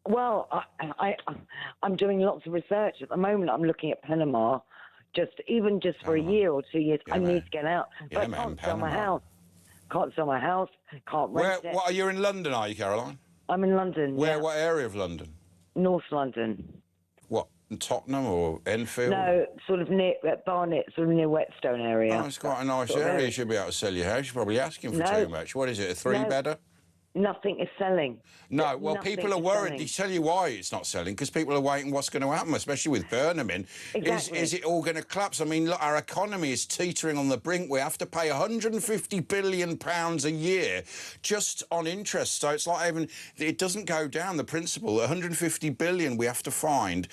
Well, I'm doing lots of research at the moment. I'm looking at Panama, just for a year or 2 years. I need to get out. Yeah, but I can't sell my house. Can't sell my house. Can't rent it. What are you in London? Are you, Caroline? I'm in London. Where? Yeah. What area of London? North London. What? In Tottenham or Enfield? No, sort of near Barnet, sort of near Whetstone area. Oh, it's quite a nice area. You should be able to sell your house. You're probably asking for too much. What is it? A three-bedder? Nothing is selling. No, well, people are worried. They tell you why it's not selling, because people are waiting what's going to happen, especially with Burnham in. Exactly. Is it all going to collapse? I mean, look, our economy is teetering on the brink. We have to pay £150 billion a year just on interest. So it's like it doesn't go down, the principle. 150 billion we have to find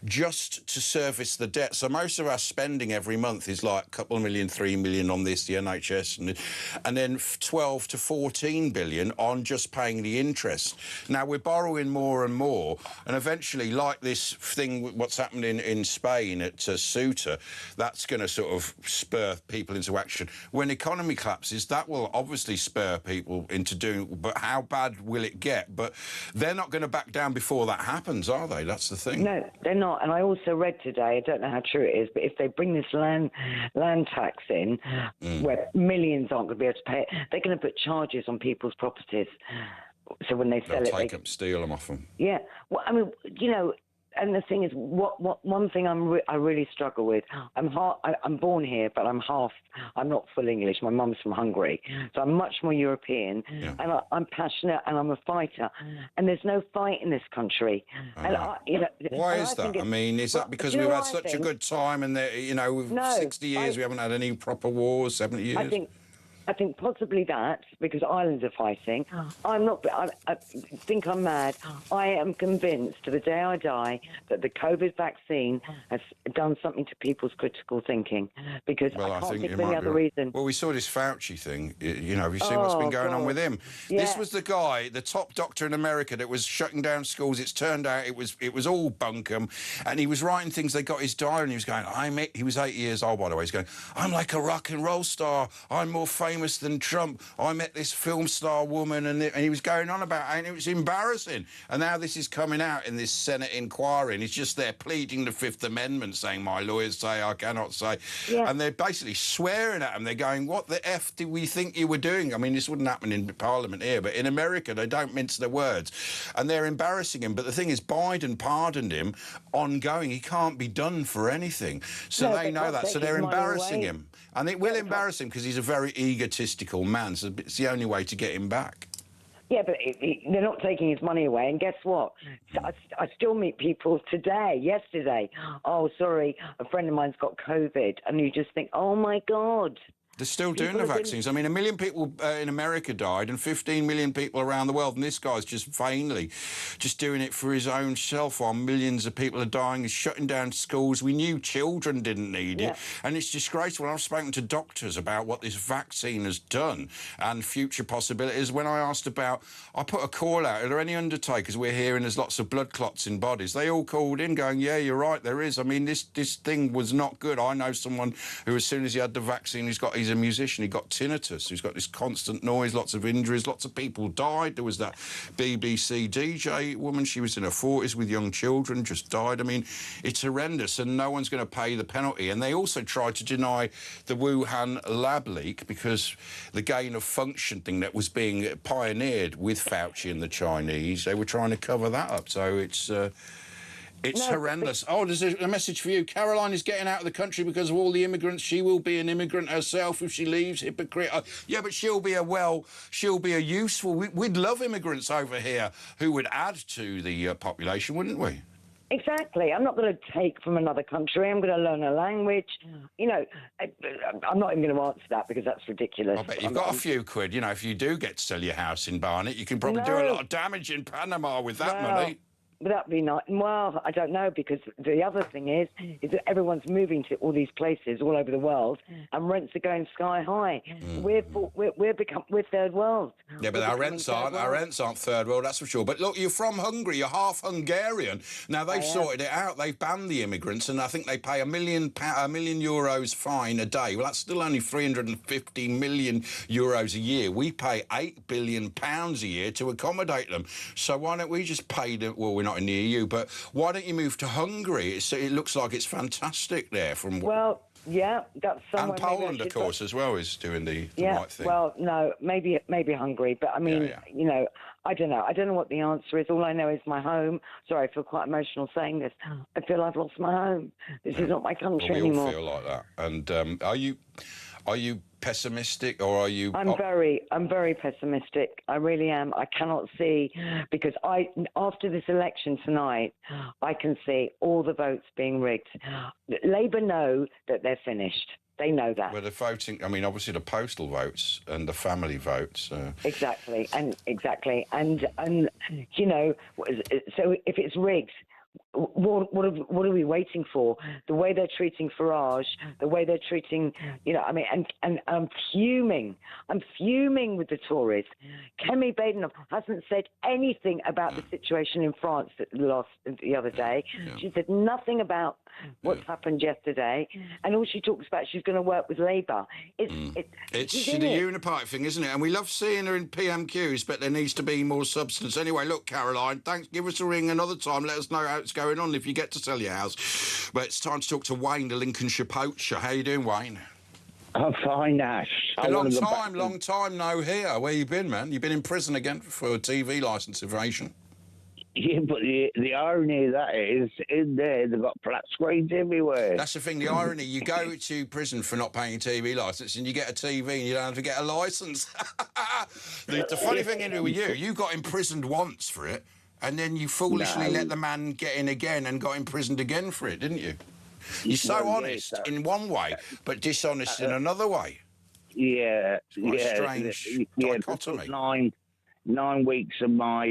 just to service the debt. So most of our spending every month is like a couple of million, 3 million on this, the NHS, and then 12 to 14 billion on just paying the interest. Now, we're borrowing more and more, and eventually, like this thing, what's happened in Spain at Ceuta, that's going to sort of spur people into action. When the economy collapses, that will obviously spur people into doing, but how bad will it get? But they're not going to back down before that happens, are they? That's the thing. No, they're not. And I also read today, I don't know how true it is, but if they bring this land tax in, where millions aren't going to be able to pay it, they're going to put charges on people's properties. So when they sell it, steal them off them. Yeah. Well, I mean, you know, and the thing is, one thing I really struggle with. I'm born here, but I'm not full English. My mum's from Hungary, so I'm much more European. Yeah. And I'm passionate, and I'm a fighter. And there's no fight in this country. And why is that? I mean, is that because we've had such a good time, and 60 years we haven't had any proper wars, 70 years? I think possibly that, because Ireland are fighting. I think I'm mad. I am convinced to the day I die that the COVID vaccine has done something to people's critical thinking, because I can't think of any other reason. Well, we saw this Fauci thing. Have you seen what's been going on with him? Yeah. This was the guy, the top doctor in America that was shutting down schools. It's turned out it was all bunkum, and he was writing things. They got his diary, and he was going, he was 80 years old, by the way. He's going, I'm like a rock and roll star. I'm more famous than Trump. I met this film star woman, and he was going on about it, and it was embarrassing. And now this is coming out in this Senate inquiry, and he's just there pleading the Fifth Amendment, saying, my lawyers say I cannot say. Yeah. And they're basically swearing at him. They're going, what the F did we think you were doing? I mean, this wouldn't happen in Parliament here, but in America, they don't mince their words. And they're embarrassing him. But the thing is, Biden pardoned him ongoing. He can't be done for anything. So they know that. So they're embarrassing him. And it will embarrass him because he's a very egotistical man, so it's the only way to get him back. Yeah, but they're not taking his money away, and guess what? I still meet people yesterday. Oh, sorry, a friend of mine's got COVID, and you just think, oh, my God. They're still doing the vaccines. I mean, 1 million people in America died and 15 million people around the world, and this guy's just vainly just doing it for his own self while millions of people are dying. He's shutting down schools. We knew children didn't need it, and it's disgraceful. I've spoken to doctors about what this vaccine has done and future possibilities. When I asked about, I put a call out, are there any undertakers? We're hearing there's lots of blood clots in bodies. They all called in going, yeah, you're right, there is. I mean, this thing was not good. I know someone who, as soon as he had the vaccine, he's a musician, he got tinnitus, he's got this constant noise, lots of injuries, lots of people died. There was that BBC DJ woman, she was in her 40s with young children, just died. I mean, it's horrendous, and no one's going to pay the penalty. And they also tried to deny the Wuhan lab leak because the gain of function thing that was being pioneered with Fauci and the Chinese, they were trying to cover that up. So it's horrendous. Oh, there's a message for you. Caroline is getting out of the country because of all the immigrants. She will be an immigrant herself if she leaves. Hypocrite. Yeah, but she'll be a useful... We'd love immigrants over here who would add to the population, wouldn't we? Exactly. I'm not going to take from another country. I'm going to learn a language. You know, I'm not even going to answer that because that's ridiculous. I bet you've got a few quid. You know, if you do get to sell your house in Barnet, you can probably do a lot of damage in Panama with that money. But that'd be nice. Well, I don't know, because the other thing is that everyone's moving to all these places all over the world, and rents are going sky high. We're third world. Yeah, but our rents aren't third world, that's for sure. But look, you're from Hungary. You're half Hungarian. Now they've sorted it out. They've banned the immigrants, and I think they pay €1 million fine a day. Well, that's still only 350 million euros a year. We pay £8 billion a year to accommodate them. So why don't we just pay them? Well, we're not in the EU, but why don't you move to Hungary? It looks like it's fantastic there. Yeah, that's somewhere. And Poland, of course, as well, is doing the right thing. Well, no, maybe Hungary, but I mean, you know, I don't know. I don't know what the answer is. All I know is my home. Sorry, I feel quite emotional saying this. I feel I've lost my home. This is not my country anymore. We all feel like that. And are you pessimistic, or are you... I'm very pessimistic. I really am. I cannot see, because after this election tonight, I can see all the votes being rigged. Labour know that they're finished. They know that. Well, the voting, I mean, obviously the postal votes and the family votes. Exactly. And, you know, so if it's rigged, what are we waiting for? The way they're treating Farage, the way they're treating, you know, I mean, and I'm fuming. I'm fuming with the Tories. Kemi Badenoch hasn't said anything about the situation in France the other day. She said nothing about what's happened yesterday, and all she talks about, she's going to work with Labour. It's the uniparty thing, isn't it? And we love seeing her in PMQs, but there needs to be more substance. Anyway, look, Caroline, thanks. Give us a ring another time. Let us know how it's going on if you get to sell your house. But it's time to talk to Wayne, the Lincolnshire poacher. How you doing, Wayne? I'm fine, Ash. Long time no hear. Where you been, man? You've been in prison again for a TV licence evasion. Yeah, but the irony of that is, in there, they've got flat screens everywhere. That's the thing, the irony. You go to prison for not paying your TV licence and you get a TV and you don't have to get a licence. the funny thing is with you got imprisoned once for it, and then you foolishly let the man get in again and got imprisoned again for it, didn't you? You're so honest in one way, but dishonest in another way. Yeah. What a strange dichotomy. 9 weeks of my...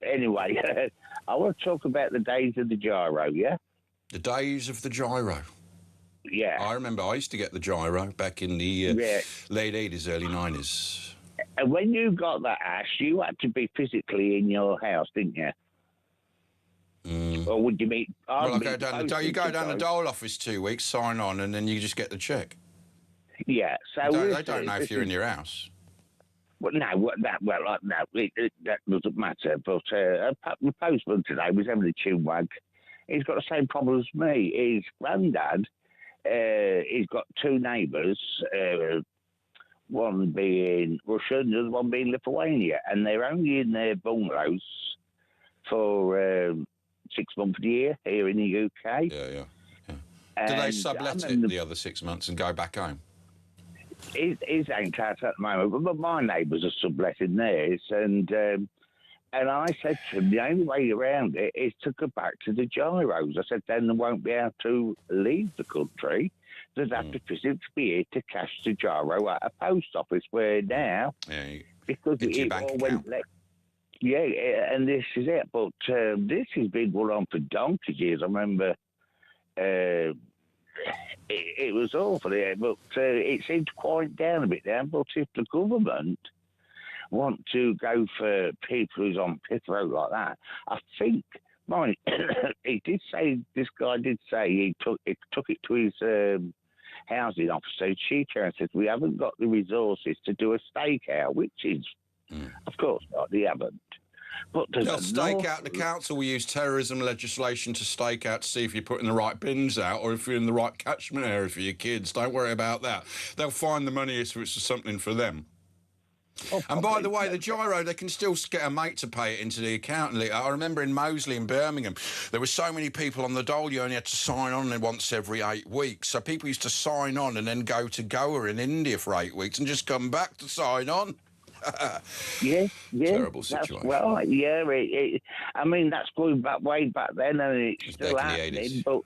anyway, I want to talk about the days of the gyro, yeah? The days of the gyro. Yeah. I remember I used to get the gyro back in the late 80s, early 90s. And when you got that, Ash, you had to be physically in your house, didn't you? Or would you meet... Well, you go down the dole office 2 weeks, sign on, and then you just get the check. Yeah, so... They don't know if you're in your house. Well, that doesn't matter. But the postman today was having a chinwag. He's got the same problem as me. His granddad, he's got two neighbours, one being Russian, the other one being Lithuania, and they're only in their bungalows for 6 months of the year here in the UK. Yeah. Do they sublet it the other 6 months and go back home? His ain't out at the moment, but my neighbours are subletting theirs, and I said to him, the only way around it is to go back to the gyros. I said, then they won't be able to leave the country. they'd have to physically be here to cash the gyro at a post office, where now, because it all went... Yeah, and this is it. But this has been going on for donkey's years. I remember it was awful, but it seemed to quiet down a bit now. But if the government want to go for people who's on pith road like that, I think, he did say, this guy did say he took it to his housing officer, chief and said, we haven't got the resources to do a stakeout, which is, of course not, they haven't. But they'll stake out. The council will use terrorism legislation to stake out to see if you're putting the right bins out or if you're in the right catchment area for your kids. Don't worry about that. They'll find the money if it's something for them. And by the way, the gyro, they can still get a mate to pay it into the account. I remember in Moseley in Birmingham, there were so many people on the dole, you only had to sign on once every 8 weeks. So people used to sign on and then go to Goa in India for 8 weeks and just come back to sign on. Yeah. Terrible situation. Well, yeah, I mean, that's going back way back then, and it's still happening, but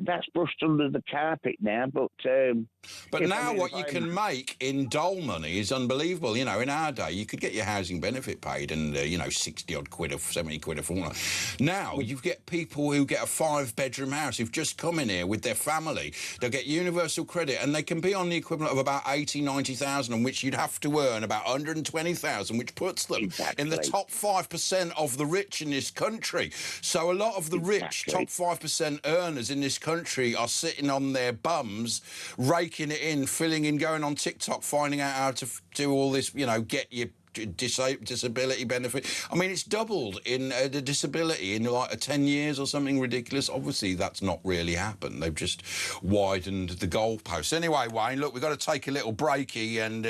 that's brushed under the carpet now. But now what you can make in dole money is unbelievable. You know, in our day, you could get your housing benefit paid and, 60-odd quid or 70 quid a fortnight. Now you get people who get a 5-bedroom house who've just come in here with their family. They'll get universal credit and they can be on the equivalent of about 80, 90,000, on which you'd have to earn about 120,000, which puts them in the top 5% of the rich in this country. So a lot of the rich top 5% earners in this country are sitting on their bums, raking it in, filling in, going on TikTok, finding out how to do all this, get your disability benefit. I mean, it's doubled in the disability in like 10 years or something ridiculous. Obviously, that's not really happened. They've just widened the goalposts. Anyway, Wayne, look, we've got to take a little breaky, and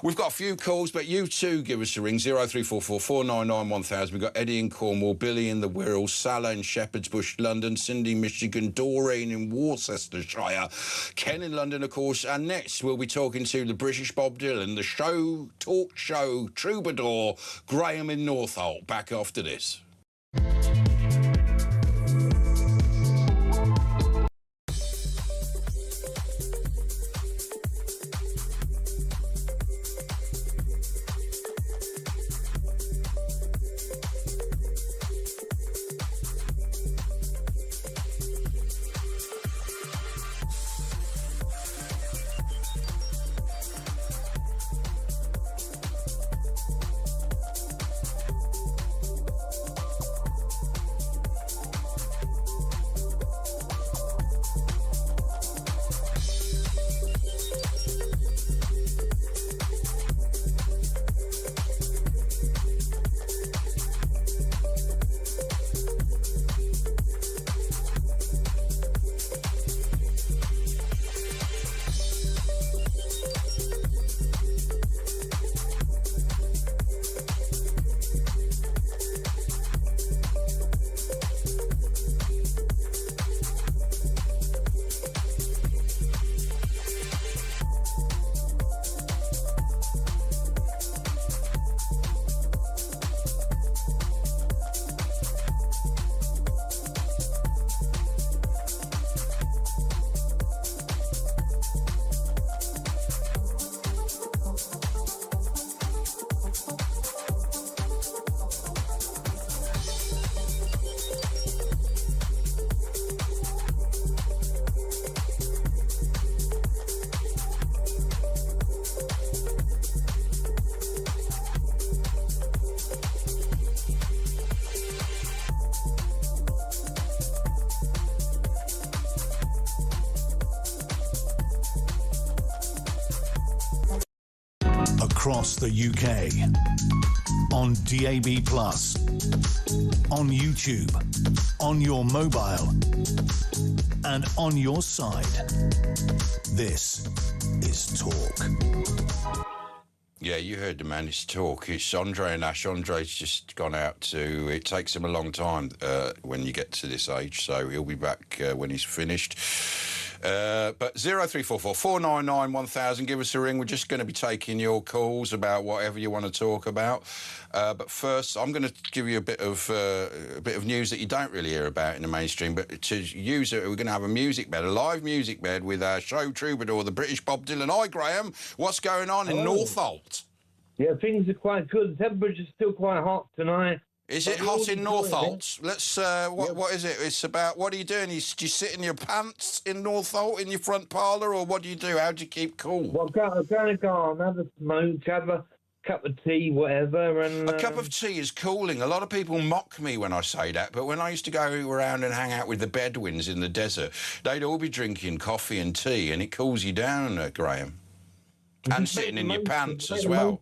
we've got a few calls, but you too give us a ring, 0344 499 1000. We've got Eddie in Cornwall, Billy in the Wirral, Salah in Shepherd's Bush, London, Cindy, Michigan, Doreen in Worcestershire, Ken in London, of course, and next we'll be talking to the British Bob Dylan, the talk show troubadour Graham in Northolt. Back after this. Across the UK, on DAB+, on YouTube, on your mobile, and on your side. This is Talk. Yeah, you heard the man, it's Talk. It's Andre and Ash. Andre's just gone out to... It takes him a long time when you get to this age, so he'll be back when he's finished. But 0344 499 1000, give us a ring. We're just going to be taking your calls about whatever you want to talk about. But first, I'm going to give you a bit of news that you don't really hear about in the mainstream. But to use it, we're going to have a music bed, a live music bed with our show troubadour, the British Bob Dylan. Hi, Graham. What's going on in Northolt? Yeah, things are quite good. The temperature's still quite hot tonight. Is it hot in Northolt? Let's. What is it? It's about. What are you doing? Do you sit in your pants in Northolt in your front parlour, or what do you do? How do you keep cool? Well, I'm going to go on, have a smoke, have a cup of tea, whatever, and... A cup of tea is cooling. A lot of people mock me when I say that, but when I used to go around and hang out with the Bedouins in the desert, they'd all be drinking coffee and tea, and it cools you down, Graham. And sitting in your pants as well.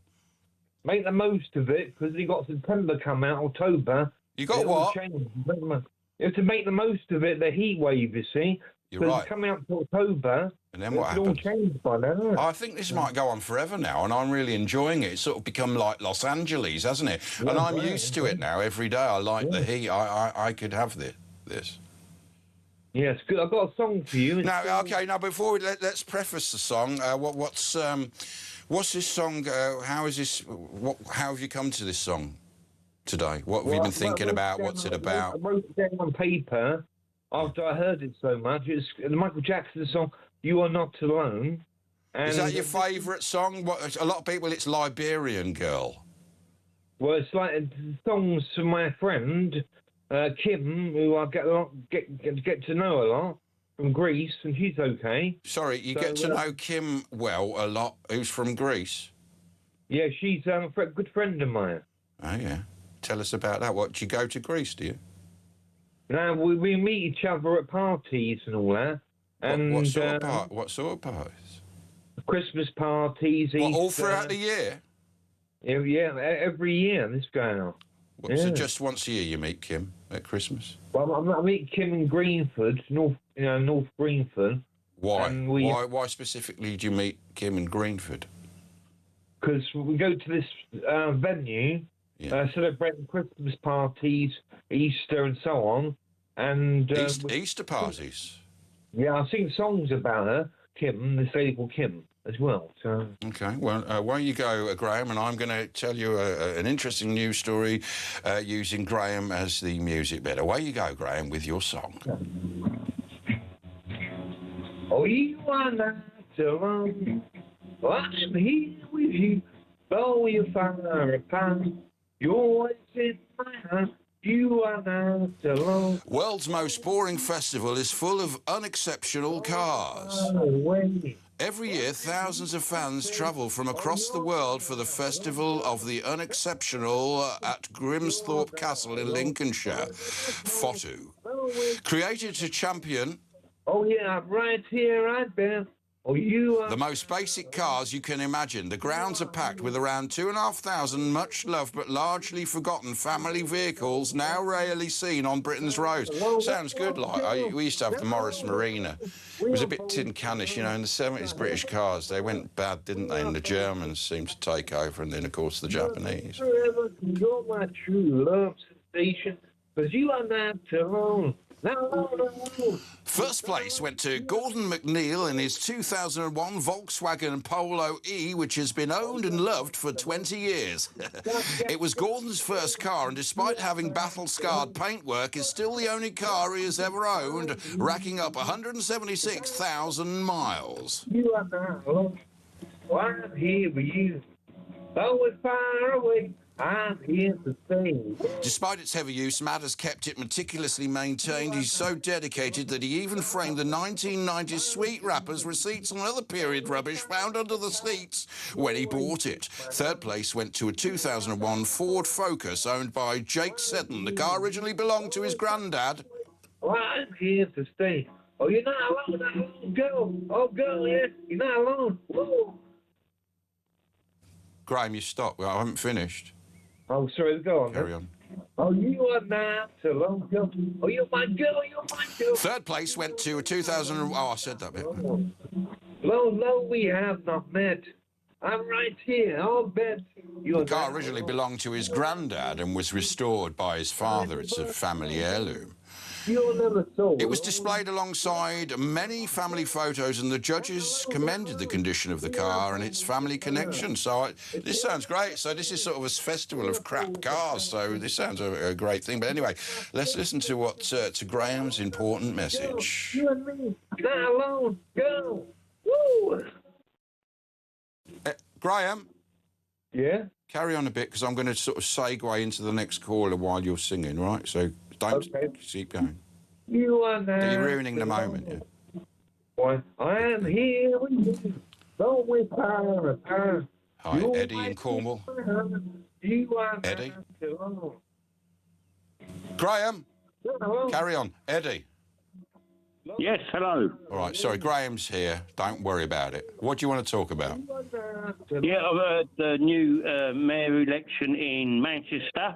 Make the most of it, because you got September come out, October. You got what? You have to make the most of it, the heat wave, you see. You're right. It's coming out to October. And then what happens? All changed by then, hasn't it? I think this might go on forever now, and I'm really enjoying it. It's sort of become like Los Angeles, hasn't it? Yeah, and I'm used to it now. Every day I like the heat. I could have this. Yes, good. I've got a song for you. Now, okay, now before we let's preface the song. What's this song? How have you come to this song today? What have you been thinking about? What's it about? I wrote it down on paper after I heard it so much. It's the Michael Jackson song, "You Are Not Alone." And is that your favourite song? A lot of people, it's Liberian Girl. Well, it's like songs from my friend Kim, who I get to know a lot. From Greece, and she's okay. Sorry, you get to know Kim well a lot, who's from Greece? Yeah, she's a good friend of mine. Oh, yeah. Tell us about that. What, do you go to Greece, do you? No, we meet each other at parties and all that. And, what sort of parties? Christmas parties. What, all throughout the year? Yeah, every year this going on. So just once a year you meet Kim at Christmas? Well, I meet Kim in Greenford, North Greenford. Why? Why specifically do you meet Kim in Greenford? Because we go to this venue, celebrating Christmas parties, Easter and so on. And Easter parties? Yeah, I sing songs about her, Kim, this lady called Kim, as well. So. Okay, well, away you go, Graham, and I'm going to tell you an interesting news story using Graham as the music bed. Away you go, Graham, with your song. Oh, you are not alone. I'm here with you. Though you're far apart, you're always in my heart. You are not alone. World's most boring festival is full of unexceptional cars. Every year, thousands of fans travel from across the world for the Festival of the Unexceptional at Grimsthorpe Castle in Lincolnshire, FOTU. Created to champion... Oh, yeah, right here, right there. Oh, you are... The most basic cars you can imagine. The grounds are packed with around 2,500 much-loved but largely forgotten family vehicles now rarely seen on Britain's roads. Sounds good, like we used to have the Morris Marina. It was a bit tin canish, you know, in the 70s, British cars. They went bad, didn't they? And the Germans seemed to take over, and then, of course, the Japanese. You're my true love sensation, because you are not alone. First place went to Gordon McNeil in his 2001 Volkswagen Polo E, which has been owned and loved for 20 years. It was Gordon's first car, and despite having battle-scarred paintwork, is still the only car he has ever owned, racking up 176,000 miles. You are not alone. I'm here with you. Though we're far away, I'm here to stay. Despite its heavy use, Matt has kept it meticulously maintained. He's so dedicated that he even framed the 1990s sweet wrappers, receipts and other period rubbish found under the seats when he bought it. Third place went to a 2001 Ford Focus owned by Jake Seddon. The car originally belonged to his granddad. Well, I'm here to stay. Oh, you're not alone, girl. Oh, girl, yeah, you're not alone. Woo. Graham, you stop. I haven't finished. Oh, sorry, go on. Carry on. Oh, you are not alone, girl. Oh, you're my girl, you're my girl. Third place went to a 2000... Oh, I said that bit. Lo, we have not met. I'm right here, I'll bet. The car originally belonged to his granddad and was restored by his father. It's a family heirloom. You're never told. It was displayed alongside many family photos, and the judges commended the condition of the car and its family connection. So this sounds great. So this is sort of a festival of crap cars. So this sounds a great thing. But anyway, let's listen to what to Graham's important message. You and me, not alone. Go. Woo. Graham. Yeah. Carry on a bit, because I'm going to sort of segue into the next caller while you're singing, right? So don't keep going. You are now. You're ruining the moment, yeah. Boy, I am here with you. Don't we power. Hi, Eddie in Cornwall. You are Eddie. now. Graham. Carry on. Eddie. Yes, hello. All right, sorry, Graham's here. Don't worry about it. What do you want to talk about? Yeah, I've heard the new mayor election in Manchester.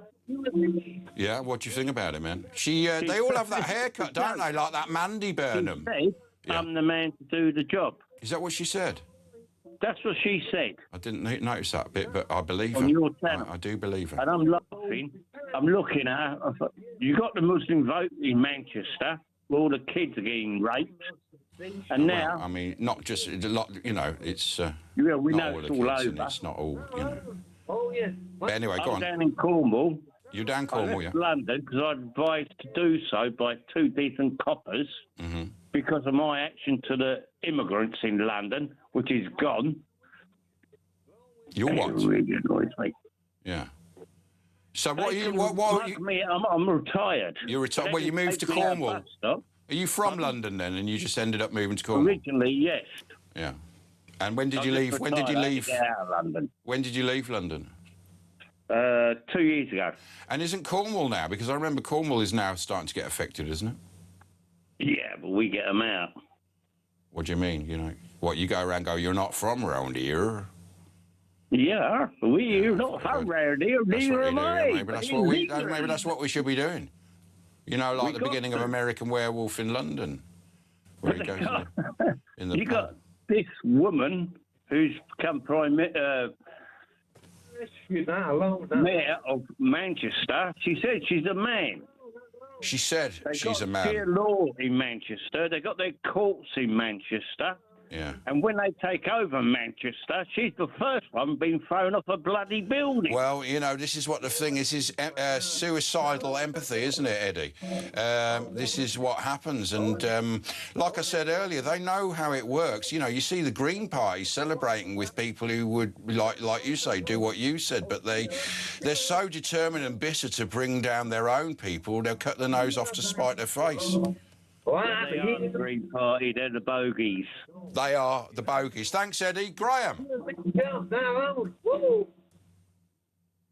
Yeah, what do you think about it, man? They all have that haircut, don't they? Like that Mandy Burnham. She said, I'm the man to do the job. Is that what she said? That's what she said. I didn't notice that bit, but I believe On her. your channel. I do believe her. And I'm laughing. I'm looking at her. I thought, you got the Muslim vote in Manchester. All the kids are getting raped. And now... Well, I mean, not just... a lot. You know, it's... yeah, we not know all it's the all kids, and over. it's not all, you know... Oh, yeah. But anyway, go I'm on. down in Cornwall. You're down Cornwall, I yeah? left London because I advised to do so by two decent coppers because of my action to the immigrants in London, which is gone. You're what? It really annoys me. Yeah. So what are you... What are you... Me, I'm retired. You're retired? Well, you moved to Cornwall. Are you from London then, and you just ended up moving to Cornwall? Originally, yes. Yeah. And when did you leave? When did you leave? Get out of London. When did you leave London? 2 years ago. And isn't Cornwall now? Because I remember Cornwall is now starting to get affected, isn't it? Yeah, but we get them out. What do you mean? You know, what, you go around and go, you're not from around here? Yeah, we're not from around here. That's Neither what am you I. do. Maybe that's what we should be doing. You know, like the beginning of American Werewolf in London, where he goes in the You got this woman who's become mayor of Manchester. She said she's a man. She said she's a man. They got law in Manchester. They got their courts in Manchester. Yeah. And when they take over Manchester, she's the first one being thrown off a bloody building. Well, you know, this is what the thing is suicidal empathy, isn't it, Eddie? This is what happens. And like I said earlier, they know how it works. You know, you see the Green Party celebrating with people who would, like you say, do what you said, but they're so determined and bitter to bring down their own people, they'll cut their nose off to spite their face. They are the Green Party, they're the bogies. They are the bogies. Thanks, Eddie. Graham.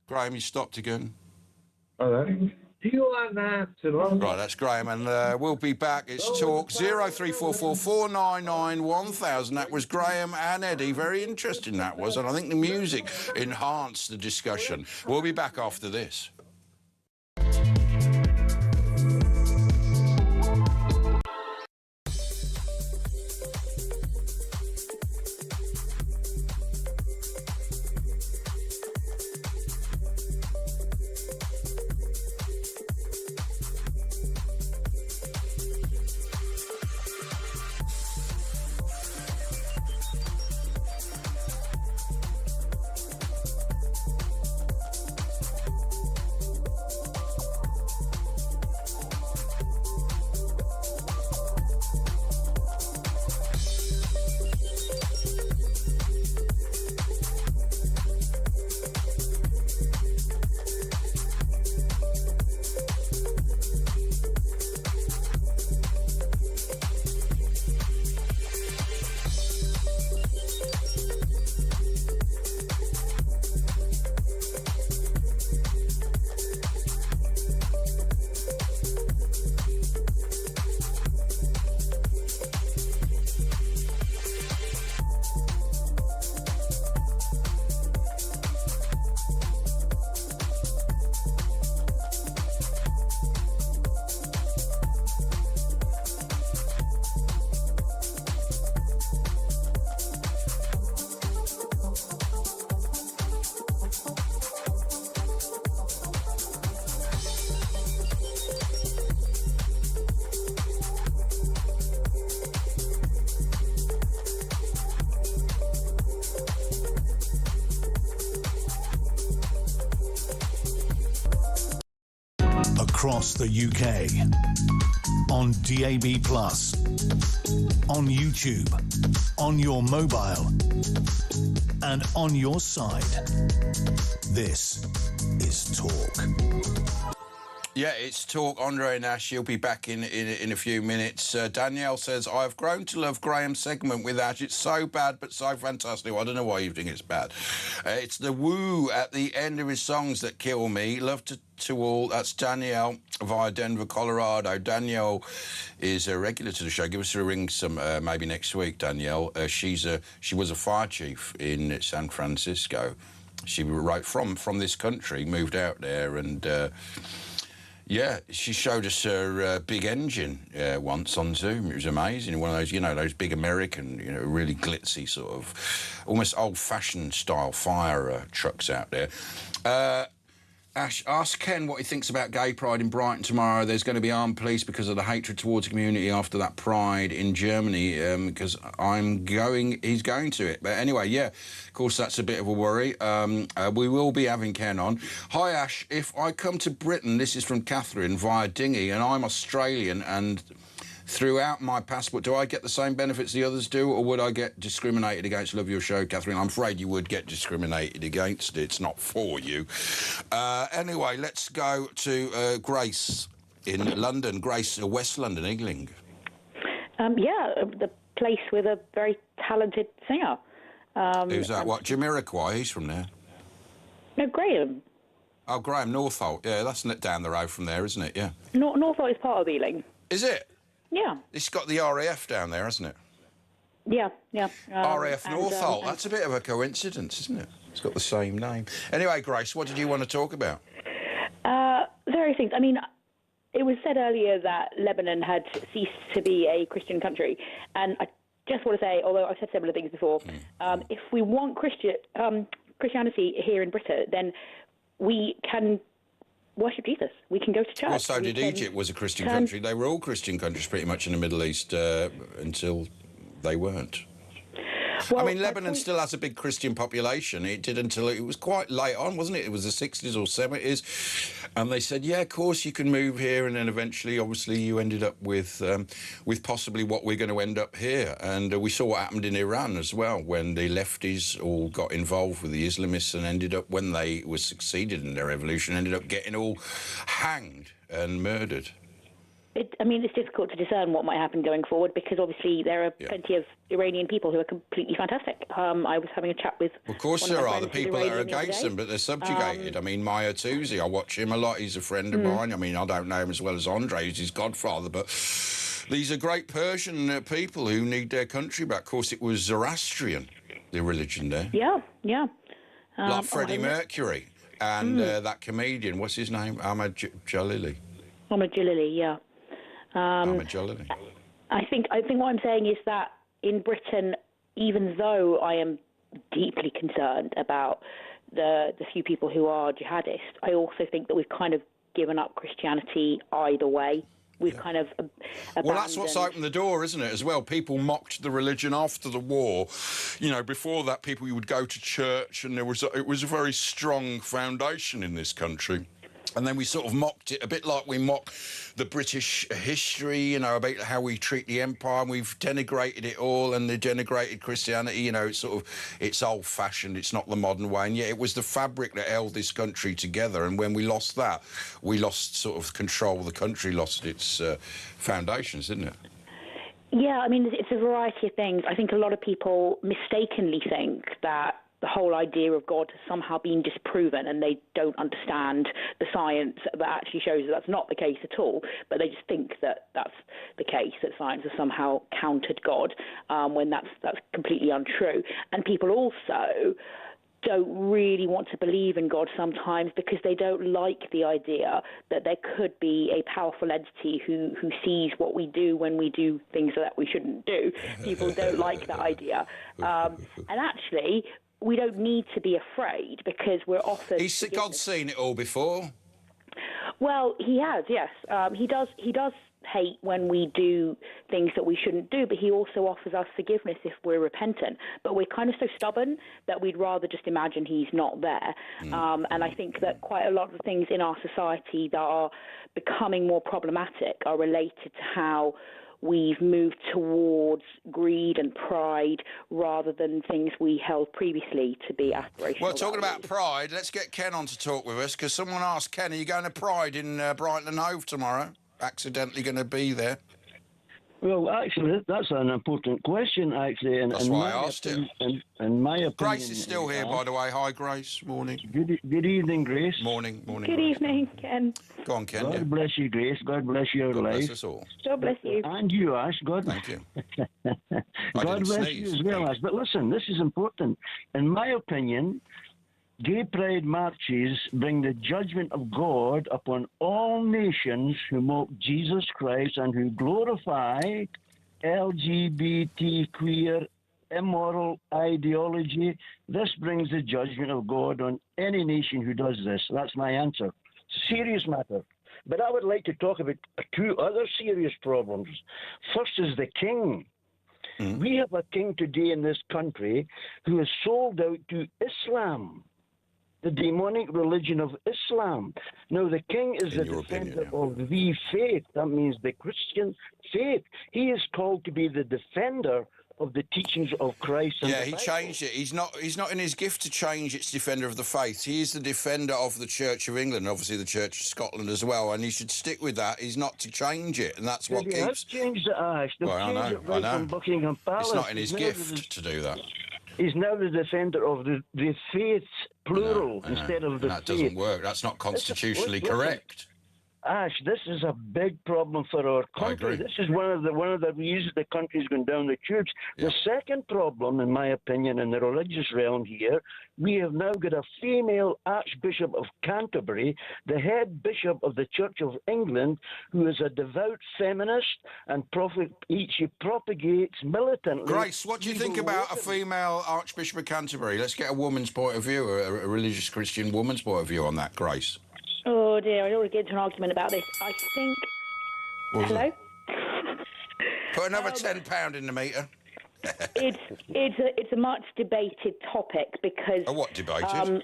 Graham, you stopped again. Right, that's Graham, and we'll be back. It's Talk 0344 499 1000. That was Graham and Eddie. Very interesting that was, and I think the music enhanced the discussion. We'll be back after this. across the UK. On DAB+, on YouTube, on your mobile, and on your side. This is Talk. Yeah, it's Talk. Andre Nash, he'll be back in a few minutes. Danielle says, I've grown to love Graham's segment with Ash. It's so bad, but so fantastic. Well, I don't know why you think it's bad. It's the woo at the end of his songs that kill me. Love to all. That's Danielle via Denver, Colorado. Danielle is a regular to the show. Give us a ring maybe next week, Danielle. She was a fire chief in San Francisco. She wrote from this country, moved out there, and... yeah, she showed us her big engine once on Zoom. It was amazing. One of those, those big American, really glitzy sort of, almost old-fashioned style fire trucks out there. Ash, ask Ken what he thinks about gay pride in Brighton tomorrow. There's going to be armed police because of the hatred towards the community after that pride in Germany, because he's going to it. But anyway, yeah, of course, that's a bit of a worry. We will be having Ken on. Hi, Ash. If I come to Britain, this is from Catherine, via dinghy, and I'm Australian, and throughout my passport, do I get the same benefits the others do, or would I get discriminated against? Love your show, Catherine. I'm afraid you would get discriminated against. It's not for you. Anyway, let's go to Grace in London. Grace, West London, Ealing. The place with a very talented singer. Who's that? What, Jamiroquai? He's from there. No, Graham. Oh, Graham, Northolt. Yeah, that's down the road from there, isn't it? Yeah. Northolt is part of Ealing. Is it? Yeah. It's got the RAF down there, hasn't it? Yeah. RAF Northolt. That's a bit of a coincidence, isn't it? It's got the same name. Anyway, Grace, what did you want to talk about? Various things. I mean, it was said earlier that Lebanon had ceased to be a Christian country, and I just want to say, although I've said similar things before, if we want Christianity here in Britain, then we can worship Jesus. We can go to church. Well, so did Egypt was a Christian country. They were all Christian countries pretty much in the Middle East until they weren't. Well, I mean, Lebanon still has a big Christian population. It did until it was quite late on, wasn't it? It was the 60s or 70s. And they said, yeah, of course you can move here. And then eventually, obviously, you ended up with possibly what we're going to end up here. And we saw what happened in Iran as well, when the lefties all got involved with the Islamists and ended up, when they were succeeded in their revolution, ended up getting all hanged and murdered. It's difficult to discern what might happen going forward because obviously there are plenty of Iranian people who are completely fantastic. I was having a chat with. Of course, there are the people that are against them, but they're subjugated. I mean, Maya Tuzi, I watch him a lot. He's a friend of mine. I mean, I don't know him as well as Andre, who's his godfather, but these are great Persian people who need their country back. Of course, it was Zoroastrian, the religion there. Yeah. Like Freddie Mercury and that comedian. What's his name? Ahmad Jalili. Ahmad Jalili, yeah. Ahmad Jalili. I think what I'm saying is that in Britain, even though I am deeply concerned about the few people who are jihadists, I also think that we've kind of given up Christianity either way. We've kind of abandoned... Well, that's what's opened the door, isn't it, as well? People mocked the religion after the war. You know, before that, people would go to church and it was a very strong foundation in this country. And then we sort of mocked it, a bit like we mock the British history, you know, about how we treat the empire, and we've denigrated it all, and they denigrated Christianity, you know, it's old-fashioned, it's not the modern way, and yet it was the fabric that held this country together, and when we lost that, we lost sort of control, the country lost its foundations, didn't it? Yeah, I mean, it's a variety of things. I think a lot of people mistakenly think that the whole idea of God has somehow been disproven and they don't understand the science that actually shows that that's not the case at all, but they just think that that's the case, that science has somehow countered God, when that's completely untrue. And people also don't really want to believe in God sometimes because they don't like the idea that there could be a powerful entity who sees what we do when we do things that we shouldn't do. People don't like that idea. And actually, we don't need to be afraid because we're offered... God's seen it all before. Well, he has, yes. He does hate when we do things that we shouldn't do, but he also offers us forgiveness if we're repentant. But we're kind of so stubborn that we'd rather just imagine he's not there. And I think that quite a lot of the things in our society that are becoming more problematic are related to how we've moved towards greed and pride rather than things we held previously to be aspirational. Well, talking about pride, let's get Ken on to talk with us, because someone asked Ken, are you going to Pride in Brighton and Hove tomorrow? Accidentally going to be there. Well, actually, that's an important question, actually. That's why I asked it. In my opinion... Grace is still here, by the way. Hi, Grace. Morning. Good evening, Grace. Morning. Good evening, Ken. Go on, Ken. God bless you, Grace. God bless your life. God bless us all. God bless you. And you, Ash. Thank you. God bless you as well, Ash. But listen, this is important. In my opinion, gay pride marches bring the judgment of God upon all nations who mock Jesus Christ and who glorify LGBT, queer, immoral ideology. This brings the judgment of God on any nation who does this. That's my answer. Serious matter. But I would like to talk about two other serious problems. First is the king. We have a king today in this country who is sold out to Islam, the demonic religion of Islam. Now, the king is the defender of the faith. That means the Christian faith. He is called to be the defender of the teachings of Christ. And he changed it. He's not in his gift to change its defender of the faith. He is the defender of the Church of England, obviously the Church of Scotland as well, and he should stick with that. He's not to change it, and that's what keeps... changed it, Ash. I know. From Buckingham Palace. It's not in his gift to do that. He's now the defender of the faiths, plural, instead of the faith. That doesn't work. That's not constitutionally correct. Ash, this is a big problem for our country. This is one of the reasons the country's going down the tubes. Yeah. The second problem, in my opinion, in the religious realm here, we have now got a female Archbishop of Canterbury, the head bishop of the Church of England, who is a devout feminist and she propagates militantly... Grace, what do you think about a female Archbishop of Canterbury? Let's get a woman's point of view, a religious Christian woman's point of view on that, Grace. Oh dear, I don't want to get into an argument about this. I think... Hello? Put another £10 in the meter. It's a much debated topic because... what debated?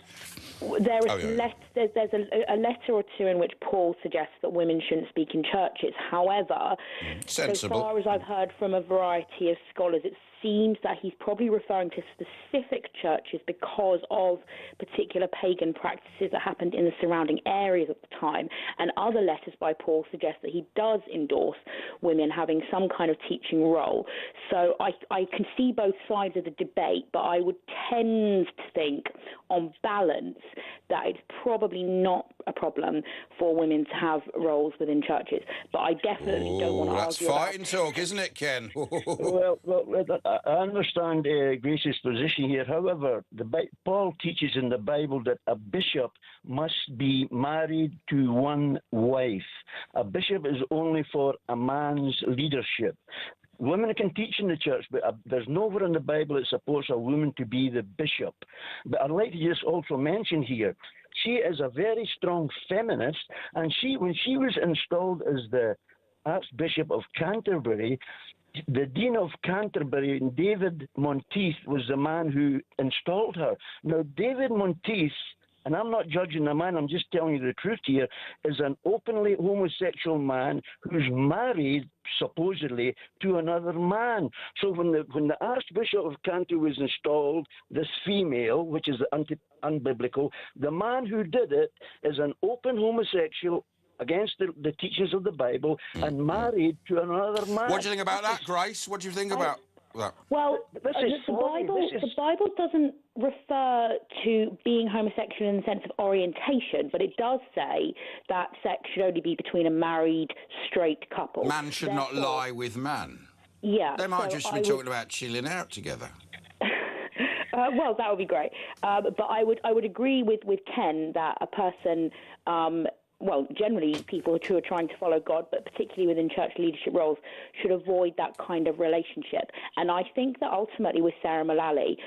There's a letter or two in which Paul suggests that women shouldn't speak in churches. However, sensible. As far as I've heard from a variety of scholars, it seems that he's probably referring to specific churches because of particular pagan practices that happened in the surrounding areas at the time. And other letters by Paul suggest that he does endorse women having some kind of teaching role. So I can see both sides of the debate, but I would tend to think, on balance, that it's probably not a problem for women to have roles within churches. But I definitely don't want to argue that's fighting talk, isn't it, Ken? well, I understand Grace's position here. However, Paul teaches in the Bible that a bishop must be married to one wife. A bishop is only for a man's leadership. Women can teach in the church, but there's nowhere in the Bible that supports a woman to be the bishop. But I'd like to just also mention here, she is a very strong feminist, and when she was installed as the Archbishop of Canterbury, the Dean of Canterbury, David Monteith, was the man who installed her. Now, David Monteith, and I'm not judging the man, I'm just telling you the truth here, is an openly homosexual man who's married, supposedly, to another man. So when the Archbishop of Canterbury was installed, this female, which is unbiblical, the man who did it is an open homosexual against the teachings of the Bible and married to another man. What do you think about that, Grace? What do you think about that? Well, the Bible doesn't refer to being homosexual in the sense of orientation, but it does say that sex should only be between a married, straight couple. Man should not lie with man. Yeah. They might just be talking about chilling out together. Well, that would be great. But I would agree with Ken that a person well, generally people who are trying to follow God, but particularly within church leadership roles, should avoid that kind of relationship. And I think that ultimately with Sarah Mullally,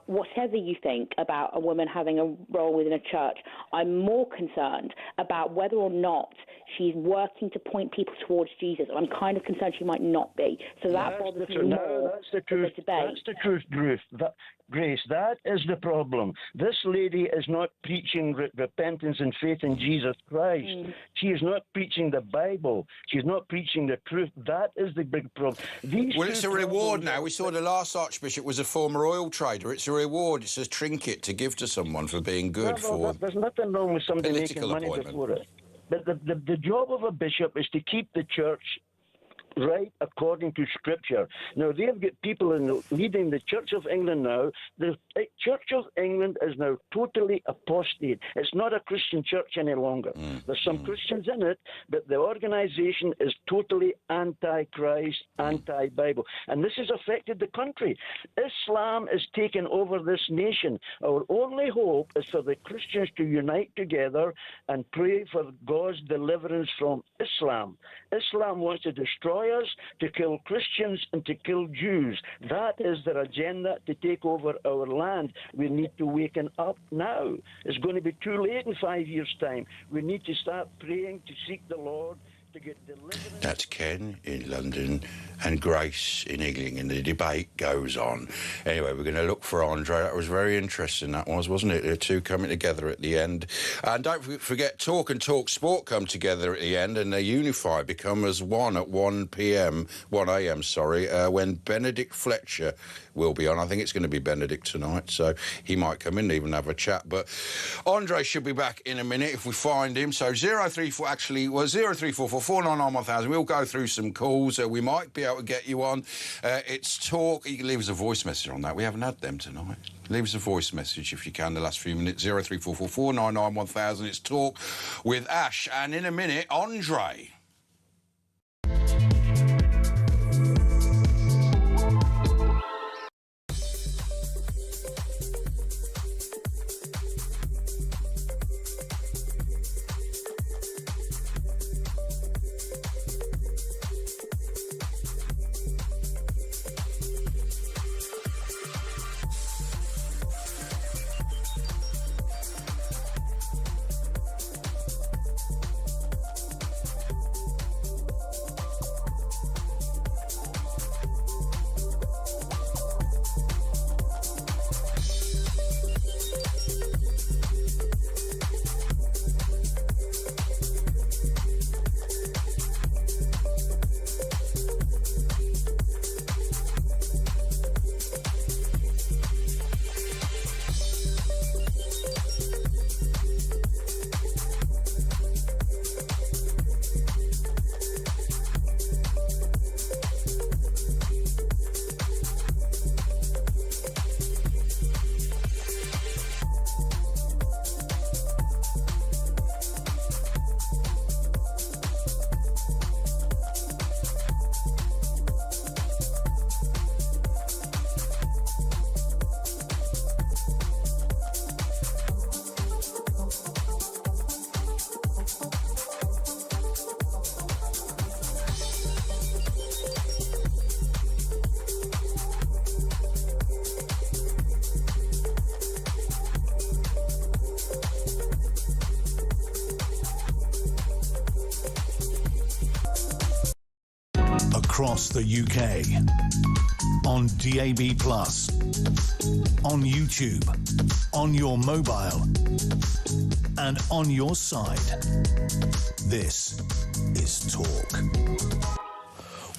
whatever you think about a woman having a role within a church, I'm more concerned about whether or not she's working to point people towards Jesus. I'm kind of concerned she might not be. So that bothers me more. That's the truth. That's the truth, Grace. That is the problem. This lady is not preaching repentance and faith in Jesus Christ. She is not preaching the Bible. She's not preaching the truth. That is the big problem. Well, it's a reward now. We saw the last Archbishop was a former oil trader. It's a reward. It's a trinket to give to someone for being good There's nothing wrong with somebody making political money appointment. before it. But the job of a bishop is to keep the church right according to Scripture. Now, they've got people leading the Church of England now. The Church of England is now totally apostate. It's not a Christian church any longer. There's some Christians in it, but the organisation is totally anti-Christ, anti-Bible. And this has affected the country. Islam is taking over this nation. Our only hope is for the Christians to unite together and pray for God's deliverance from Islam. Islam wants to destroy us, to kill Christians and to kill Jews. That is their agenda, to take over our land. We need to waken up now. It's going to be too late in 5 years' time. We need to start praying to seek the Lord to get deliverance. That's Ken in London and Grace in Ealing, and the debate goes on. Anyway, we're going to look for Andre. That was very interesting, that was, wasn't it? The two coming together at the end. And don't forget, Talk and Talk Sport come together at the end, and they unify, become as one at 1 a.m, when Benedict Fletcher will be on. I think it's going to be Benedict tonight, so he might come in and even have a chat. But Andre should be back in a minute if we find him. So 0344 499 1000. We'll go through some calls. We might be able to get you on. It's Talk. You can leave us a voice message on that. We haven't had them tonight. Leave us a voice message if you can the last few minutes. 0344 499 1000. It's Talk with Ash. And in a minute, Andre. Across the UK, on DAB+, on YouTube, on your mobile, and on your side. This is Talk.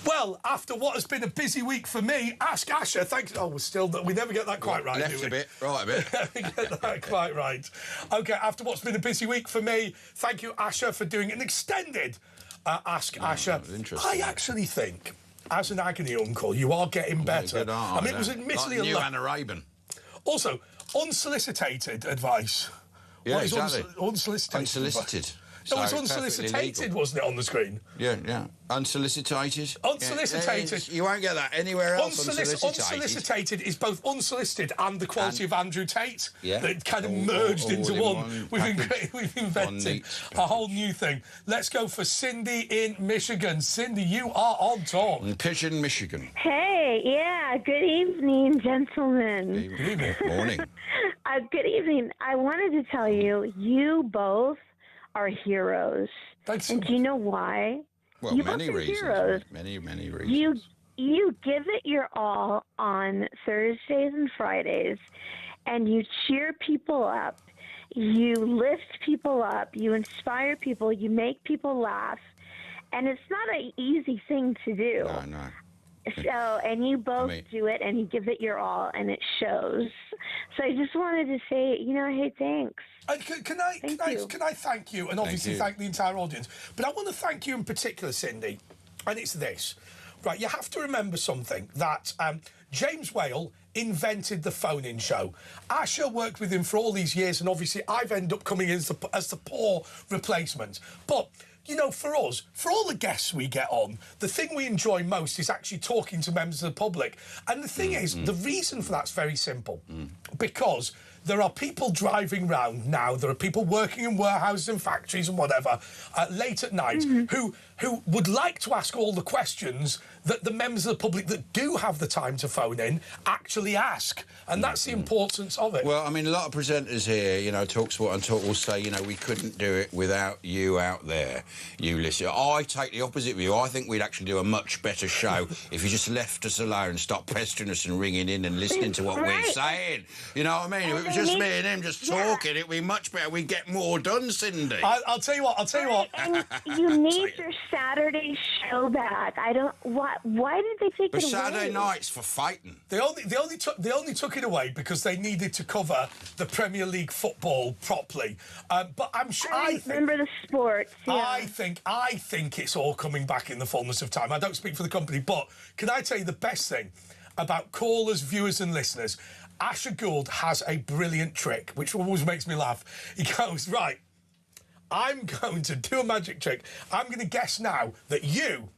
Well, after what has been a busy week for me, Ask Asher, thanks. Oh, we never get that quite right, Left do we? a bit, right a bit. We get that quite right. OK, after what's been a busy week for me, thank you, Asher, for doing an extended Ask Asher. Interesting. I actually think, as an agony uncle, you are getting better. Good, I mean, it was admittedly like new Anna Raben. Also, unsolicited advice. Yeah, What is exactly. unsolicited? Unsolicited. No, it was So it's perfectly unsolicited, legal. wasn't it, on the screen? Yeah, yeah. Unsolicited. Unsolicited. Yeah, you won't get that anywhere else. Unsolicited is both unsolicited and the quality of Andrew Tate. Yeah. That kind of merged into in one. package. We've invented a whole new thing. Let's go for Cindy in Michigan. Cindy, you are on talk. In Pigeon, Michigan. Hey, yeah, good evening, gentlemen. Good evening. Morning. Good evening. I wanted to tell you, you both are heroes. Thanks. And do you know why? Well, you many both are reasons. Heroes. Many reasons. You give it your all on Thursdays and Fridays, and you cheer people up. You lift people up. You inspire people. You make people laugh. And it's not an easy thing to do. No. So, and you both do it, and you give it your all, and it shows. So I just wanted to say, hey, thanks. And can I thank you, and obviously thank the entire audience, but I want to thank you in particular, Cindy, and it's this. Right, you have to remember something, that James Whale invented the phone-in show. Asher worked with him for all these years, and obviously I've ended up coming in as the poor replacement. But for us, for all the guests we get on, the thing we enjoy most is actually talking to members of the public. And the thing is, the reason for that's very simple. Because there are people driving round now, there are people working in warehouses and factories and whatever, late at night, who would like to ask all the questions that the members of the public that do have the time to phone in actually ask. And that's the importance of it. Well, I mean, a lot of presenters here, TalkSport and Talk will say, we couldn't do it without you out there, you listener. I take the opposite view. I think we'd actually do a much better show if you just left us alone and stopped pestering us and ringing in and listening to what we're saying. You know what I mean? If it was just me and him just talking, it'd be much better. We'd get more done, Cindy. I'll tell you what. And you need your Saturday show back. Why did they take it away? Saturday nights for fighting. They only took it away because they needed to cover the Premier League football properly. But I'm sure I remember the sports. Yeah. I think it's all coming back in the fullness of time. I don't speak for the company, but can I tell you the best thing about callers, viewers, and listeners? Asher Gould has a brilliant trick, which always makes me laugh. He goes, right, I'm going to do a magic trick. I'm going to guess now that you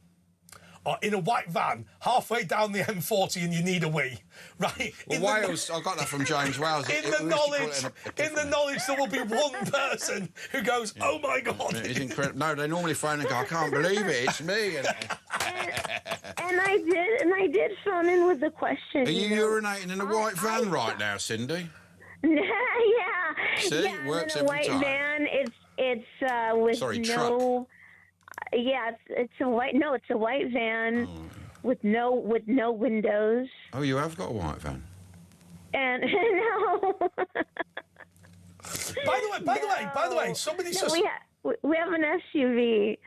are in a white van halfway down the M40 and you need a wee, right? Well, Wales, I got that from James Wales. In the knowledge there will be one person who goes, oh my God. It's incredible. No, they normally phone and go, I can't believe it, it's me. And I did phone in with the question. Are you urinating in a white van right now, Cindy? Yeah. See, it works every white time. Van. It's with truck. Yeah, it's a white. No, it's a white van with no windows. Oh, you have got a white van. And no. By the way, somebody's just. We have an SUV.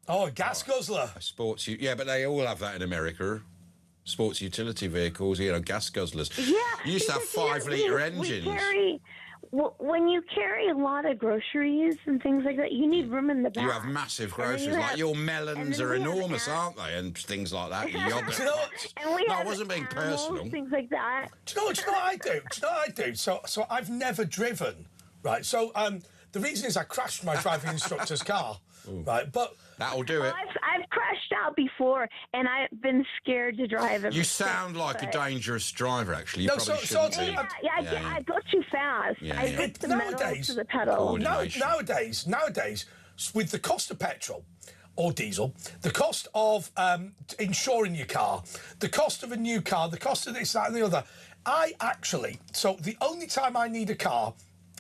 Oh, a gas guzzler. A sports, yeah, but they all have that in America. Sports utility vehicles, gas guzzlers. Yeah. You used to have 5-litre engines. When you carry a lot of groceries and things like that, you need room in the back. You have massive groceries. Like your melons are enormous, aren't they? And things like that. Your yogurt. I wasn't being personal. Things like that. Do you know what I do? So I've never driven, right? So the reason is I crashed my driving instructor's car, right? But that'll do it. I've crashed out before, and I've been scared to drive ever You sound like a dangerous driver, actually. You No, probably so I'll shouldn't tell be. you- I go too fast. I hit the metal to the pedal. Nowadays, with the cost of petrol or diesel, the cost of insuring your car, the cost of a new car, the cost of this, that, and the other, so the only time I need a car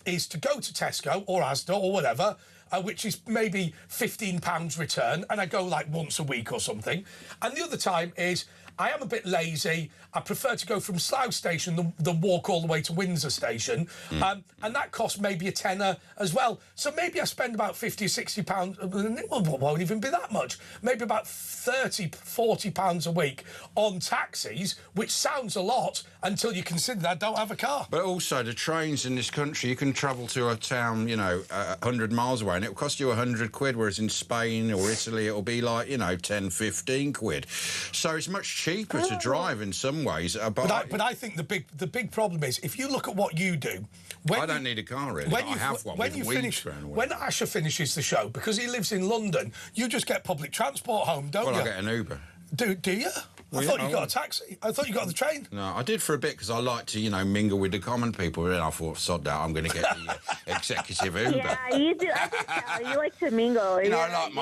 is to go to Tesco or Asda or whatever, which is maybe £15 return, and I go like once a week or something. And the other time is I am a bit lazy. I prefer to go from Slough Station than walk all the way to Windsor Station. And that costs maybe a tenner as well. So maybe I spend about £50 or £60, it won't even be that much. Maybe about £30, £40 a week on taxis, which sounds a lot until you consider that I don't have a car. But also, the trains in this country, you can travel to a town, 100 miles away, and it'll cost you £100, whereas in Spain or Italy, it'll be like, 10, 15 quid. So it's much cheaper to drive in some ways. But I think the big problem is, if you look at what you do... I don't need a car, really. I have one with wheels. When Asher finishes the show, because he lives in London, you just get public transport home, don't you? Well, I get an Uber. Do you? I thought you got a taxi. I thought you got the train. No, I did for a bit because I like to, mingle with the common people. And I thought, sod that, I'm going to get the executive Uber. Yeah, you do. I can tell. You like to mingle. I like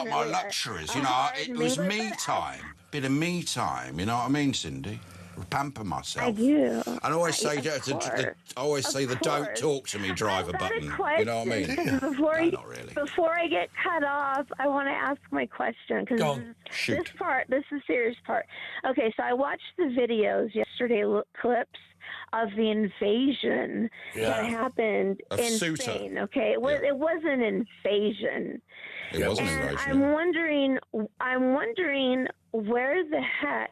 my luxuries. It was me time. Bit of me time. You know what I mean, Cindy? Pamper myself. I do. And I always say, the "Don't talk to me" driver button. You know what I mean? Before I get cut off, I want to ask my question because this is the serious part. Okay, so I watched the videos yesterday, clips of the invasion that happened in Ceuta. Spain. Okay, it was an invasion. It was an invasion. I'm wondering where the heck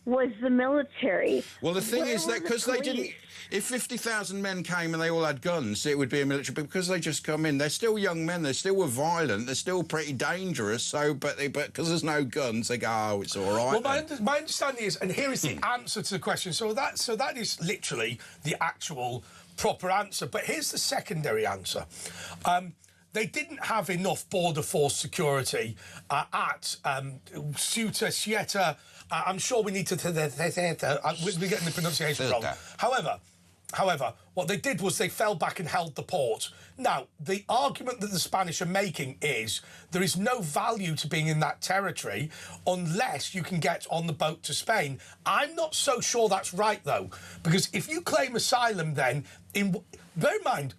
was the military. Well, the thing is that because they didn't... If 50,000 men came and they all had guns, it would be a military... But because they just come in, they're still young men, they still were violent, they're still pretty dangerous, but because there's no guns, they go, oh, it's all right. Well, my understanding is, and here is the answer to the question, so that is literally the actual proper answer, but here's the secondary answer. They didn't have enough border force security at Ceuta. I'm sure we need to... We're getting the pronunciation wrong. However, what they did was they fell back and held the port. Now, the argument that the Spanish are making is there is no value to being in that territory unless you can get on the boat to Spain. I'm not so sure that's right, though, because if you claim asylum then... Bear in mind...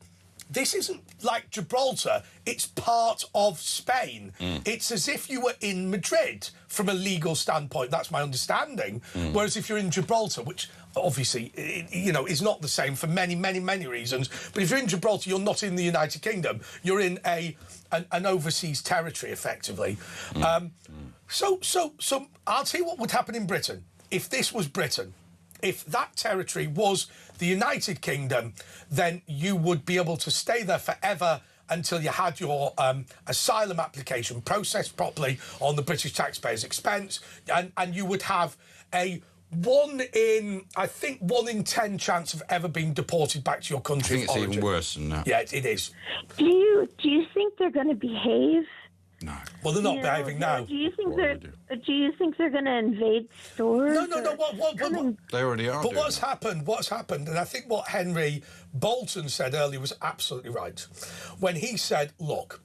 This isn't like Gibraltar, it's part of Spain. It's as if you were in Madrid from a legal standpoint, that's my understanding. Whereas if you're in Gibraltar, which obviously, is not the same for many, many, many reasons, but if you're in Gibraltar, you're not in the United Kingdom, you're in an overseas territory, effectively. So I'll tell you what would happen in Britain if this was Britain. If that territory was the United Kingdom, then you would be able to stay there forever until you had your asylum application processed properly on the British taxpayer's expense, and you would have a 1 in 10 chance of ever being deported back to your country of origin. I think it's even worse than that. Yeah, it is. Do you think they're going to behave? No. Well, they're not behaving now. Do you think they're going to invade stores? No. What? They already are. But what's happened, and I think what Henry Bolton said earlier was absolutely right, when he said, look,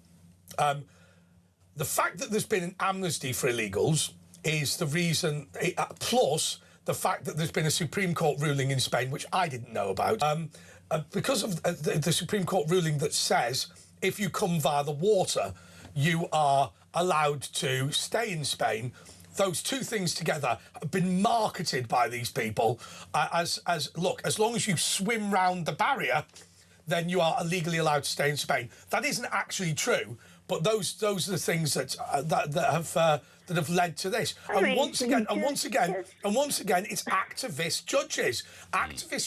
the fact that there's been an amnesty for illegals is the reason, plus the fact that there's been a Supreme Court ruling in Spain, which I didn't know about, because of the Supreme Court ruling that says if you come via the water, you are allowed to stay in Spain. Those two things together have been marketed by these people as look, as long as you swim round the barrier, then you are illegally allowed to stay in Spain. That isn't actually true, but those are the things that have led to this. And once again, it's activist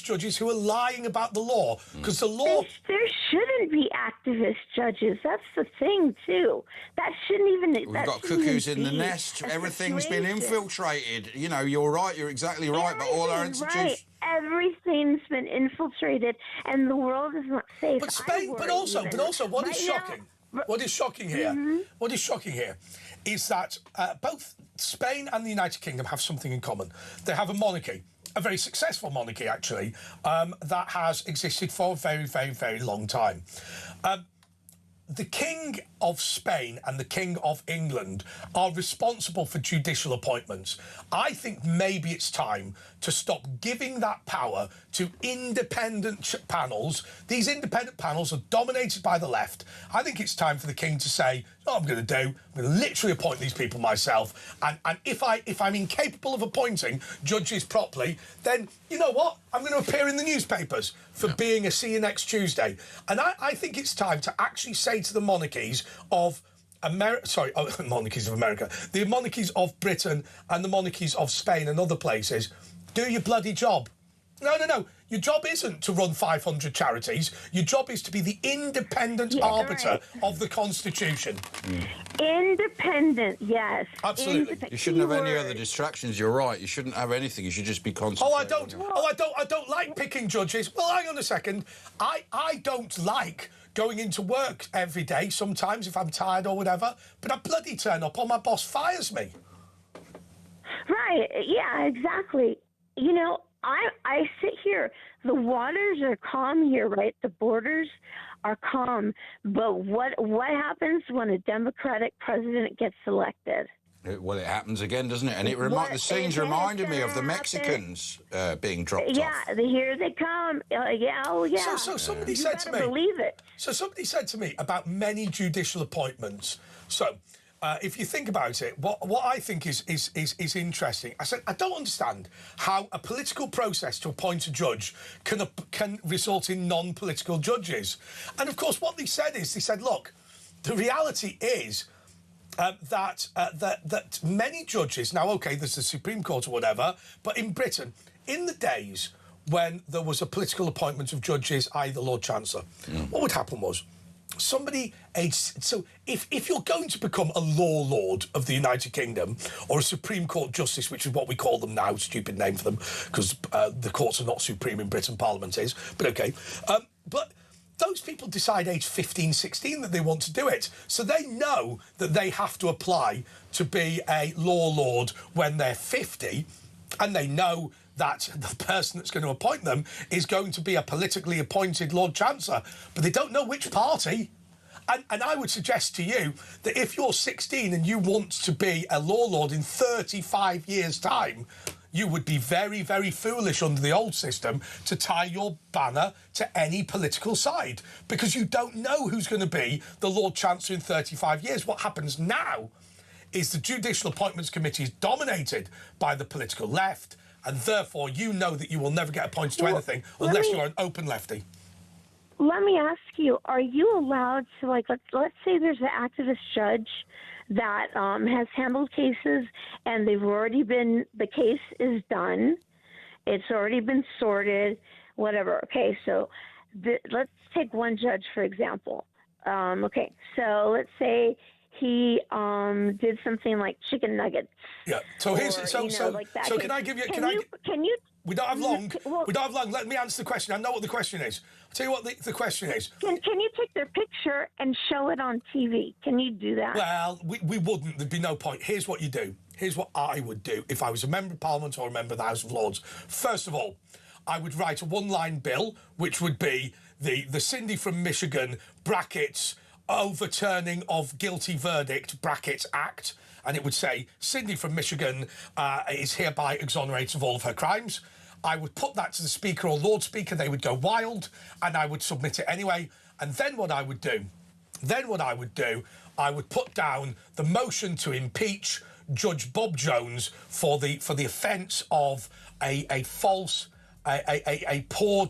judges who are lying about the law, because the law... There shouldn't be activist judges. That's the thing, too. That shouldn't even... We've got cuckoos in the nest. Everything's been infiltrated. You're right. You're exactly right. But all our institutions... Right. Everything's been infiltrated, and the world is not safe. But Spain... But also, what is shocking... What is shocking here is that both Spain and the United Kingdom have something in common. They have a monarchy, a very successful monarchy, actually, that has existed for a very, very, very long time. The King of Spain and the King of England are responsible for judicial appointments. I think maybe it's time to stop giving that power to independent panels. These independent panels are dominated by the left. I think it's time for the King to say, what I'm going to do, I'm going to literally appoint these people myself. And if I'm incapable of appointing judges properly, then you know what? I'm going to appear in the newspapers for being a see you next Tuesday. And I think it's time to actually say to the monarchies of monarchies of America, the monarchies of Britain and the monarchies of Spain and other places, do your bloody job. No. Your job isn't to run 500 charities. Your job is to be the independent arbiter of the Constitution. Independent, yes. Absolutely. You shouldn't have any other distractions. You're right. You shouldn't have anything. You should just be concentrating. I don't like picking judges. Well, hang on a second. I don't like going into work every day, sometimes if I'm tired or whatever, but I bloody turn up or my boss fires me. Right, yeah, exactly. You know, I sit here. The waters are calm here, right? The borders are calm. But what happens when a Democratic president gets elected? Well, it happens again, doesn't it? And the scenes reminded me of the Mexicans being dropped off. Yeah, here they come. Yeah. So somebody said to me... believe it. So somebody said to me about many judicial appointments. So... if you think about it, what I think is interesting, I said, I don't understand how a political process to appoint a judge can result in non-political judges. And, of course, what they said, look, the reality is that many judges... Now, OK, there's the Supreme Court or whatever, but in Britain, in the days when there was a political appointment of judges, i.e. the Lord Chancellor, what would happen was... So if you're going to become a law lord of the United Kingdom or a Supreme Court justice, which is what we call them now, stupid name for them, because the courts are not supreme in Britain, Parliament is, but OK. But those people decide age 15, 16 that they want to do it. So they know that they have to apply to be a law lord when they're 50, and they know that the person that's going to appoint them is going to be a politically appointed Lord Chancellor, but they don't know which party. And I would suggest to you that if you're 16 and you want to be a law lord in 35 years' time, you would be very, very foolish under the old system to tie your banner to any political side, because you don't know who's going to be the Lord Chancellor in 35 years. What happens now is the Judicial Appointments Committee is dominated by the political left, and therefore you know that you will never get appointed to anything unless you're an open lefty. Let me ask you, are you allowed to, like, let's say there's an activist judge that has handled cases and the case is done, it's already been sorted, whatever. Okay, so let's take one judge, for example. Okay, so let's say he did something like chicken nuggets. Yeah. So here's so can I give you? Can you? We don't have long. We don't have long. Let me answer the question. I know what the question is. I'll tell you what the question is. Can you take their picture and show it on TV? Can you do that? Well, we wouldn't. There'd be no point. Here's what you do. Here's what I would do if I was a member of Parliament or a member of the House of Lords. First of all, I would write a one-line bill, which would be the Cindy from Michigan brackets overturning of guilty verdict brackets act, and it would say Cindy from Michigan is hereby exonerated of all of her crimes. I would put that to the Speaker or Lord Speaker. They would go wild, and I would submit it anyway. And then what I would do, I would put down the motion to impeach Judge Bob Jones for the offence of a false, a poor